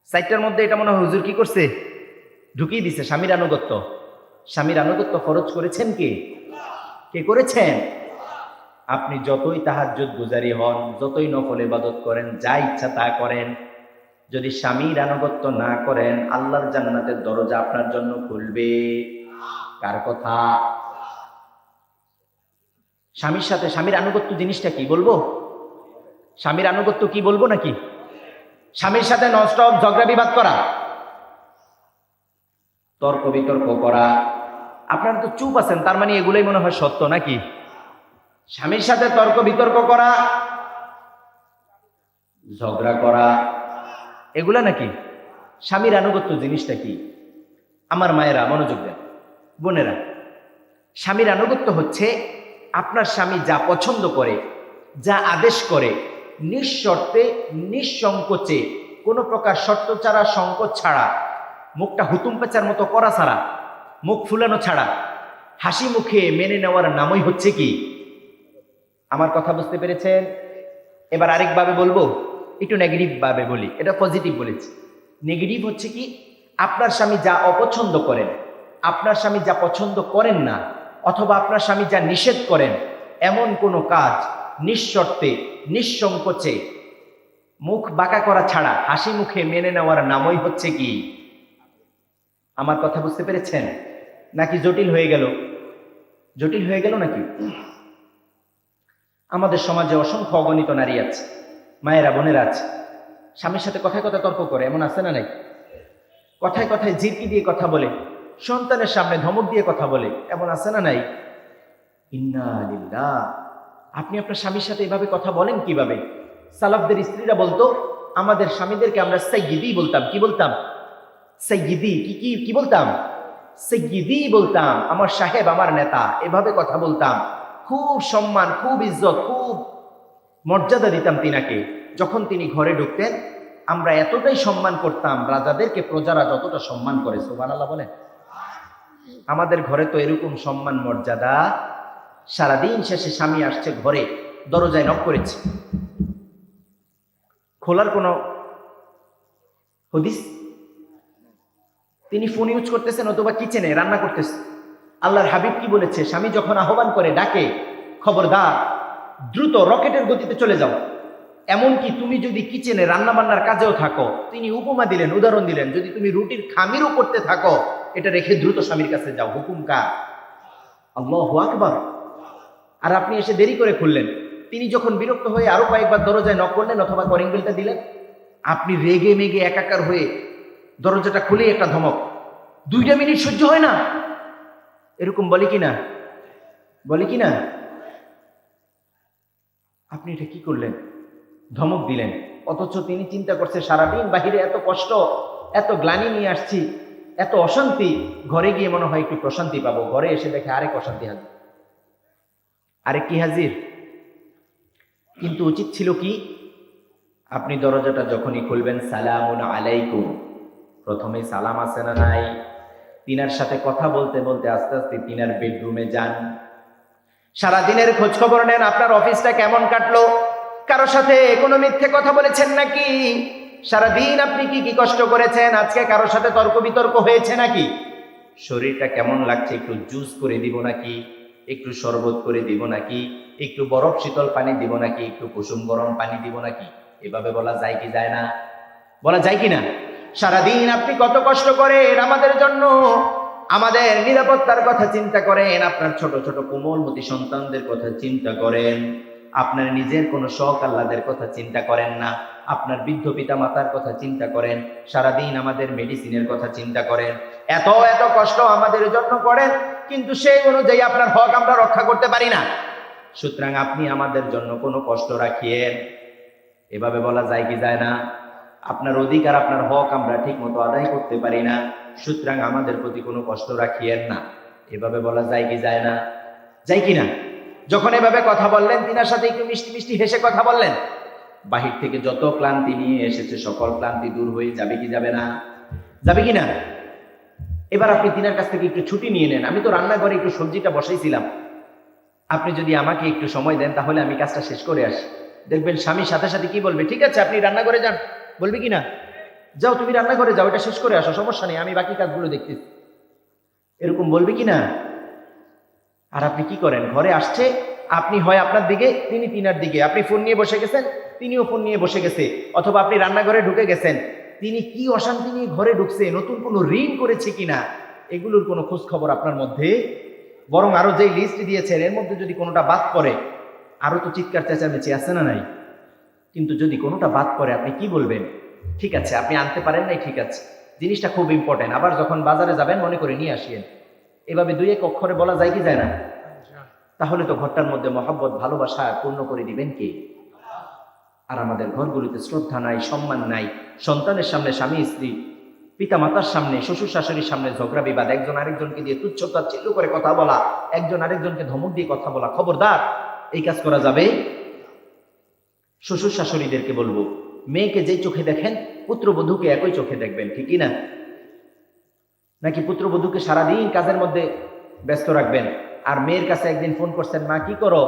4টার মধ্যে এটা মনে হয় হুজুর কি করছে? ঢুকিয়ে দিছে। স্বামীর আনুগত্য ফরজ করেছেন কে? কে করেছেন? আপনি যতই তাহাজ্জুদ গুজারি হন, যতই নফল ইবাদত করেন, যা ইচ্ছা তা করেন, যদি স্বামীর আনুগত্য না করেন, আল্লাহর জান্নাতের দরজা আপনার জন্য খুলবে? কার কথা? স্বামীর সাথে স্বামীর আনুগত্য জিনিসটা কি বলবো? স্বামীর আনুগত্য কি বলবো নাকি? স্বামীর সাথে ননস্টপ ঝগড়া বিবাদ করা, তর্ক বিতর্ক করা। আপনারা তো চুপ আছেন, তার মানে এগুলোই মনে হয় সত্য নাকি? স্বামীর সাথে তর্ক বিতর্ক করা, ঝগড়া করা, এগুলা নাকি স্বামীর আনুগত্য জিনিসটা কি? আমার মায়েরা মনোযোগ দেন, বোনেরা, স্বামীর আনুগত্য হচ্ছে আপনার স্বামী যা পছন্দ করে, যা আদেশ করে, নিঃশর্তে নিঃসংকোচে, কোনো প্রকার শর্ত ছাড়া, সংকোচ ছাড়া, মুখটা হুতুম পেঁচার মতো করা ছাড়া, মুখ ফুলানো ছাড়া, হাসি মুখে মেনে নেওয়ার নামই হচ্ছে কি? আমার কথা বুঝতে পেরেছেন? এবার আরেকভাবে বলবো, একটু নেগেটিভ ভাবে বলি, এটা পজিটিভ বলেছি। নেগেটিভ হচ্ছে কি, আপনার স্বামী যা অপছন্দ করেন, আপনার স্বামী যা পছন্দ করেন না, অথবা আপনার স্বামী যা নিষেধ করেন, এমন কোনো কাজ নিঃশর্তে নিঃসংকোচে মুখ বাঁকা করা ছাড়া হাসি মুখে মেনে নেওয়ার নামই হচ্ছে কি? আমার কথা বুঝতে পেরেছেন নাকি জটিল হয়ে গেল? জটিল হয়ে গেল নাকি? আমাদের সমাজে অসংখ্য অগণিত নারী আছে, মায়েরা বোনেরা আছে, স্বামীর সাথে কথায় কথায় তর্ক করে, এমন আছে না নাই? কথায় কথায় জিরকি দিয়ে কথা বলে, সন্তানের সামনে ধমক দিয়ে কথা বলে, এমন আছে না নাই? ইন্না লিল্লাহ। আপনি আপনার স্বামীর সাথে এভাবে কথা বলেন কিভাবে? সালাফদের স্ত্রীরা বলতো, আমাদের স্বামীদেরকে আমরা সাইয়্যিদি বলতাম। কি বলতাম? সাইয়্যিদি। কি কি কি বলতাম? সাইয়্যিদি বলতাম, আমার সাহেব, আমার নেতা, এভাবে কথা বলতাম। খুব সম্মান, খুব ইজ্জত, খুব মর্যাদা দিতাম তিনাকে। যখন তিনি ঘরে ঢুকতেন, আমরা এতটাই সম্মান করতাম, রাজাদেরকে প্রজারা যতটা সম্মান করে। সুবহানাল্লাহ বলেন। আমাদের ঘরে তো এরকম সম্মান মর্যাদা। সারাদিন শেষে স্বামী আসছে ঘরে, দরজায় নক করেছে, খোলার কোনো হদিস? তিনি ফোন ইউজ করতেছেন অথবা কিচেনে রান্না করতেছেন। আল্লাহর হাবিব কি বলেছে? স্বামী যখন আহ্বান করে, ডাকে, খবরদার, দ্রুত রকেটের গতিতে চলে যাও। এমনকি তুমি যদি কিচেনে রান্না বান্নার কাজেও থাকো, তিনি উপমা দিলেন, উদাহরণ দিলেন, যদি তুমি রুটির খামিরও করতে থাকো, এটা রেখে দ্রুত স্বামীর কাছে যাও। হুকুম কার? আল্লাহু আকবার। আর আপনি এসে দেরি করে খুললেন। তিনি যখন বিরক্ত হয়ে আরো কয়েকবার দরজায় নক করলেন অথবা কলিং বেলটা দিলেন, আপনি রেগে মেগে একাকার হয়ে দরজাটা খুলেই একটা ধমক। 2 মিনিট সহ্য হয় না? এরকম বলে কিনা? বলে কিনা? আপনি এটা কি করলেন? ধমক দিলেন। অথচ তিনি চিন্তা করছে, সারাদিন বাহিরে এত কষ্ট, এত গ্লানি নিয়ে আসছি, এত অশান্তি, ঘরে গিয়ে মনে হয় একটু প্রশান্তি পাবো। ঘরে এসে দেখে আরেক অশান্তি হাজির, আরেক কি হাজির। কিন্তু উচিত ছিল কি, আপনি দরজাটা যখনই খুলবেন, সালামুন আলাইকুম, প্রথমে সালাম আছে না নাই? তিনার সাথে কথা বলতে বলতে আস্তে আস্তে তিনার বেডরুমে যান। সারাদিনের খোঁজ খবর নেন, আপনার অফিসটা কেমন কাটলো, কারো সাথে কোনো মিথ্যে কথা বলেছেন নাকি, সারাদিন আপনি কি কি কষ্ট করেছেন, আজকে কারো সাথে তর্ক বিতর্ক হয়েছে নাকি, শরীরটা কেমন লাগছে, একটু জুস করে দিব নাকি, একটু শরবত করে দিব নাকি, একটু বরফ শীতল পানি দিব নাকি, একটু কুসুম গরম পানি দিব নাকি? এভাবে বলা যায় কি যায় না? বলা যায় কি না? সারাদিন আপনি কত কষ্ট করেন আমাদের জন্য, আমাদের নিরাপত্তার কথা চিন্তা করেন, আপনার ছোট ছোট কোমলমতি সন্তানদের কথা চিন্তা করেন, আপনার নিজের কোনো শখ আহ্লাদের কথা চিন্তা করেন না, আপনার বৃদ্ধ পিতা মাতার কথা চিন্তা করেন, সারাদিন আমাদের মেডিসিনের কথা চিন্তা করেন, এত এত কষ্ট আমাদের জন্য করেন, কিন্তু সেই অনুযায়ী আপনার হক আমরা রক্ষা করতে পারি না। সুতরাং আপনি আমাদের জন্য কোনো কষ্ট রাখিয়েন। এভাবে বলা যায় কি যায় না? আপনার অধিকার, আপনার হক আমরা ঠিক মতো আদায় করতে পারি না, সুতরাং আমাদের প্রতি কোনো কষ্ট রাখিয়েন না। এভাবে বলা যায় কি যায় না? যায় কি না? যখন এভাবে কথা বললেন, তিনার সাথে একটু মিষ্টি মিষ্টি হেসে কথা বললেন, বাহির থেকে যত ক্লান্তি নিয়ে এসেছে সকল ক্লান্তি দূর হয়ে যাবে কি যাবে না? যাবে কি না? এবার আপনি তিনার কাছ থেকে একটু ছুটি নিয়ে নেন। আমি তো রান্নাঘরে একটু সবজিটা বসাইছিলাম, আপনি যদি আমাকে একটু সময় দেন তাহলে আমি কাজটা শেষ করে আসি। দেখবেন স্বামীর সাথে সাথে কি বলবে? ঠিক আছে, আপনি রান্নাঘরে যান। বলবে কি না? যাও, তুমি রান্নাঘরে যাও, এটা শেষ করে আসো, সমস্যা নেই, আমি বাকি কাজগুলো দেখতেছি। এরকম বলবে কি না? আর আপনি কি করেন? ঘরে আসছে, আপনি হয় আপনার দিকে, তিনি তিনার দিকে, আপনি ফোন নিয়ে বসে গেছেন, তিনিও ফোন নিয়ে বসে গেছে, অথবা আপনি রান্নাঘরে ঢুকে গেছেন, তিনি কি অশান্তি নিয়ে ঘরে ঢুকছে, নতুন কোনো ঋণ করেছে কিনা, এগুলোর কোনো খোঁজ খবর আপনার মধ্যে। বরং আরো যে লিস্ট দিয়েছেন এর মধ্যে যদি কোনোটা বাদ পড়ে, আরো তো চিৎকার চেঁচামেচি আছে না নাই? কিন্তু যদি কোনোটা বাদ পড়ে আপনি কি বলবেন? ঠিক আছে, আপনি আনতে পারেন নাই, ঠিক আছে, জিনিসটা খুব ইম্পর্টেন্ট, আবার যখন বাজারে যাবেন মনে করে নিয়ে আসিয়েন। এভাবে দুই এক অক্ষরে বলা যায় কি যায় না? তাহলে তো ঘরটার মধ্যে মহব্বত, ভালোবাসা পূর্ণ করে দিবেন কে? আর আমাদের ঘরগুলিতে শ্রদ্ধা নাই, সম্মান নাই। সন্তানের সামনে স্বামী স্ত্রী, পিতা মাতার সামনে, শ্বশুর শাশুড়ির সামনে ঝগড়া বিবাদ, একজন আরেকজনকে দিয়ে তুচ্ছতাচ্ছিল্য করে কথা বলা, একজন আরেকজনকে ধমক দিয়ে কথা বলা। খবরদার, এই কাজ করা যাবে। শ্বশুর শাশুড়িদেরকে বলবো, মেয়েকে যেই চোখে দেখেন পুত্রবধূকে একই চোখে দেখবেন, ঠিকই না? নাকি পুত্রবধূকে সারাদিন কাজের মধ্যে ব্যস্ত রাখবেন, আর মেয়ের কাছে একদিন ফোন করছেন, মা কি করো?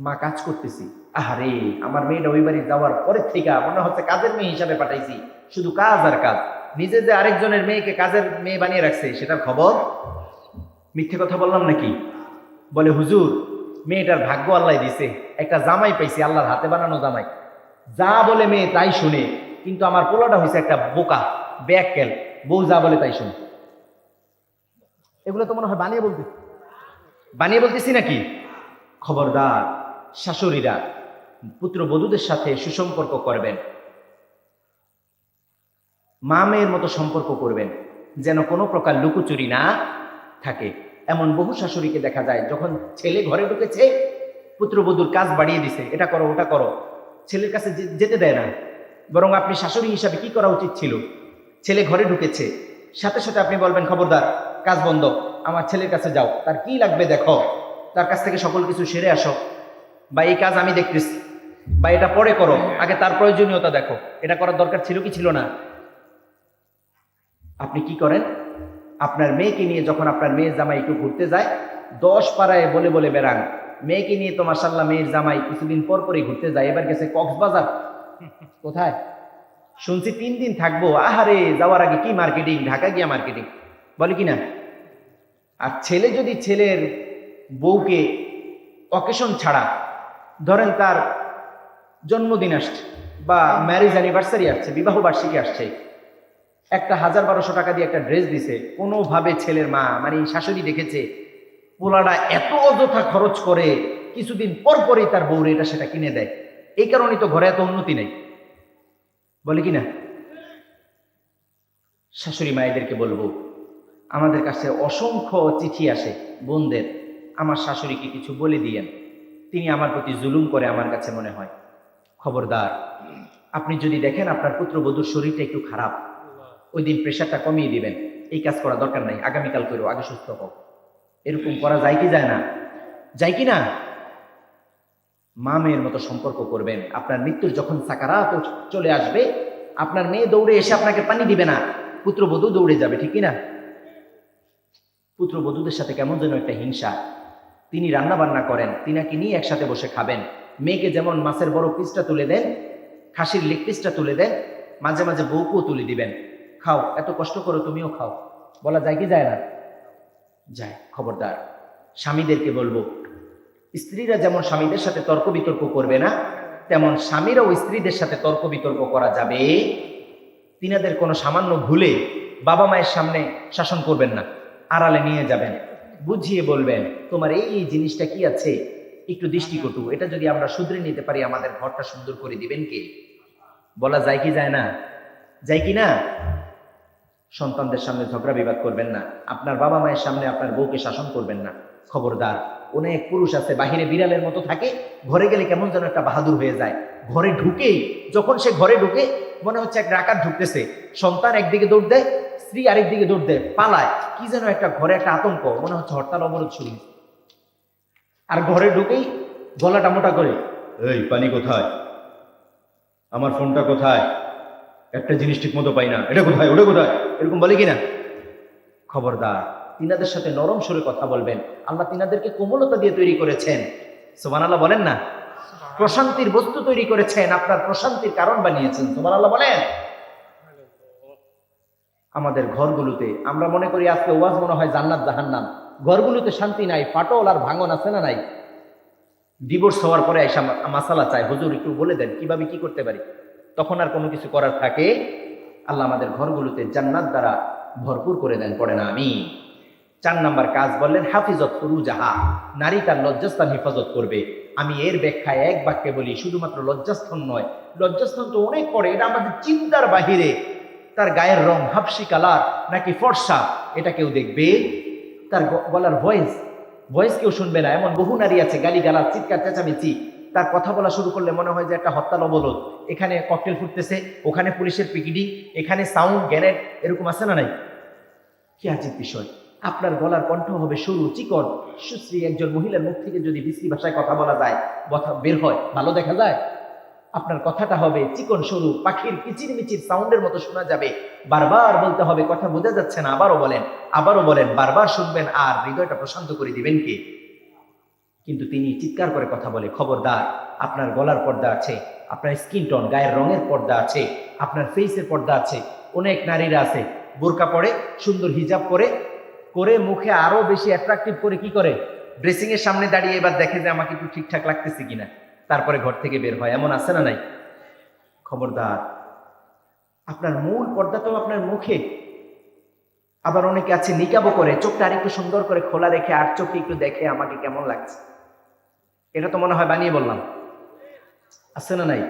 মা কাজ করতেছি। আহারে, আমার মেয়েটা ওই বাড়ি যাওয়ার পরের থেকে মনে হচ্ছে কাজের মেয়ে হিসাবে পাঠাইছি, শুধু কাজ আর কাজ। নিজে যে আরেকজনের মেয়েকে কাজের মেয়ে বানিয়ে রাখছে সেটার খবর। মিথ্যে কথা বললাম নাকি? বলে হুজুর, মেয়েটার ভাগ্য আল্লাহ দিছে, একটা জামাই পাইছি, আল্লাহর হাতে বানানো জামাই। যা বলে মেয়ে তাই শুনে, কিন্তু আমার পোলাটা হয়েছে একটা বোকা, ব্যাককেল, বউ যা বলে তাই শুনে। এগুলো তো মনে হয় বানিয়ে বলতেছি নাকি? খবরদার, শাশুড়িরা পুত্রবধূদের সাথে সুসম্পর্ক করবেন, মা মেয়ের মতো সম্পর্ক করবেন, যেন কোনো প্রকার লুকোচুরি না থাকে। এমন বহু শাশুড়িকে দেখা যায়, যখন ছেলে ঘরে ঢুকেছে পুত্রবধূর কাজ বাড়িয়ে দিছে, এটা করো ওটা করো, ছেলের কাছে যেতে দেয় না। বরং আপনি শাশুড়ি হিসাবে কি করা উচিত ছিল? ছেলে ঘরে ঢুকেছে, সাথে সাথে আপনি বলবেন, খবরদার, কাজ বন্ধ, আমার ছেলের কাছে যাও, তার কি লাগবে দেখো, তার কাছ থেকে সকল কিছু সেরে আসো, বা এই কাজ আমি দেখতেছি, বা এটা পরে করো, আগে তার প্রয়োজনীয়তা দেখো। এটা করার দরকার ছিল কি ছিল না? আপনি কি করেন? আপনার মেয়েকে নিয়ে যখন আপনার মেয়ের জামাই একটু ঘুরতে যায়, 10 পাড়ায় বলে বলে বেড়ান, মেয়েকে নিয়ে তো মাশাআল্লাহ মেয়ের জামাই কিছুদিন পর পরই ঘুরতে যায়, এবার গেছে কক্সবাজার। কোথায়? শুনছি 3 দিন থাকবো। আহারে, যাওয়ার আগে কি মার্কেটিং, ঢাকা গিয়া মার্কেটিং, বলে কি না? আর ছেলে যদি ছেলের বউকে অকেশন ছাড়া, ধরেন তার জন্মদিন আসছে বা ম্যারেজ অ্যানিভার্সারি আসছে, বিবাহ বার্ষিকী আসছে, একটা 1000-1200 টাকা দিয়ে একটা ড্রেস দিছে, কোনোভাবে ছেলের মা মানে শাশুড়ি দেখেছে পোলাটা এত অযথা খরচ করে, কিছুদিন পর পরই তার বউরে এটা সেটা কিনে দেয়। এই কারণেই তো ঘরে এত উন্নতি নেই, বলে কি না? শাশুড়ি মায়েদেরকে বলবো, আমাদের কাছে অসংখ্য চিঠি আসে বোনদের, আমার শাশুড়িকে কিছু বলে দিয়েন, তিনি আমার প্রতি জুলুম করে, আমার কাছে মনে হয়। খবরদার, আপনি যদি দেখেন আপনার পুত্রবধূর শরীরটা একটু খারাপ, ওই দিন প্রেশারটা কমিয়ে দিবেন, এই কাজ করা দরকার নাই, আগামীকাল করো, আগে সুস্থ হোক। এরকম করা যায় কি যায় না? যায় কি না? মা মেয়ের মতো সম্পর্ক করবেন। আপনার মৃত্যুর যখন সাকারাত চলে আসবে, আপনার মেয়ে দৌড়ে এসে আপনাকে পানি দিবে না, পুত্রবধূ দৌড়ে যাবে, ঠিক না? পুত্রবধূদের সাথে কেমন যেন একটা হিংসা। তিনি রান্না বান্না করেন, তিনাকে নিয়ে একসাথে বসে খাবেন। মেয়েকে যেমন মাছের বড় পিসটা তুলে দেন, খাসির লেগ পিসটা তুলে দেন, মাঝে মাঝে বউকেও তুলে দিবেন, খাও, এত কষ্ট করো, তুমিও খাও। বলা যায় কি যায় না? যায়। খবরদার, স্বামীদেরকে বলবো, স্ত্রীরা যেমন স্বামীদের সাথে তর্ক বিতর্ক করবে না, তেমন স্বামীরাও স্ত্রীদের সাথে তর্ক বিতর্ক করা যাবে। তিনাদের কোনো সামান্য ভুলে বাবা মায়ের সামনে শাসন করবেন না, আড়ালে নিয়ে যাবেন, বুঝিয়ে বলবেন, তোমার এই এই জিনিসটা কি আছে, একটু দৃষ্টিকটু, এটা যদি আমরা শুধরে নিতে পারি আমাদের ঘরটা সুন্দর করে দিবেন কে? বলা যায় কি যায় না? যায় কি না? সন্তানদের সামনে ঝগড়া বিবাদ করবেন না, আপনার বাবা মায়ের সামনে আপনার বউকে শাসন করবেন না। খবরদার, অনেক পুরুষ আছে বাহিরে বিড়ালের মতো থাকে, ঘরে গেলে কেমন যেন একটা বাহাদুর হয়ে যায়। ঘরে ঢুকেই, যখন সে ঘরে ঢুকে মনে হচ্ছে এক ডাকাত ঢুকতেছে, সন্তান একদিকে দৌড় দেয়, স্ত্রী আরেক দিকে দৌড় দেয়, পালায়, কি যেন একটা ঘরে একটা আতঙ্ক, মনে হচ্ছে হরতাল অবরোধ শুরু। আর ঘরে ঢুকেই গলাটা মোটা করে, এই পানি কোথায়, আমার ফোনটা কোথায়, একটা জিনিস ঠিক মতো পাই না, এটা কোথায়, ওটা কোথায়, এরকম বলে কিনা? খবরদার, তিনাদের সাথে নরম সুরে কথা বলবেন। আল্লাহ তিনাদেরকে কোমলতা দিয়ে তৈরি করেছেন, সুবহানাল্লাহ বলেন না? প্রশান্তির বস্তু তৈরি করেছেন, আপনার প্রশান্তির কারণ বানিয়েছেন, সুবহানাল্লাহ বলেন। আমাদের ঘরগুলোতে আমরা মনে করি আজকে ওয়াজ মনে হয় জান্নাত জাহান্নাম, ঘরগুলোতে শান্তি নাই, ফাটল আর ভাঙন আছে না নাই? ডিভোর্স হওয়ার পরে আইসা মাসালা চায়, হুজুর একটু বলে দেন কিভাবে কি করতে পারি। তখন আর কোনো কিছু করার থাকে, আল্লাহ আমাদের ঘরগুলোতে জান্নাত দ্বারা ভরপুর করে দেন, পড়ে না আমি। 4 নাম্বার কাজ বললেন হাফিজত ফুরুজাহা, নারী তার লজ্জাস্থান হেফাজত করবে। আমি এর ব্যাখ্যায় এক বাক্যে বলি, শুধুমাত্র লজ্জাস্থান নয়, লজ্জাস্থান তো অনেক পড়ে, এটা আমাদের চিন্তার বাহিরে। তার গায়ের রং হাফসি কালার নাকি ফর্সা, এটা কেউ দেখবে? তার গলার ভয়েস কেউ শুনবে না। এমন বহু নারী আছে, গালি গালাজ, চিৎকার চেঁচামেচি, তার কথা বলা শুরু করলে মনে হয় যে একটা হত্যা অবরোধ। এখানে ককটেল ফুটতেছে, ওখানে পুলিশের পিকেটিং, এখানে সাউন্ড গ্যানেট, এরকম আছে না নাই? কি আজীব বিষয়। আপনার গলার কণ্ঠ হবে সরু চিকন সুশ্রী। একজন মহিলার মুখ থেকে যদি বিশ্রী ভাষায় কথা বলা যায়, কথা বের হয়, ভালো দেখা যায়? আপনার কথাটা হবে চিকন সরু, পাখির কিচির মিচির সাউন্ডের মতো শোনা যাবে। বারবার বলতে হবে, কথা বোঝা যাচ্ছে না, আবারও বলেন, আবারও বলেন, বারবার শুনবেন, আর হৃদয়টা প্রশান্ত করে দিবেন কে? কিন্তু তিনি চিৎকার করে কথা বলে, খবরদার, আপনার গলার পর্দা আছে, আপনার স্কিন টোন গায়ের রঙের পর্দা আছে, আপনার ফেসের পর্দা আছে। অনেক নারীরা আছে বোরকা পরে, সুন্দর হিজাব করে করে মুখে আরো বেশি অ্যাট্রাকটিভ করে, কি করে, ড্রেসিং এর সামনে দাঁড়িয়ে এবার দেখে যে আমাকে একটু ঠিকঠাক লাগতেছে কিনা, তারপরে ঘর থেকে বের হয়। এমন আছে না নাই? খবরদার, আপনার মূল পর্দা তো আপনার মুখে। আবার অনেকে আছে নিকাবও করে, চোখটা আরেকটু সুন্দর করে খোলা রেখে আর চোখে একটু দেখে আমাকে কেমন লাগছে। এটা তো মনে হয় বানিয়ে বললাম, আছে না নাই?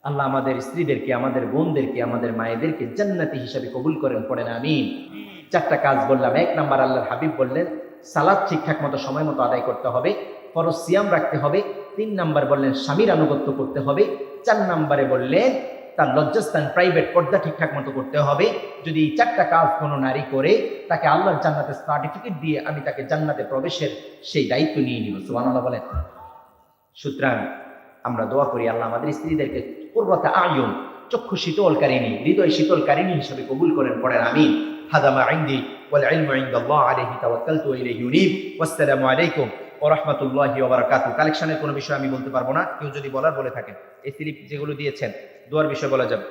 আল্লাহ আমাদের স্ত্রীদেরকে, আমাদের বোনদেরকে, আমাদের মায়েদেরকে জান্নাতি হিসাবে কবুল করেন, পড়ে না আমিন। 4টা কাজ বললাম। 1 নাম্বার, আল্লাহর হাবিব বললেন সালাত ঠিকঠাক মতো সময় মতো আদায় করতে হবে, ফরজ সিয়াম রাখতে হবে। 3 নাম্বার বললেন স্বামীর আনুগত্য করতে হবে। 4 নাম্বারে বললেন তার লজ্জাস্থান প্রাইভেট পর্দা ঠিকঠাক মতো করতে হবে। যদি এই 4টা কাজ কোনো নারী করে, তাকে আল্লাহর জান্নাতের সার্টিফিকেট দিয়ে আমি তাকে জান্নাতে প্রবেশের সেই দায়িত্ব নিয়ে নিব। সুবহানাল্লাহ বলেন। সুতরাং আমরা দোয়া করি, আল্লাহ আমাদের স্ত্রীদেরকে কুররাতা আয়ুন, চক্ষু শীতলকারিণী, হৃদয় শীতলকারিণী হিসেবে কবুল করেন, পড়েন আমিন। হাদা মা ইনদি ওয়াল ইলমু ইনদাল্লাহ আলাইহি তাওয়াক্কালতু ওয়া ইলাইহি উনীব। ওয়াসসালামু আলাইকুম ওয়া রাহমাতুল্লাহি ওয়া বারাকাতুহু। কালেকশনের কোনো বিষয় আমি বলতে পারবো না, কেউ যদি বলার বলে থাকেন। এই স্লিপ যেগুলো দিয়েছেন দোয়ার বিষয় বলা যাবে।